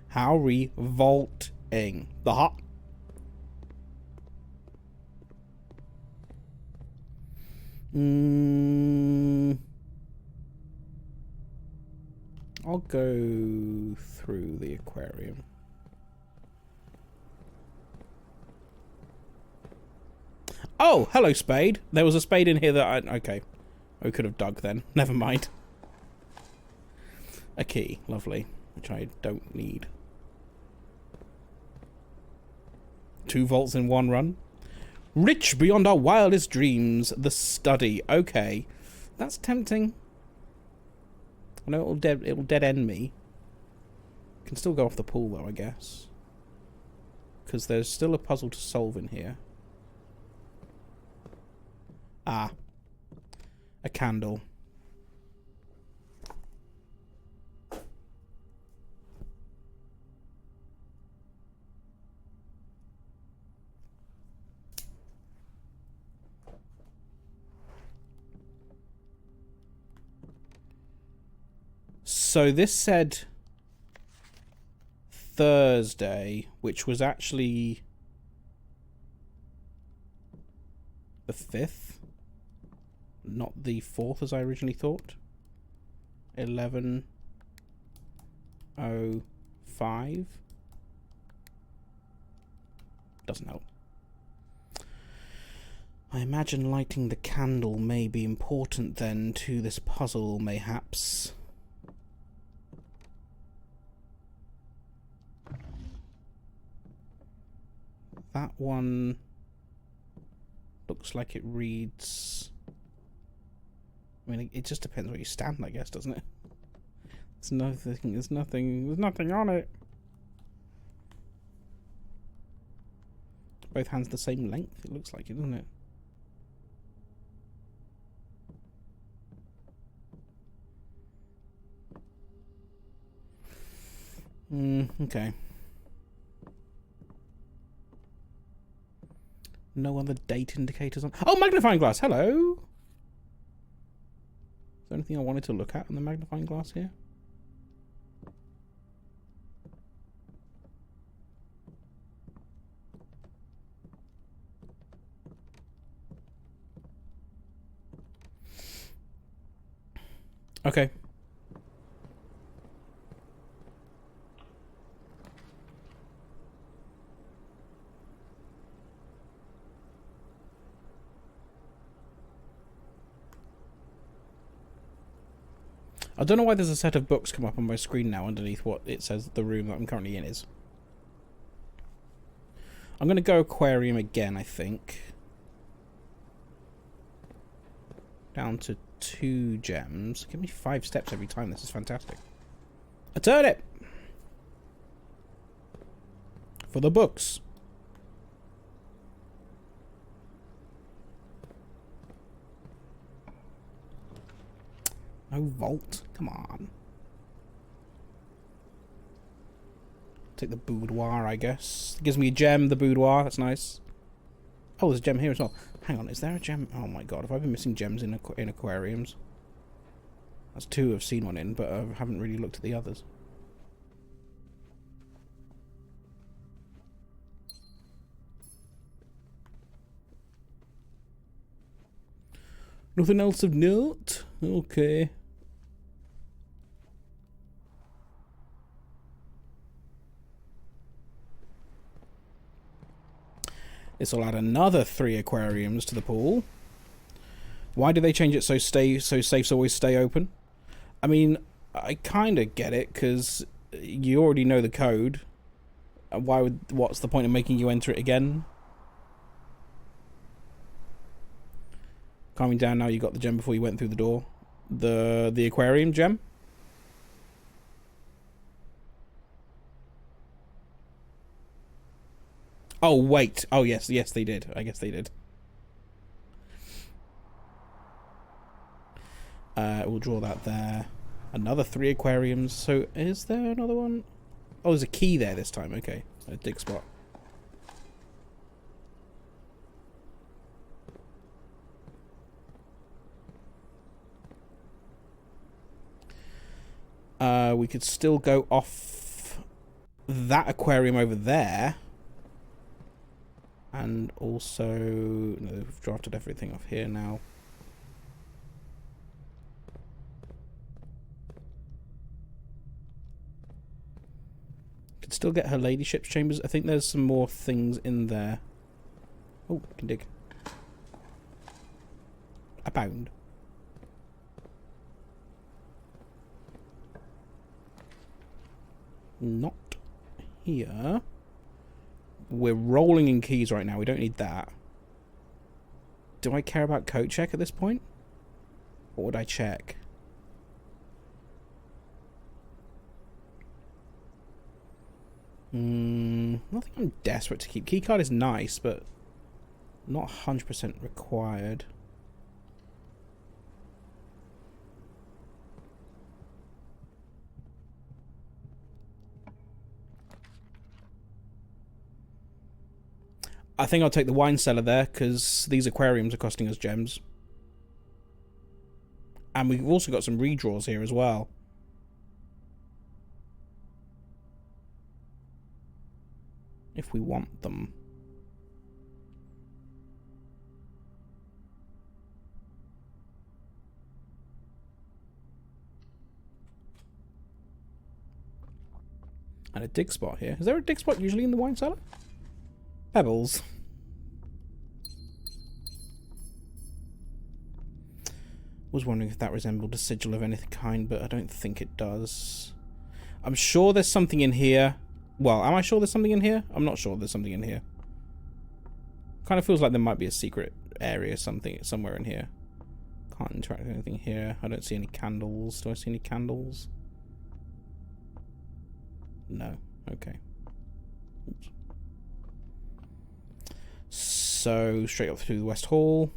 How revolting. The hot. I'll go through the aquarium. Oh, hello, spade. There was a spade in here that I... Okay. We could have dug then. Never mind. A key. Lovely. Which I don't need. 2 vaults in one run. Rich beyond our wildest dreams. The study. Okay. That's tempting. I know it'll dead end me. Can still go off the pool though, I guess. Because there's still a puzzle to solve in here. Ah. A candle. So this said Thursday, which was actually the 5th, not the 4th as I originally thought. 11:05. Doesn't help. I imagine lighting the candle may be important then to this puzzle, mayhaps. That one looks like it reads... I mean, it just depends where you stand, I guess, doesn't it? There's nothing on it. Both hands the same length, it looks like it, doesn't it? Okay. No other date indicators on... Oh, magnifying glass! Hello! Is there anything I wanted to look at in the magnifying glass here? Okay. I don't know why there's a set of books come up on my screen now underneath what it says the room that I'm currently in is. I'm going to go aquarium again, I think. Down to 2 gems. Give me 5 steps every time. This is fantastic. A turnip! For the books. No vault. Come on. Take the boudoir, I guess. It gives me a gem, the boudoir. That's nice. Oh, there's a gem here as well. Hang on, is there a gem? Oh my god, have I been missing gems in aquariums? That's 2 I've seen one in, but I haven't really looked at the others. Nothing else of note? Okay. This will add another 3 aquariums to the pool. Why do they change it so safes always stay open? I mean, I kind of get it, because you already know the code. What's the point of making you enter it again? Calming down now, you got the gem before you went through the door. The aquarium gem? Oh, wait. Oh, yes, they did. I guess they did. We'll draw that there. Another 3 aquariums. So, is there another one? Oh, there's a key there this time. Okay. A dig spot. We could still go off that aquarium over there. And also... No, we've drafted everything off here now. Could still get her ladyship's chambers. I think there's some more things in there. Oh, can dig. A pound. Not here. We're rolling in keys right now. We don't need that. Do I care about coat check at this point? What would I check? I think I'm desperate to keep. Keycard is nice, but not 100% required. I think I'll take the wine cellar there, because these aquariums are costing us gems. And we've also got some redraws here as well. If we want them. And a dig spot here. Is there a dig spot usually in the wine cellar? Pebbles. Was wondering if that resembled a sigil of any kind, but I don't think it does. I'm sure there's something in here. Well, am I sure there's something in here? I'm not sure there's something in here. Kind of feels like there might be a secret area, somewhere in here. Can't interact with anything here. I don't see any candles. Do I see any candles? No. Okay. Oops. So, straight up through the West Hall.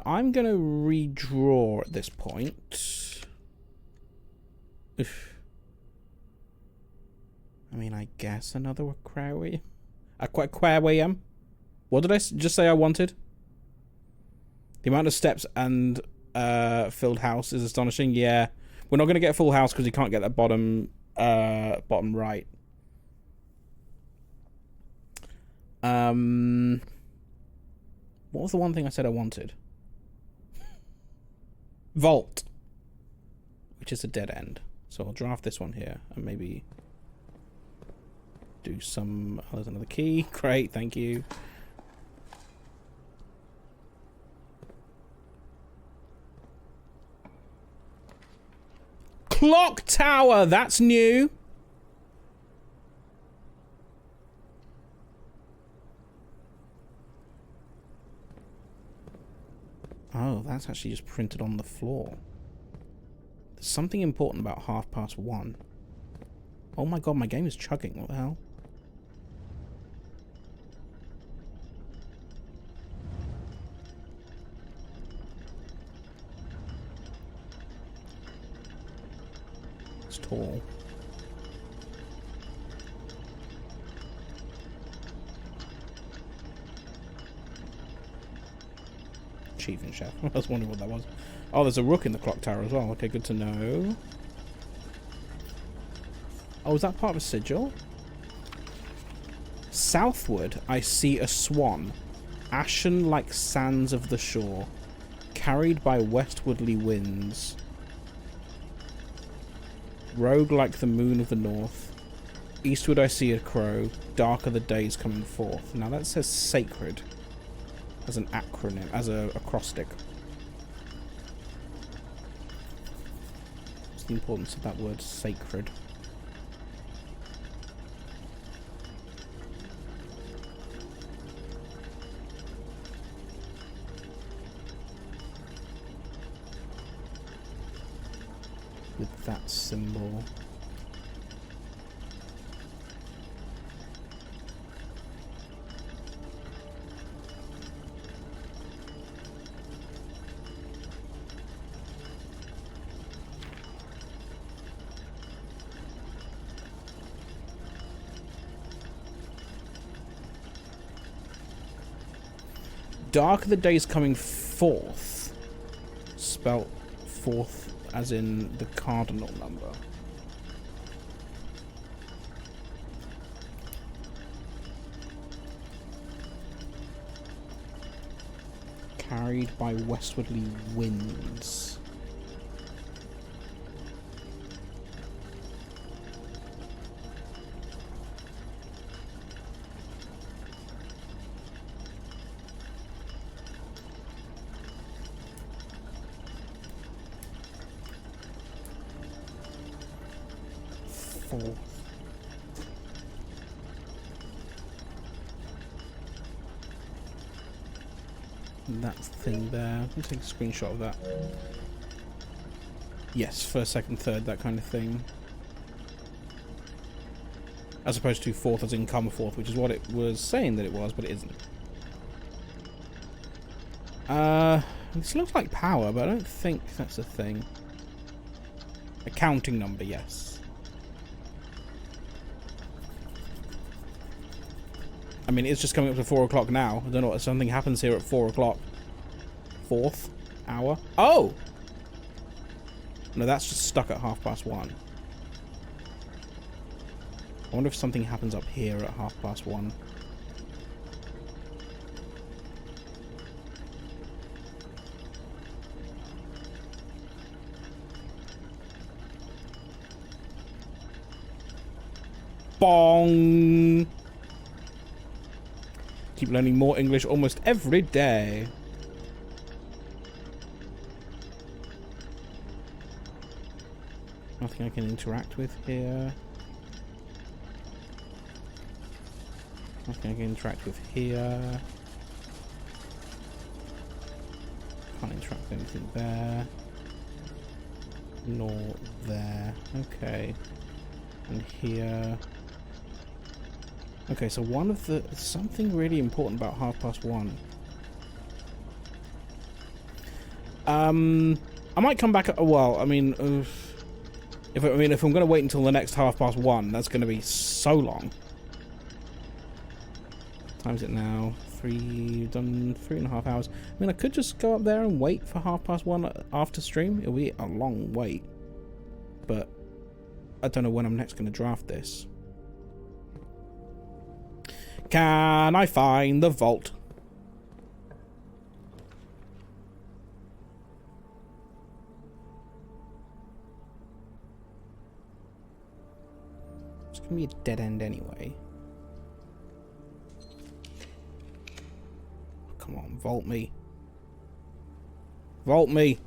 I'm going to redraw at this point. Oof. I mean, I guess another aquarium. Aquarium? What did I just say I wanted? The amount of steps and filled house is astonishing. Yeah. We're not going to get a full house because you can't get that bottom right. What was the one thing I said I wanted? Vault. Which is a dead end. So I'll draft this one here and maybe do some... Oh, there's another key. Great, thank you. Clock tower! That's new! Oh, that's actually just printed on the floor. There's something important about 1:30. Oh my god, my game is chugging. What the hell? It's tall. Achievement chef. I was wondering what that was. Oh, there's a rook in the clock tower as well. Okay, good to know. Oh, is that part of a sigil? Southward, I see a swan, ashen like sands of the shore, carried by westwardly winds. Rogue like the moon of the north. Eastward I see a crow, dark are the days coming forth. Now that says sacred as an acronym, as a acrostic. What's the importance of that word, sacred? With that symbol. Dark are the days coming forth. Spelt forth as in the cardinal number. Carried by westwardly winds. That thing there. Let me take a screenshot of that. Yes, first, second, third, that kind of thing. As opposed to fourth as in come forth, which is what it was saying that it was, but it isn't. This looks like power, but I don't think that's a thing. A counting number, yes. I mean, it's just coming up to 4 o'clock now. I don't know what something happens here at 4 o'clock. Fourth hour. Oh! No, that's just stuck at 1:30. I wonder if something happens up here at 1:30. Bong! Keep learning more English almost every day. Nothing I can interact with here. Nothing I can interact with here. Can't interact with anything there. Nor there. Okay. And here. Okay, so one of the... Something really important about 1:30. I might come back... Well, I mean... if I'm going to wait until the next 1:30, that's going to be so long. Time's it now? Done 3.5 hours. I mean, I could just go up there and wait for 1:30 after stream. It'll be a long wait. But I don't know when I'm next going to draft this. Can I find the vault? It's going to be a dead end anyway. Come on, vault me. Vault me.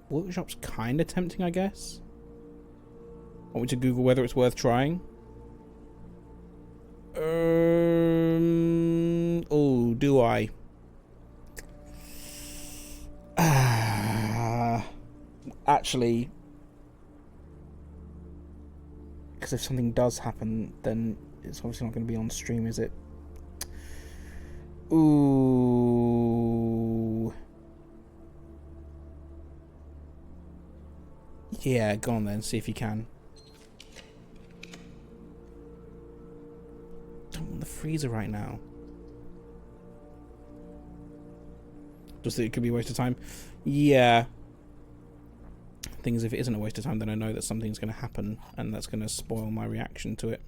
Workshop's kind of tempting, I guess. Want me to Google whether it's worth trying? Oh, do I? Actually, because if something does happen, then it's obviously not going to be on stream, is it? Ooh. Yeah, go on then, see if you can. Don't want the freezer right now. Just that it could be a waste of time. Yeah. Thing is, if it isn't a waste of time, then I know that something's going to happen, and that's going to spoil my reaction to it.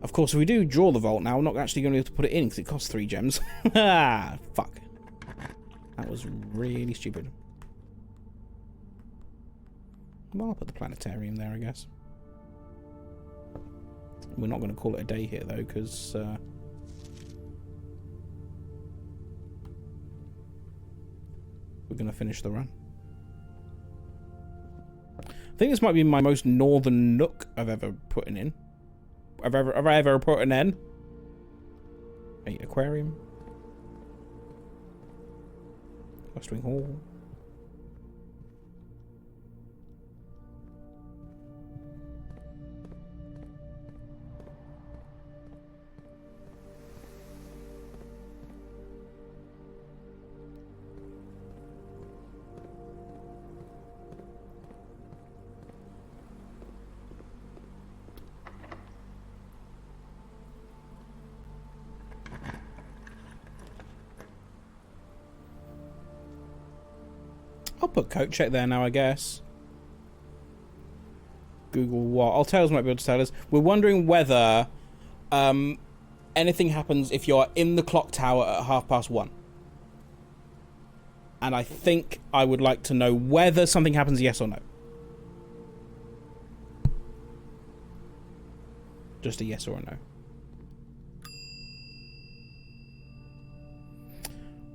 Of course, if we do draw the vault now, I'm not actually going to be able to put it in because it costs 3 gems. Ah, fuck. That was really stupid. Well, I'll put the planetarium there, I guess. We're not going to call it a day here, though, because... we're going to finish the run. I think this might be my most northern nook I've ever put in. Have I ever put an in? Hey, aquarium. West Wing Hall. I'll put coat check there now, I guess. Google what? Tails might be able to tell us. We're wondering whether anything happens if you're in the clock tower at 1:30. And I think I would like to know whether something happens, yes or no. Just a yes or a no.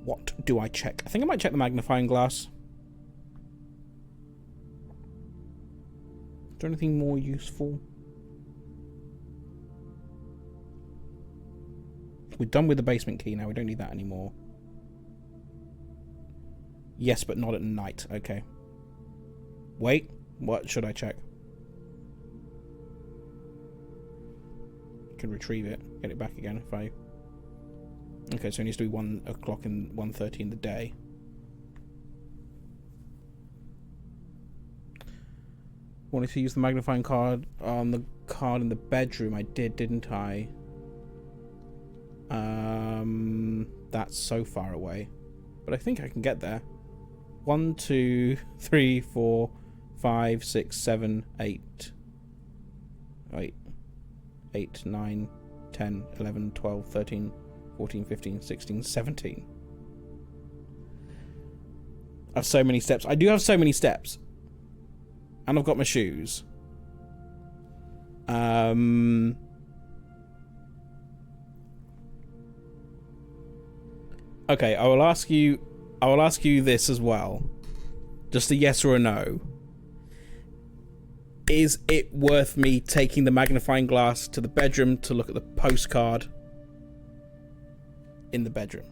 What do I check? I think I might check the magnifying glass. Is there anything more useful? We're done with the basement key now. We don't need that anymore. Yes, but not at night. Okay. Wait. What should I check? I can retrieve it. Get it back again if I... Okay, so it needs to be 1 o'clock and 1:30 in the day. Wanted to use the magnifying card on the card in the bedroom. I did, didn't I? That's so far away. But I think I can get there. 1, 2, 3, 4, 5, 6, 7, 8. Wait. 8, 9, 10, 11, 12, 13, 14, 15, 16, 17. I have so many steps. I do have so many steps. And I've got my shoes. Okay, I will ask you this as well. Just a yes or a no. Is it worth me taking the magnifying glass to the bedroom to look at the postcard in the bedroom?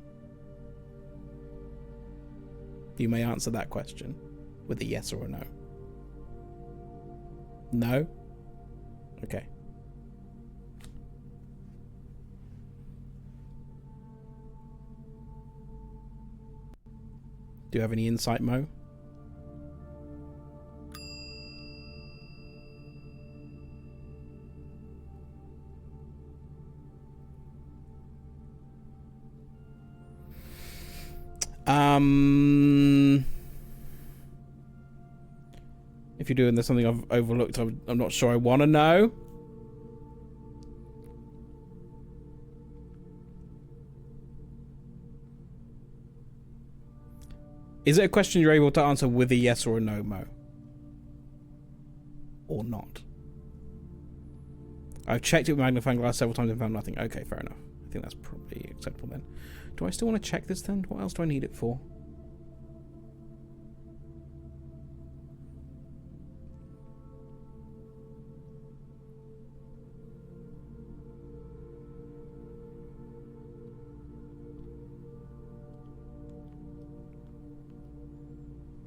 You may answer that question with a yes or a no. No? Okay. Do you have any insight, Mo? If you're doing this something I've overlooked, I'm not sure I want to know. Is it a question you're able to answer with a yes or a no, Mo? Or not? I've checked it with magnifying glass several times and found nothing. Okay, fair enough. I think that's probably acceptable then. Do I still want to check this then? What else do I need it for?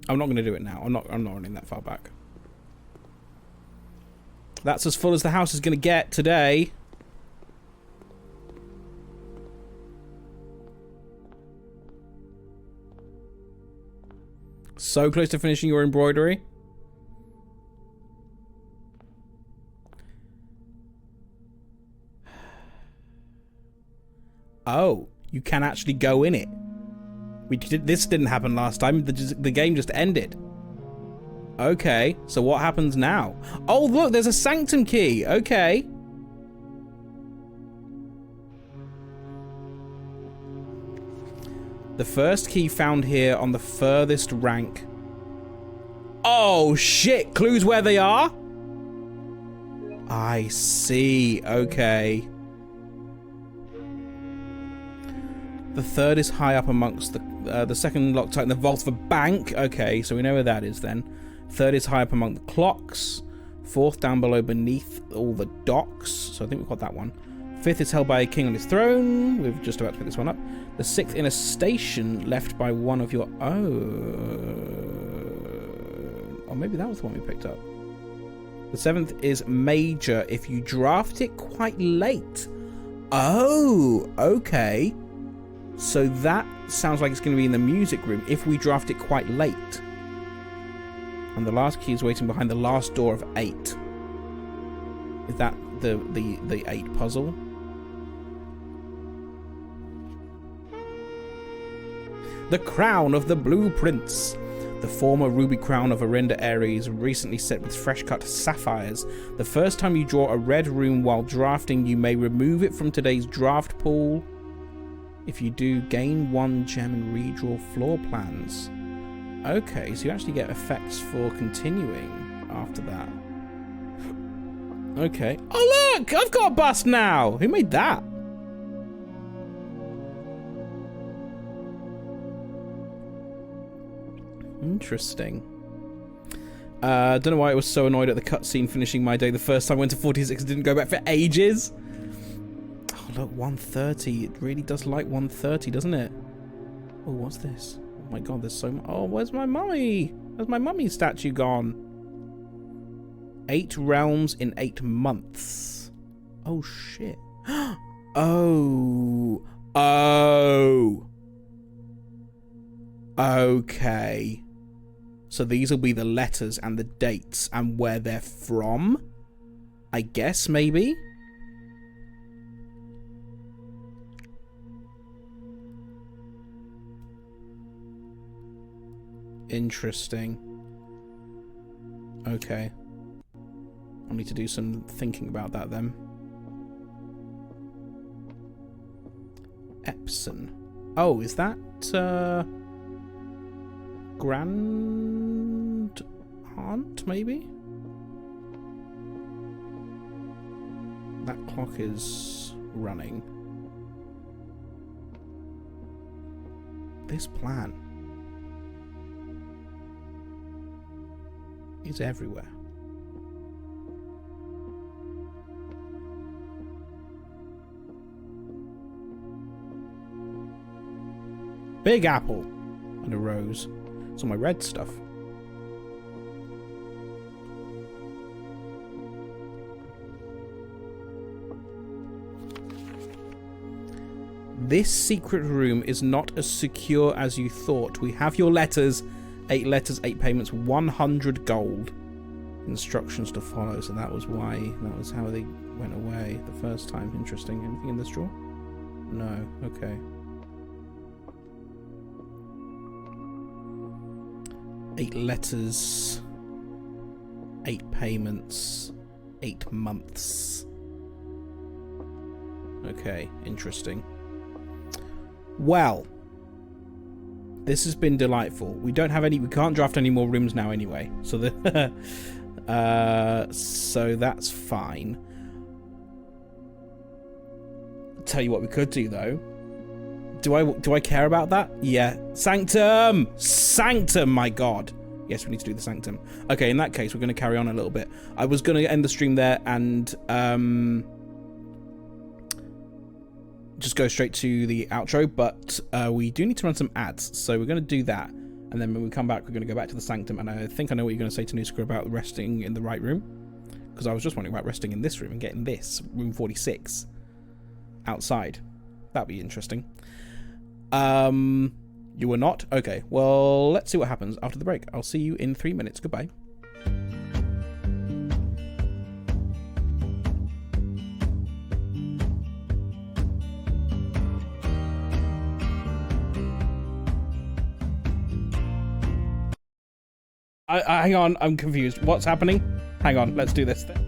I'm not going to do it now. I'm not running that far back. That's as full as the house is going to get today. So close to finishing your embroidery. Oh, you can actually go in it. This didn't happen last time. The game just ended. Okay, so what happens now? Oh, look, there's a sanctum key. Okay. The first key found here on the furthest rank. Oh, shit. Clues where they are? I see. Okay. The third is high up amongst the second Loctite in the vault of a bank. Okay, so we know where that is then. Third is high up among the clocks. Fourth down below beneath all the docks. So I think we've got that one. Fifth is held by a king on his throne. We're just about to pick this one up. The sixth in a station left by one of your own. Or maybe that was the one we picked up. The seventh is major if you draft it quite late. Oh, okay. So that sounds like it's going to be in the music room if we draft it quite late. And the last key is waiting behind the last door of 8. Is that the 8 puzzle? The crown of the Blue Prince. The former ruby crown of Arinda Ares, recently set with fresh cut sapphires. The first time you draw a red rune while drafting, you may remove it from today's draft pool. If you do, gain 1 gem and redraw floor plans. Okay, so you actually get effects for continuing after that. Okay. Oh look! I've got a bust now! Who made that? Interesting. Don't know why I was so annoyed at the cutscene finishing my day the first time I went to 46 and didn't go back for ages. Oh look, 130. It really does like 130, doesn't it? Oh, what's this? Oh my god, there's so much. Oh, where's my mummy? Where's my mummy statue gone? 8 realms in 8 months. Oh shit. Oh. Oh. Okay. So these will be the letters and the dates and where they're from? I guess, maybe? Interesting. Okay. I'll need to do some thinking about that then. Epson. Oh, is that, Grand Aunt, maybe? That clock is running. This plan is everywhere. Big apple and a rose. It's all my red stuff. This secret room is not as secure as you thought. We have your letters. 8 letters, 8 payments, 100 gold. Instructions to follow. So that was why, that was how they went away the first time. Interesting. Anything in this drawer? No. Okay. 8 letters, 8 payments, 8 months. Okay, interesting. Well, this has been delightful. We can't draft any more rooms now anyway. So so that's fine. Tell you what we could do though. Do I care about that? Yeah. Sanctum! Sanctum, my god. Yes, we need to do the Sanctum. Okay, in that case, we're going to carry on a little bit. I was going to end the stream there and just go straight to the outro, but we do need to run some ads, so we're going to do that. And then when we come back, we're going to go back to the sanctum, and I think I know what you're going to say to Nuska about resting in the right room. Because I was just wondering about resting in this room and getting this, room 46, outside. That'd be interesting. You were not? Okay, well, let's see what happens after the break. I'll see you in 3 minutes. Goodbye. Hang on, I'm confused. What's happening? Hang on, let's do this then.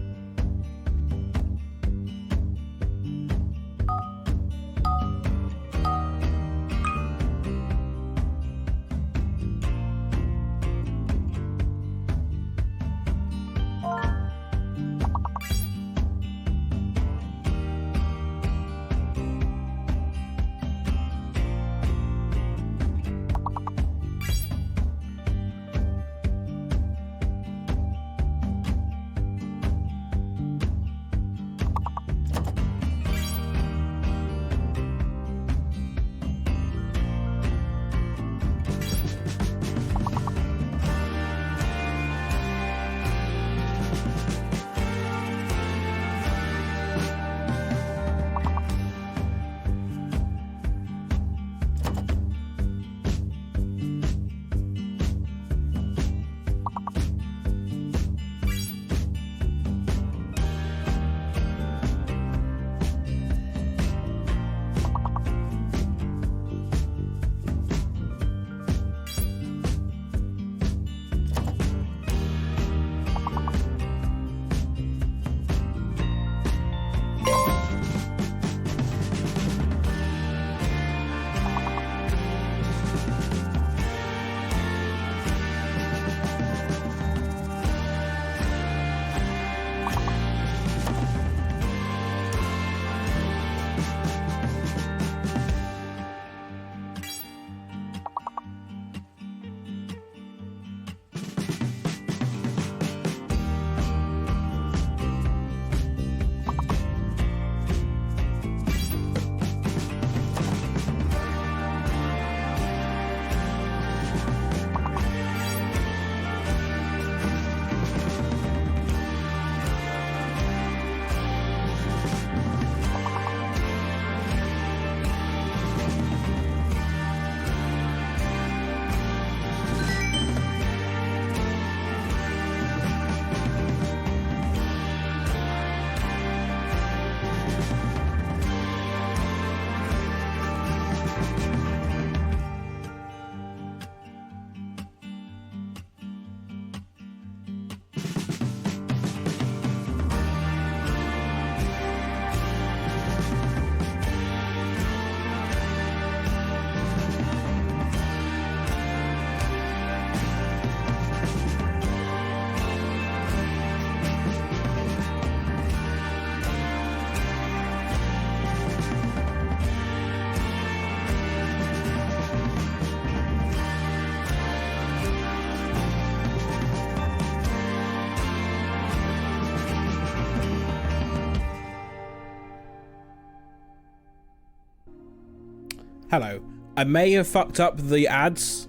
Hello. I may have fucked up the ads.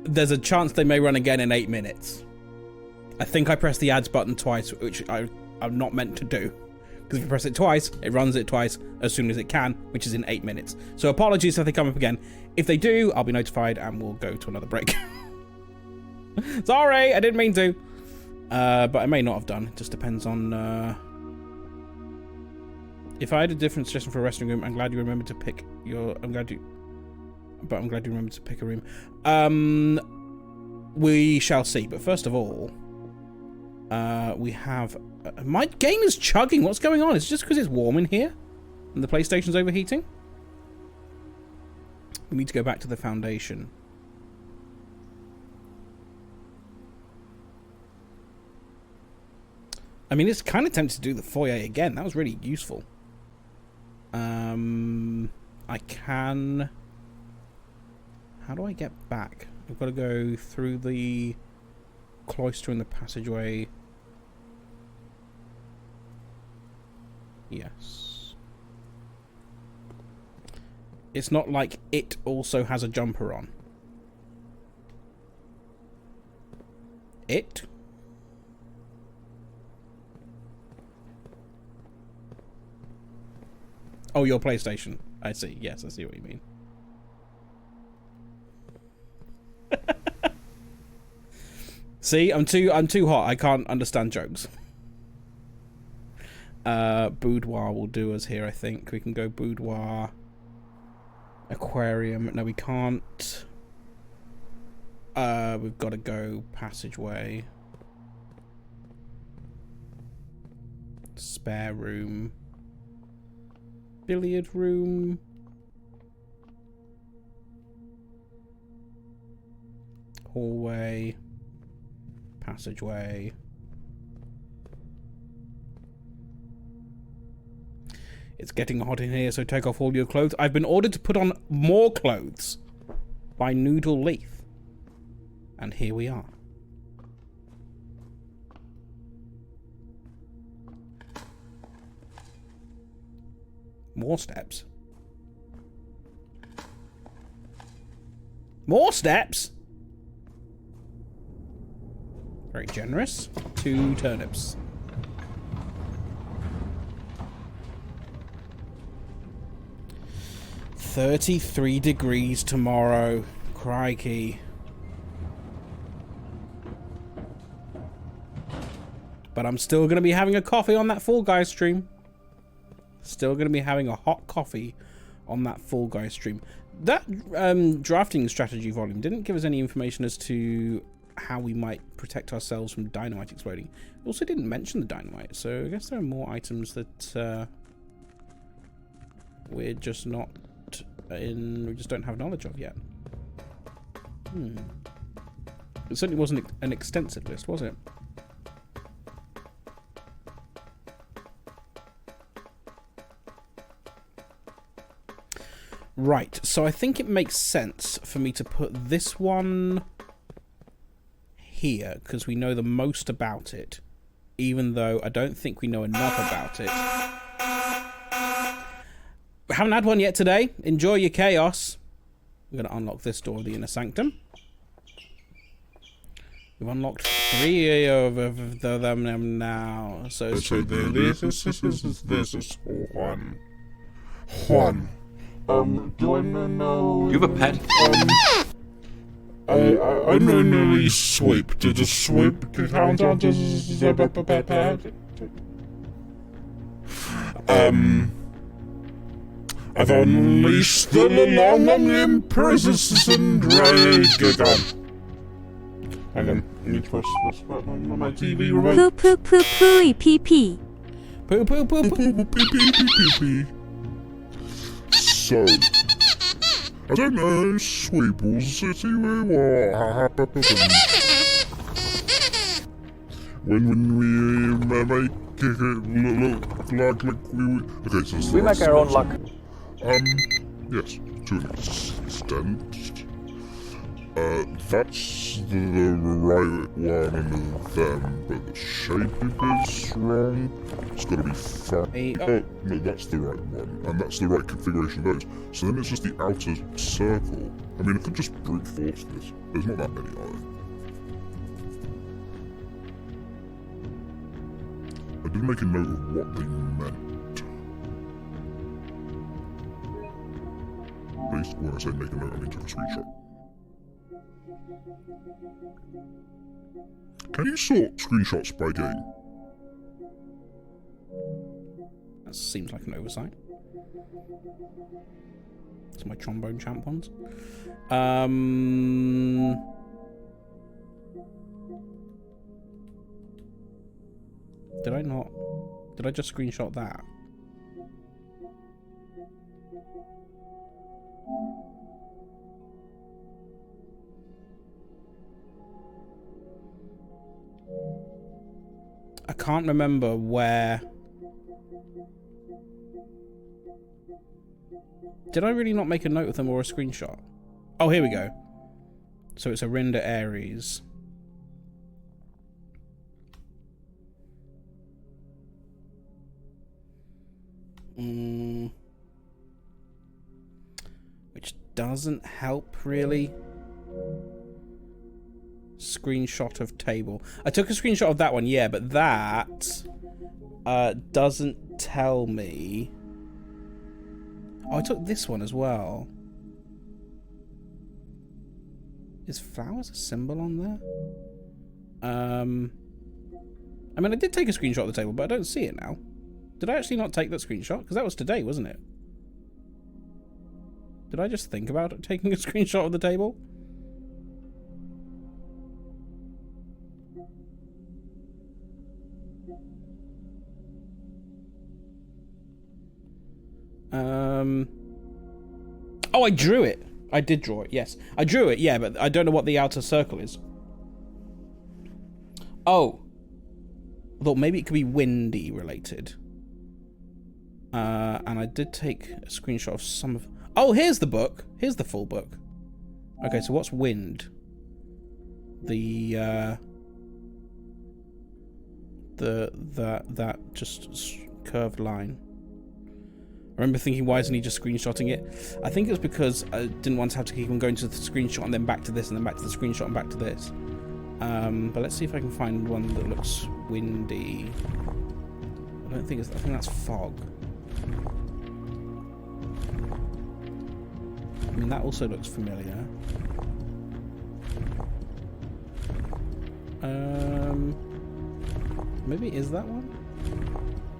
There's a chance they may run again in 8 minutes. I think I pressed the ads button twice, which I'm not meant to do. Because if you press it twice, it runs it twice as soon as it can, which is in 8 minutes. So apologies if they come up again. If they do, I'll be notified and we'll go to another break. Sorry, I didn't mean to. But I may not have done. It just depends on... If I had a different suggestion for a resting room, I'm glad you remembered to pick your... I'm glad you remembered to pick a room. We shall see. But first of all, we have... my game is chugging. What's going on? Is it just because it's warm in here? And the PlayStation's overheating? We need to go back to the foundation. I mean, it's kind of tempted to do the foyer again. That was really useful. I can... How do I get back? I've got to go through the cloister and the passageway. Yes. It's not like it also has a jumper on. it. Oh, your PlayStation. I see. Yes, I see what you mean. See, I'm too hot. I can't understand jokes. Boudoir will do us here, I think. We can go boudoir. Aquarium. No, we can't. We've got to go passageway. Spare room. Billiard room. Hallway. Passageway. It's getting hot in here, so take off all your clothes. I've been ordered to put on more clothes by Noodle Leaf. And here we are. More steps. More steps? Very generous. 2 turnips. $33 tomorrow. Crikey. But I'm still going to be having a coffee on that Fall Guys stream. Still going to be having a hot coffee on that Fall Guys stream. That drafting strategy volume didn't give us any information as to how we might protect ourselves from dynamite exploding. It also didn't mention the dynamite, so I guess there are more items that we're just not in. We just don't have knowledge of yet. It certainly wasn't an extensive list, was it? Right, so I think it makes sense for me to put this one here, because we know the most about it, even though I don't think we know enough about it. We haven't had one yet today. Enjoy your chaos. I'm going to unlock this door of the Inner Sanctum. We've unlocked 3 of them now. So this is Juan. Do I know? You have a pet? I normally sweep. Did a sweep count as a pet? I've unleashed the long imprison dragon. Hang on, I need to press button on my TV remote. Poo poo poo poo pee pee. Poo poo poo poo. Pee. So, I don't know, Sweeple City where when we make it look like we... Okay, so We make our own luck. Yes, to an extent. That's the right one and them, but the shape is wrong. It's gotta be fun. Oh, no, that's the right one, and that's the right configuration of those. So then it's just the outer circle. I mean, I could just brute force this. There's not that many, are there? I did make a note of what they meant. At least when I say make a note, I mean take a screenshot. Can you sort screenshots by game? That seems like an oversight. It's my trombone champ ones. Did I not? Did I just screenshot that? I can't remember where. Did I really not make a note of them or a screenshot? Oh, here we go. So it's Arinda Ares. Which doesn't help really. screenshot of table. I took a screenshot of that one, yeah, but that doesn't tell me. Oh, I took this one as well. Is flowers a symbol on there? I mean, I did take a screenshot of the table, but I don't see it now. Did I actually not take that screenshot? Because that was today, wasn't it? Did I just think about taking a screenshot of the table? Oh, I drew it. I did draw it, yes. I drew it, yeah, but I don't know what the outer circle is. Oh. I thought maybe it could be windy related. And I did take a screenshot of some of... Oh, here's the book. Here's the full book. Okay, so what's wind? That just curved line. I remember thinking, why isn't he just screenshotting it? I think it was because I didn't want to have to keep on going to the screenshot and then back to this and then back to the screenshot and back to this. But let's see if I can find one that looks windy. I don't think it's... I think that's fog. I mean, that also looks familiar. Maybe it is that one?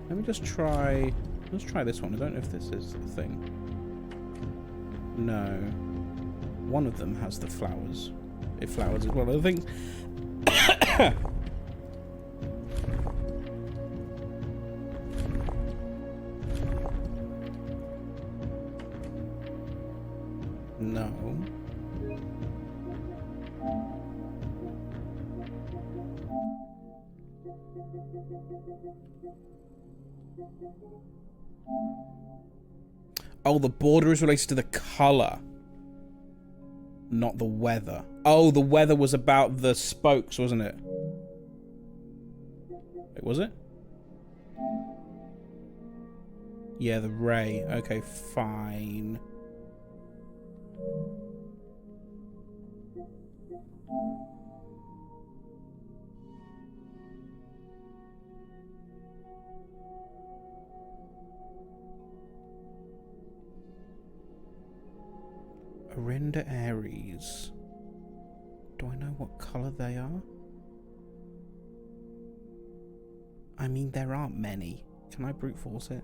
Let me just try... Let's try this one. I don't know if this is the thing. No. One of them has the flowers. It flowers as well. I think... No. Oh, the border is related to the colour, not the weather. Oh, the weather was about the spokes, wasn't it? Wait, was it? Yeah, the ray. Okay, fine. Orinda Aries. Do I know what colour they are? I mean, there aren't many. Can I brute force it?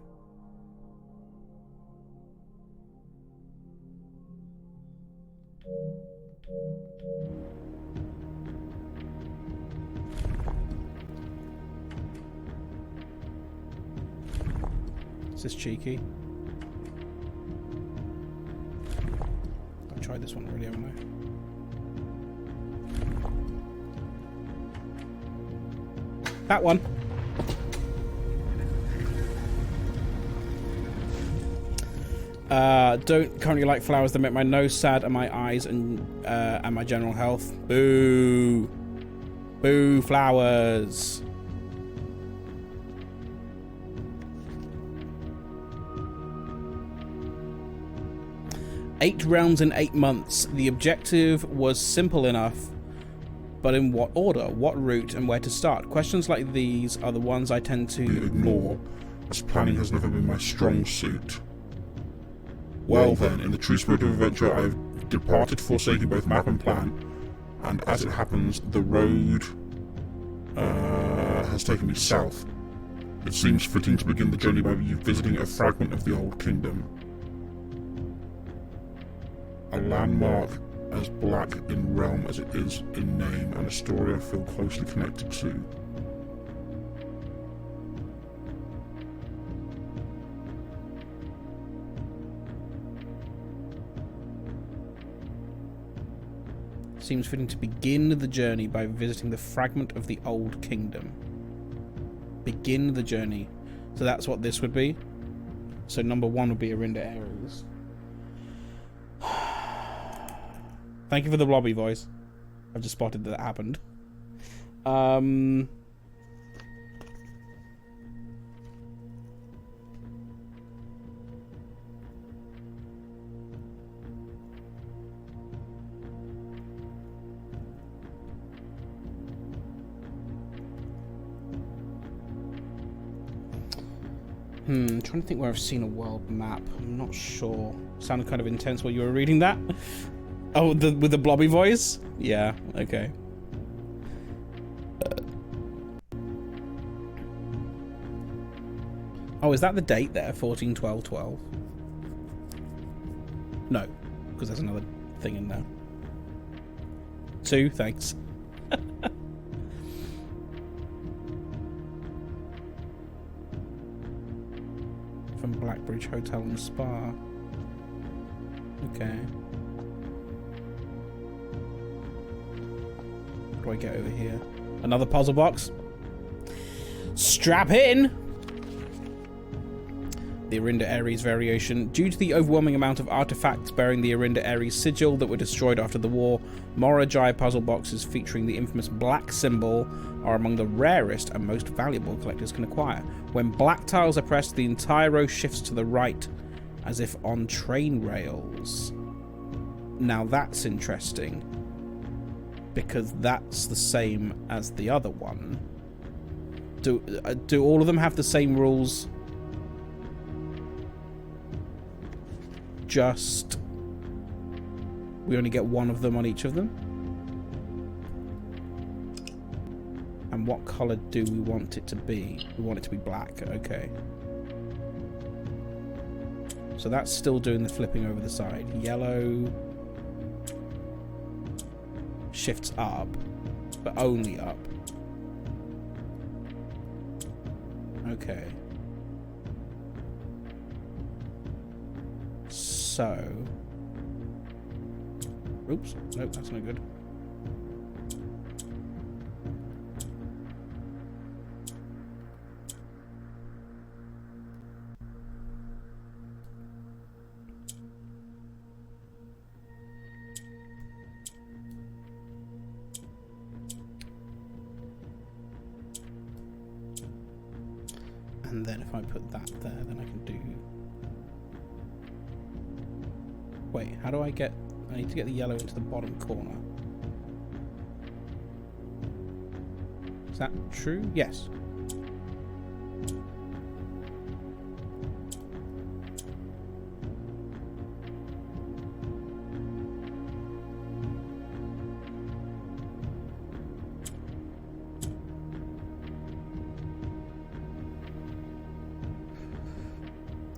Is this cheeky? I've tried this one already, haven't I? That one. Don't currently like flowers that make my nose sad and my eyes and my general health. Boo. Boo flowers. Eight realms in 8 months. The objective was simple enough, but in what order, what route, and where to start? Questions like these are the ones I tend to ignore, as planning has never been my strong suit. Well then, in the true spirit of adventure, I have departed, forsaking both map and plan, and as it happens, the road has taken me south. It seems fitting to begin the journey by visiting a fragment of the Old Kingdom. A landmark as black in realm as it is in name, and a story I feel closely connected to. Seems fitting to begin the journey by visiting the fragment of the Old Kingdom. Begin the journey. So that's what this would be. So number 1 would be Orinda Aries. Thank you for the blobby voice. I've just spotted that happened. Trying to think where I've seen a world map. I'm not sure. Sounded kind of intense while you were reading that. Oh, with the blobby voice? Yeah, okay. Oh, is that the date there? 14/12/12? No, because there's another thing in there. 2, thanks. From Blackbridge Hotel and Spa. Okay. What do I get over here? Another puzzle box. Strap in! The Arinda Ares variation. Due to the overwhelming amount of artifacts bearing the Arinda Ares sigil that were destroyed after the war, Morajai puzzle boxes featuring the infamous black symbol are among the rarest and most valuable collectors can acquire. When black tiles are pressed, the entire row shifts to the right, as if on train rails. Now that's interesting, because that's the same as the other one. Do all of them have the same rules? Just we only get one of them on each of them? And what colour do we want it to be? We want it to be black, okay. So that's still doing the flipping over the side. Yellow shifts up, but only up. Okay. So, oops, nope, that's no good. And then if I put that there, then I can do... Wait, how do I get... I need to get the yellow into the bottom corner. Is that true? Yes.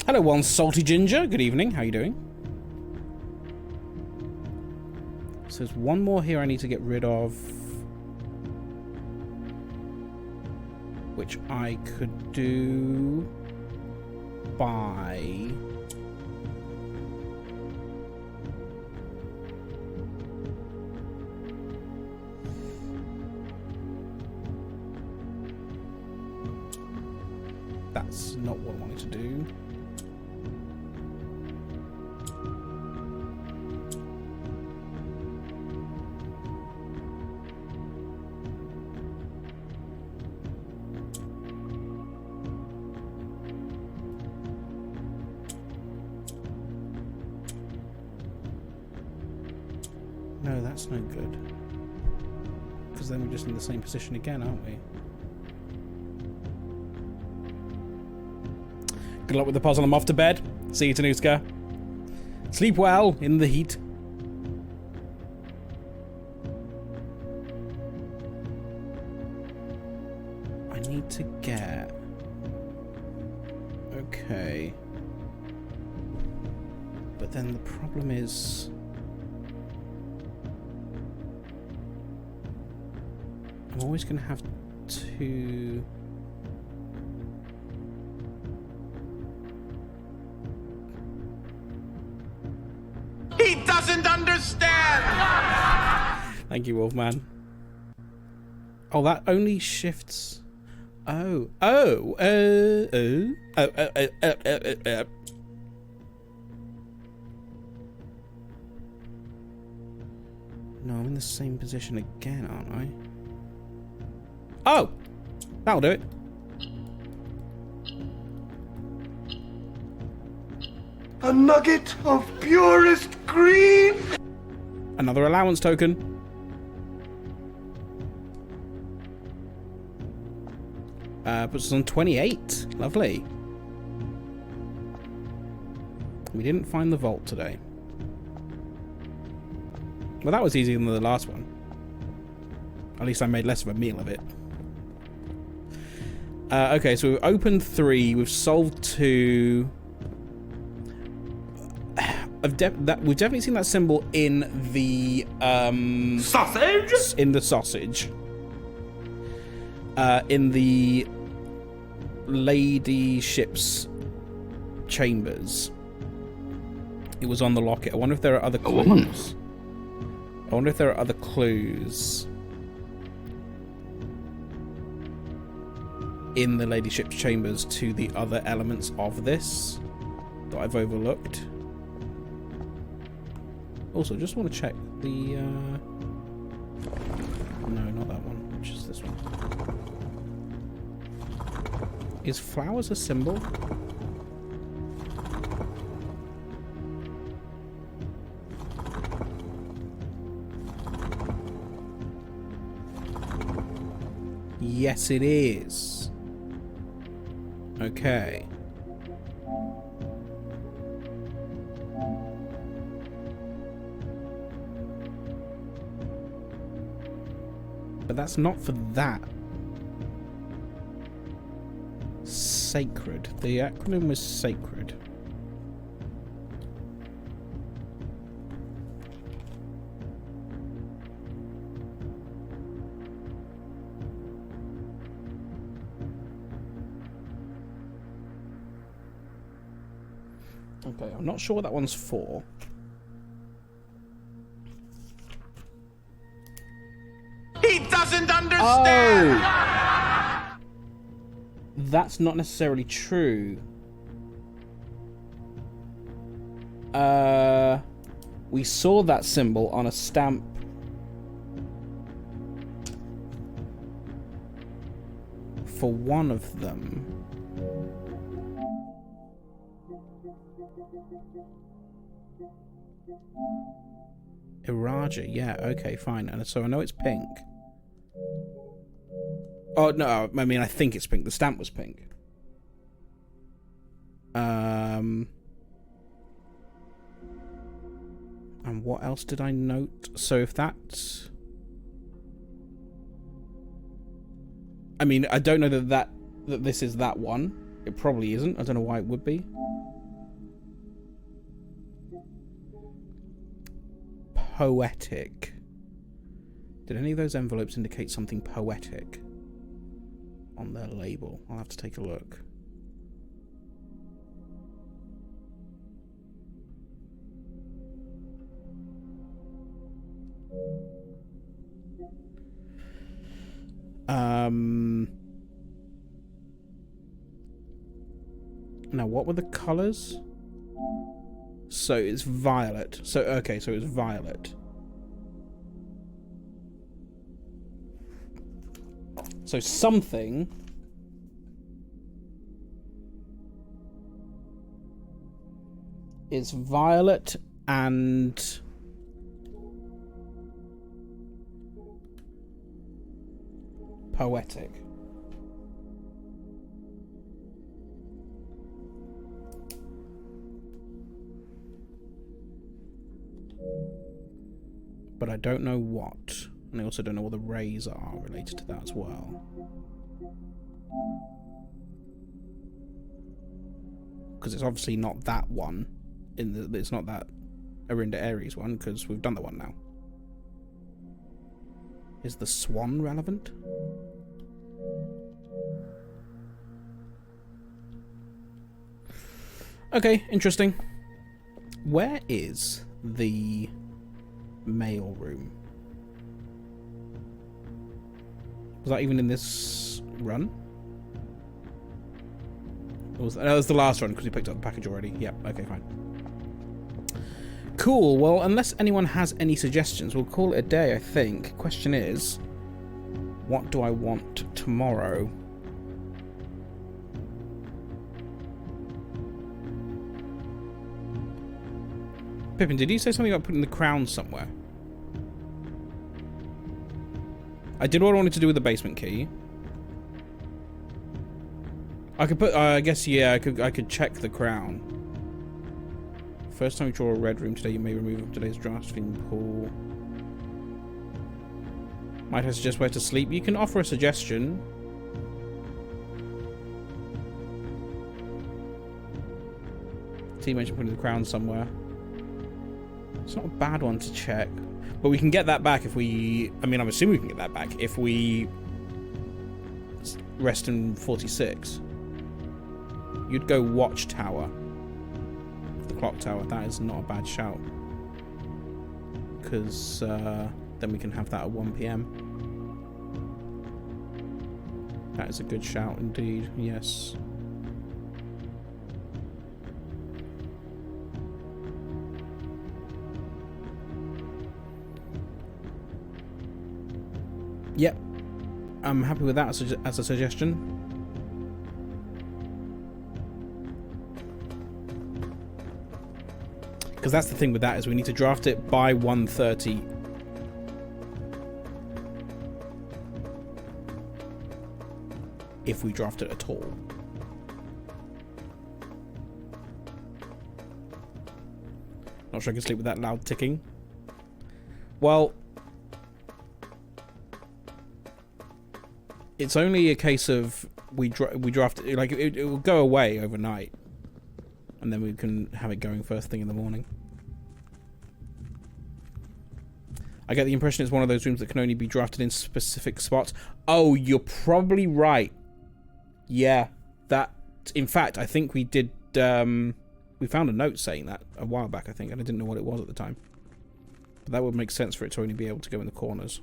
Hello, one salty ginger. Good evening. How are you doing? So there's one more here I need to get rid of, which I could do by that's not what I wanted to do. No, that's no good. Because then we're just in the same position again, aren't we? Good luck with the puzzle. I'm off to bed. See you, Tanuska. Sleep well in the heat. I need to get... Okay. But then the problem is... I'm always going to have to... He doesn't understand! Thank you, Wolfman. Oh, that only shifts... Oh. No, I'm in the same position again, aren't I? Oh! That'll do it. A nugget of purest green! Another allowance token. Puts us on 28. Lovely. We didn't find the vault today. Well, that was easier than the last one. At least I made less of a meal of it. Okay, so we've opened 3. We've solved 2. We've definitely seen that symbol in the Sausage? in the sausage. In the lady ship's chambers. It was on the locket. I wonder if there are other clues. I wonder if there are other clues in the lady ship's chambers to the other elements of this that I've overlooked. Also, just want to check the no, not that one, which is this one. Is flowers a symbol? Yes, it is. Okay. But that's not for that. Sacred. The acronym was sacred. Okay, I'm not sure what that one's for. He doesn't understand! Oh! That's not necessarily true. We saw that symbol on a stamp for one of them. Iraja, yeah, okay, fine. And so I know it's pink. Oh, no, I mean, I think it's pink. The stamp was pink. And what else did I note? So if that's... I mean, I don't know that this is that one. It probably isn't. I don't know why it would be. Poetic. Did any of those envelopes indicate something poetic on their label? I'll have to take a look. Now, what were the colours? So it's violet. So, okay, so it's violet. So something... is violet and... poetic. But I don't know what. And I also don't know what the rays are related to that as well. Because it's obviously not that one. It's not that Arinda Aries one, because we've done that one now. Is the swan relevant? Okay, interesting. Where is the mail room? Was that even in this run? That was the last run because we picked up the package already. Yep, okay, fine. Cool, well, unless anyone has any suggestions, we'll call it a day, I think. Question is, what do I want tomorrow? Pippin, did you say something about putting the crown somewhere? I did what I wanted to do with the basement key. I could put, I guess, yeah, I could check the crown. First time you draw a red room today, you may remove today's draft theme pool. Might I suggest where to sleep? You can offer a suggestion. T mentioned putting the crown somewhere. It's not a bad one to check. But we can get that back if we... I mean, I'm assuming we can get that back if we rest in 46. You'd go Watchtower. The clock tower. That is not a bad shout. Because then we can have that at 1 PM. That is a good shout indeed. Yes. Yep. I'm happy with that as a suggestion. Because that's the thing with that, is we need to draft it by 1:30. If we draft it at all. Not sure I can sleep with that loud ticking. Well, it's only a case of we draft it, like it will go away overnight, and then we can have it going first thing in the morning. I get the impression it's one of those rooms that can only be drafted in specific spots. Oh, you're probably right. Yeah, that. In fact, I think we did. We found a note saying that a while back, I think, and I didn't know what it was at the time. But that would make sense for it to only be able to go in the corners.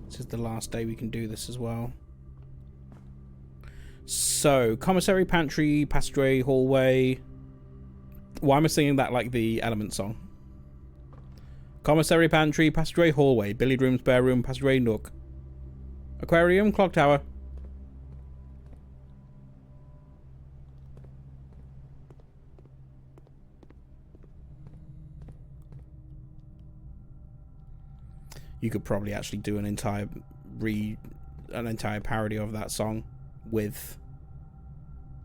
This is the last day we can do this as well. So, commissary, pantry, passageway, hallway. Why am I singing that like the Element song? Commissary, pantry, passageway, hallway, billiard room, spare room, passageway, nook, aquarium, clock tower. You could probably actually do an entire parody of that song with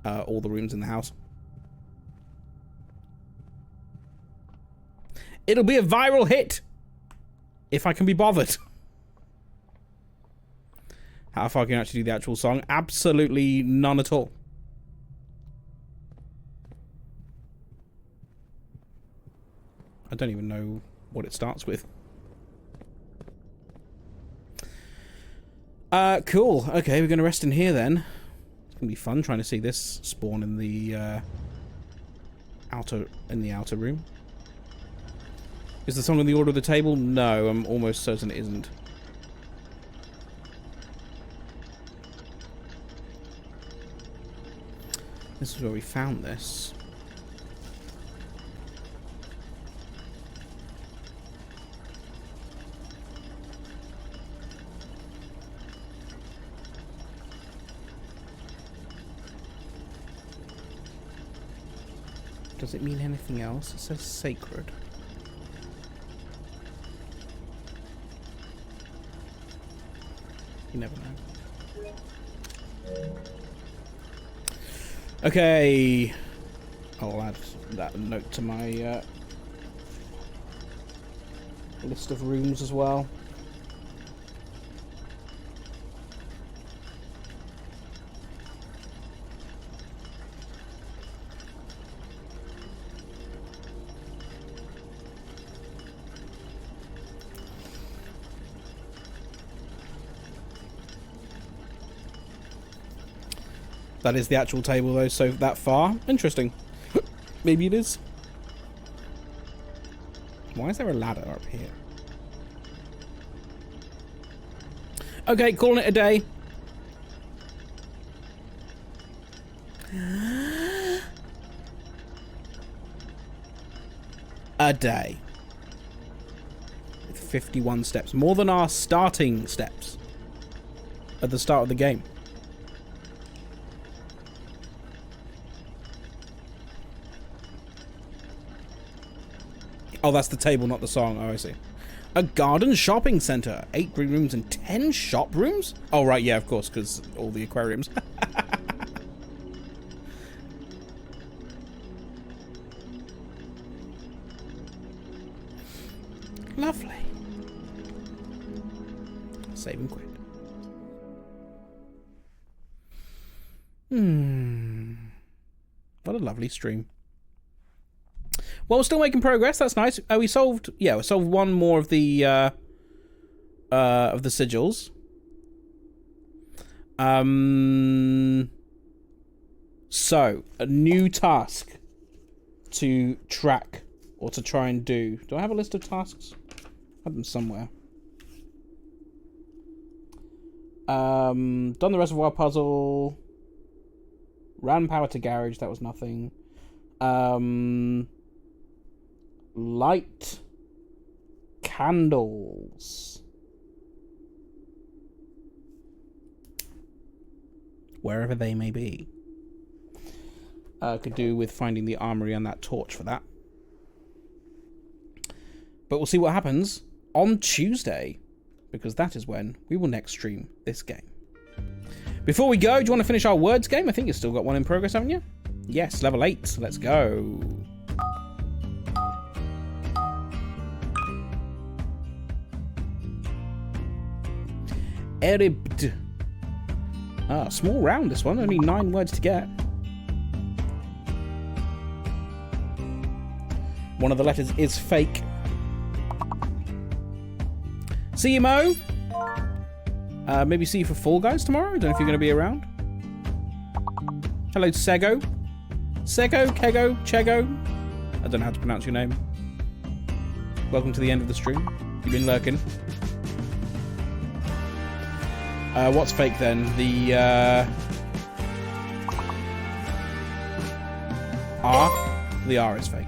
all the rooms in the house. It'll be a viral hit if I can be bothered. How far can you actually do the actual song? Absolutely none at all. I don't even know what it starts with. Cool. Okay, we're going to rest in here then. It's going to be fun trying to see this spawn in the outer room. Is the song in the order of the table? No, I'm almost certain it isn't. This is where we found this. Does it mean anything else? It says sacred. You never know. Okay. I'll add that note to my list of rooms as well. That is the actual table, though, so that far. Interesting. Maybe it is. Why is there a ladder up here? Okay, calling it a day. A day. With 51 steps. More than our starting steps. at the start of the game. Oh, that's the table, not the song. Oh, I see. A garden shopping centre. 8 green rooms and 10 shop rooms? Oh, right, yeah, of course, because all the aquariums. Lovely. Saving quid. What a lovely stream. Well, we're still making progress. That's nice. We solved one more of the sigils. So a new task to track or to try and do. Do I have a list of tasks? I have them somewhere. Done the reservoir puzzle. Ran power to garage. That was nothing. Light candles. Wherever they may be. Could do with finding the armory and that torch for that. But we'll see what happens on Tuesday, because that is when we will next stream this game. Before we go, do you want to finish our words game? I think you've still got one in progress, haven't you? Yes, level 8. Let's go. Eribd. Ah, small round this one. Only 9 words to get. One of the letters is fake. See you, Mo. Maybe see you for Fall Guys tomorrow. I don't know if you're going to be around. Hello, Sego. Sego, Kego, Chego. I don't know how to pronounce your name. Welcome to the end of the stream. You've been lurking. What's fake then? The R? The R is fake.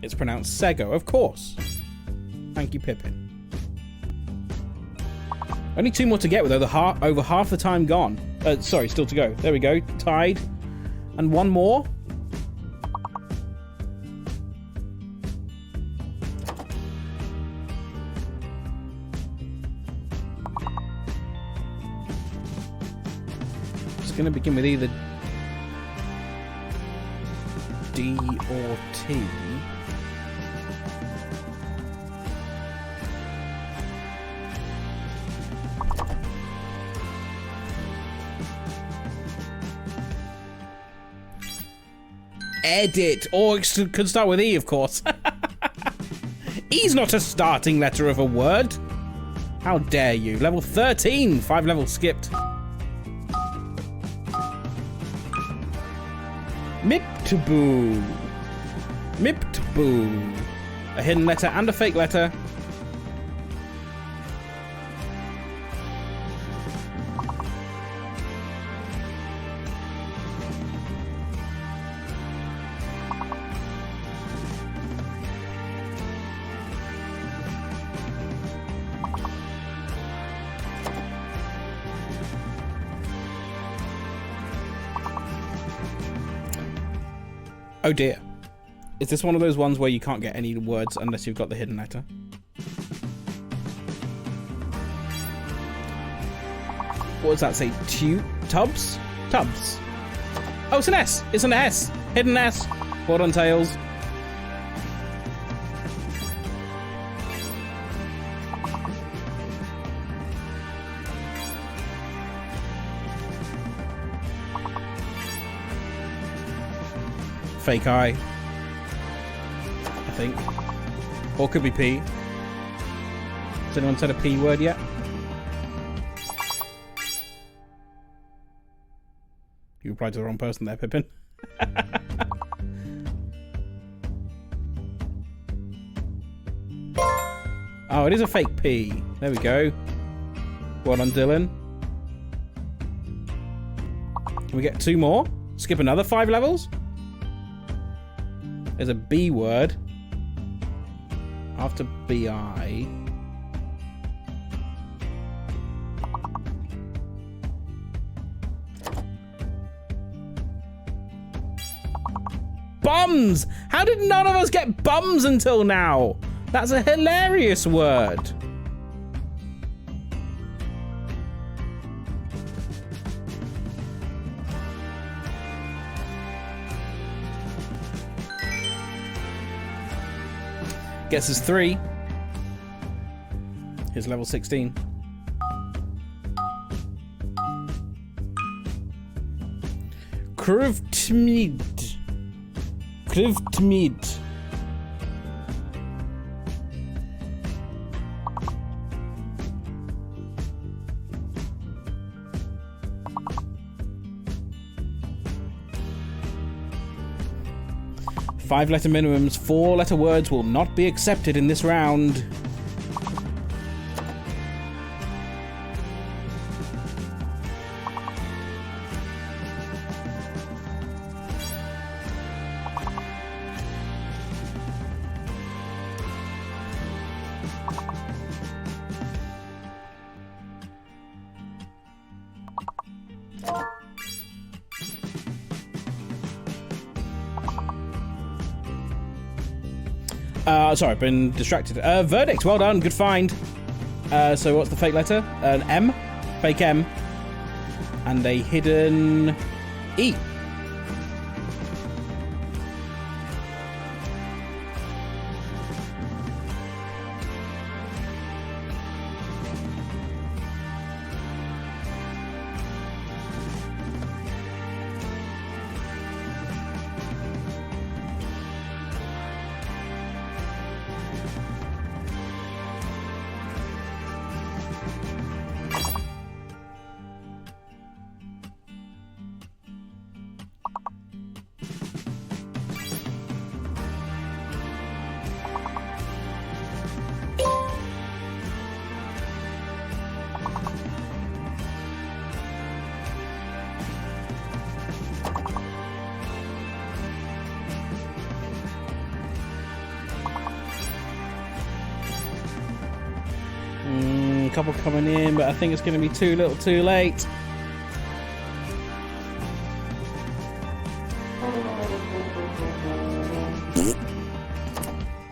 It's pronounced Sego, of course. Thank you, Pippin. Only 2 more to get with over half the time gone. Sorry, still to go. There we go. Tied. And 1 more. It's going to begin with either D or T. Edit. Or it could start with E, of course. E's not a starting letter of a word. How dare you? Level 13. 5 levels skipped. Miptboo. Miptboo. A hidden letter and a fake letter. Oh dear. Is this one of those ones where you can't get any words unless you've got the hidden letter? What does that say? Tubs? Tubs. Oh, it's an S. It's an S. Hidden S. Well done, Tails. Fake I. I think. Or could be P. Has anyone said a P word yet? You replied to the wrong person there, Pippin. Oh, it is a fake P. There we go. Well done, Dylan. Can we get 2 more? Skip another 5 levels? There's a B word. After BI. Bums! How did none of us get bums until now? That's a hilarious word. Gets us 3. Here's level 16. Krivtmid. Krivtmid. Five-letter minimums, 4-letter words will not be accepted in this round. Sorry, I've been distracted. Verdict, well done, good find. So what's the fake letter? An M, fake M, and a hidden E. Couple coming in, but I think it's going to be too little too late.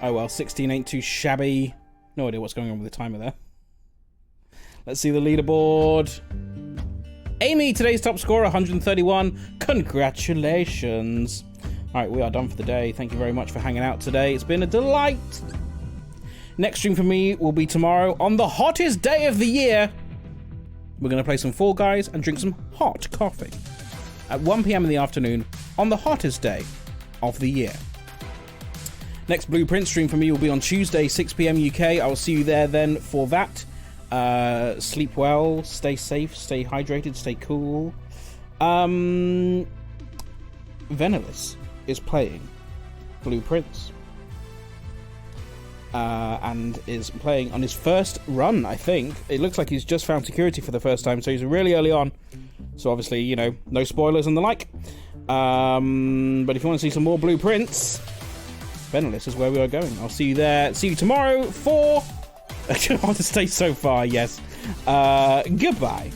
Oh well, 16 ain't too shabby. No idea what's going on with the timer there. Let's see the leaderboard. Amy, today's top scorer, 131. Congratulations. Alright, we are done for the day. Thank you very much for hanging out today. It's been a delight. Next stream for me will be tomorrow on the hottest day of the year. We're going to play some Fall Guys and drink some hot coffee at 1 PM in the afternoon on the hottest day of the year. Next Blueprint stream for me will be on Tuesday, 6 PM UK. I will see you there then for that. Sleep well, stay safe, stay hydrated, stay cool. Venelis is playing Blueprints. And is playing on his first run, I think. It looks like he's just found security for the first time, so he's really early on. So obviously, you know, no spoilers and the like. But if you want to see some more Blueprints, Venelis is where we are going. I'll see you there. See you tomorrow for... I want to stay so far, yes. Goodbye.